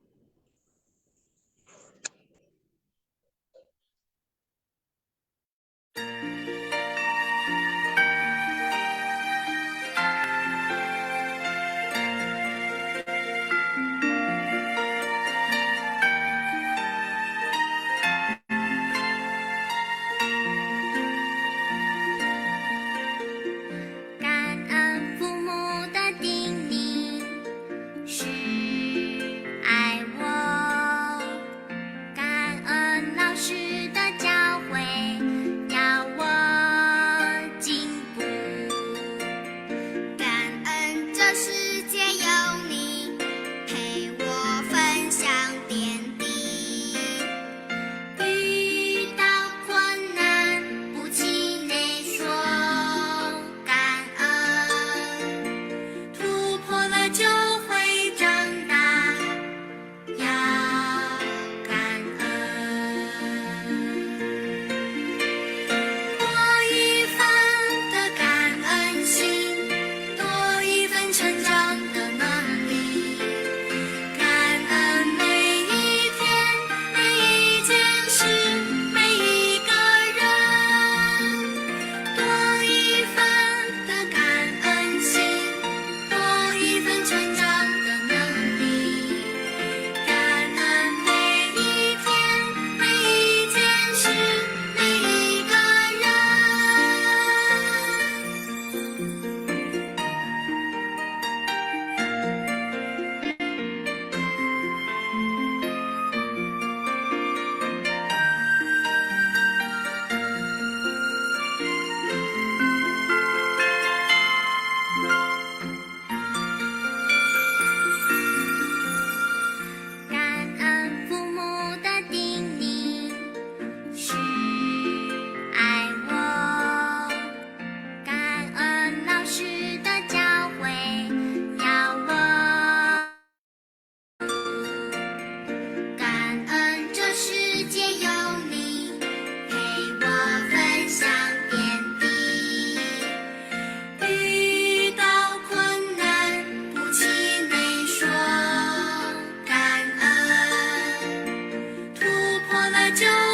Just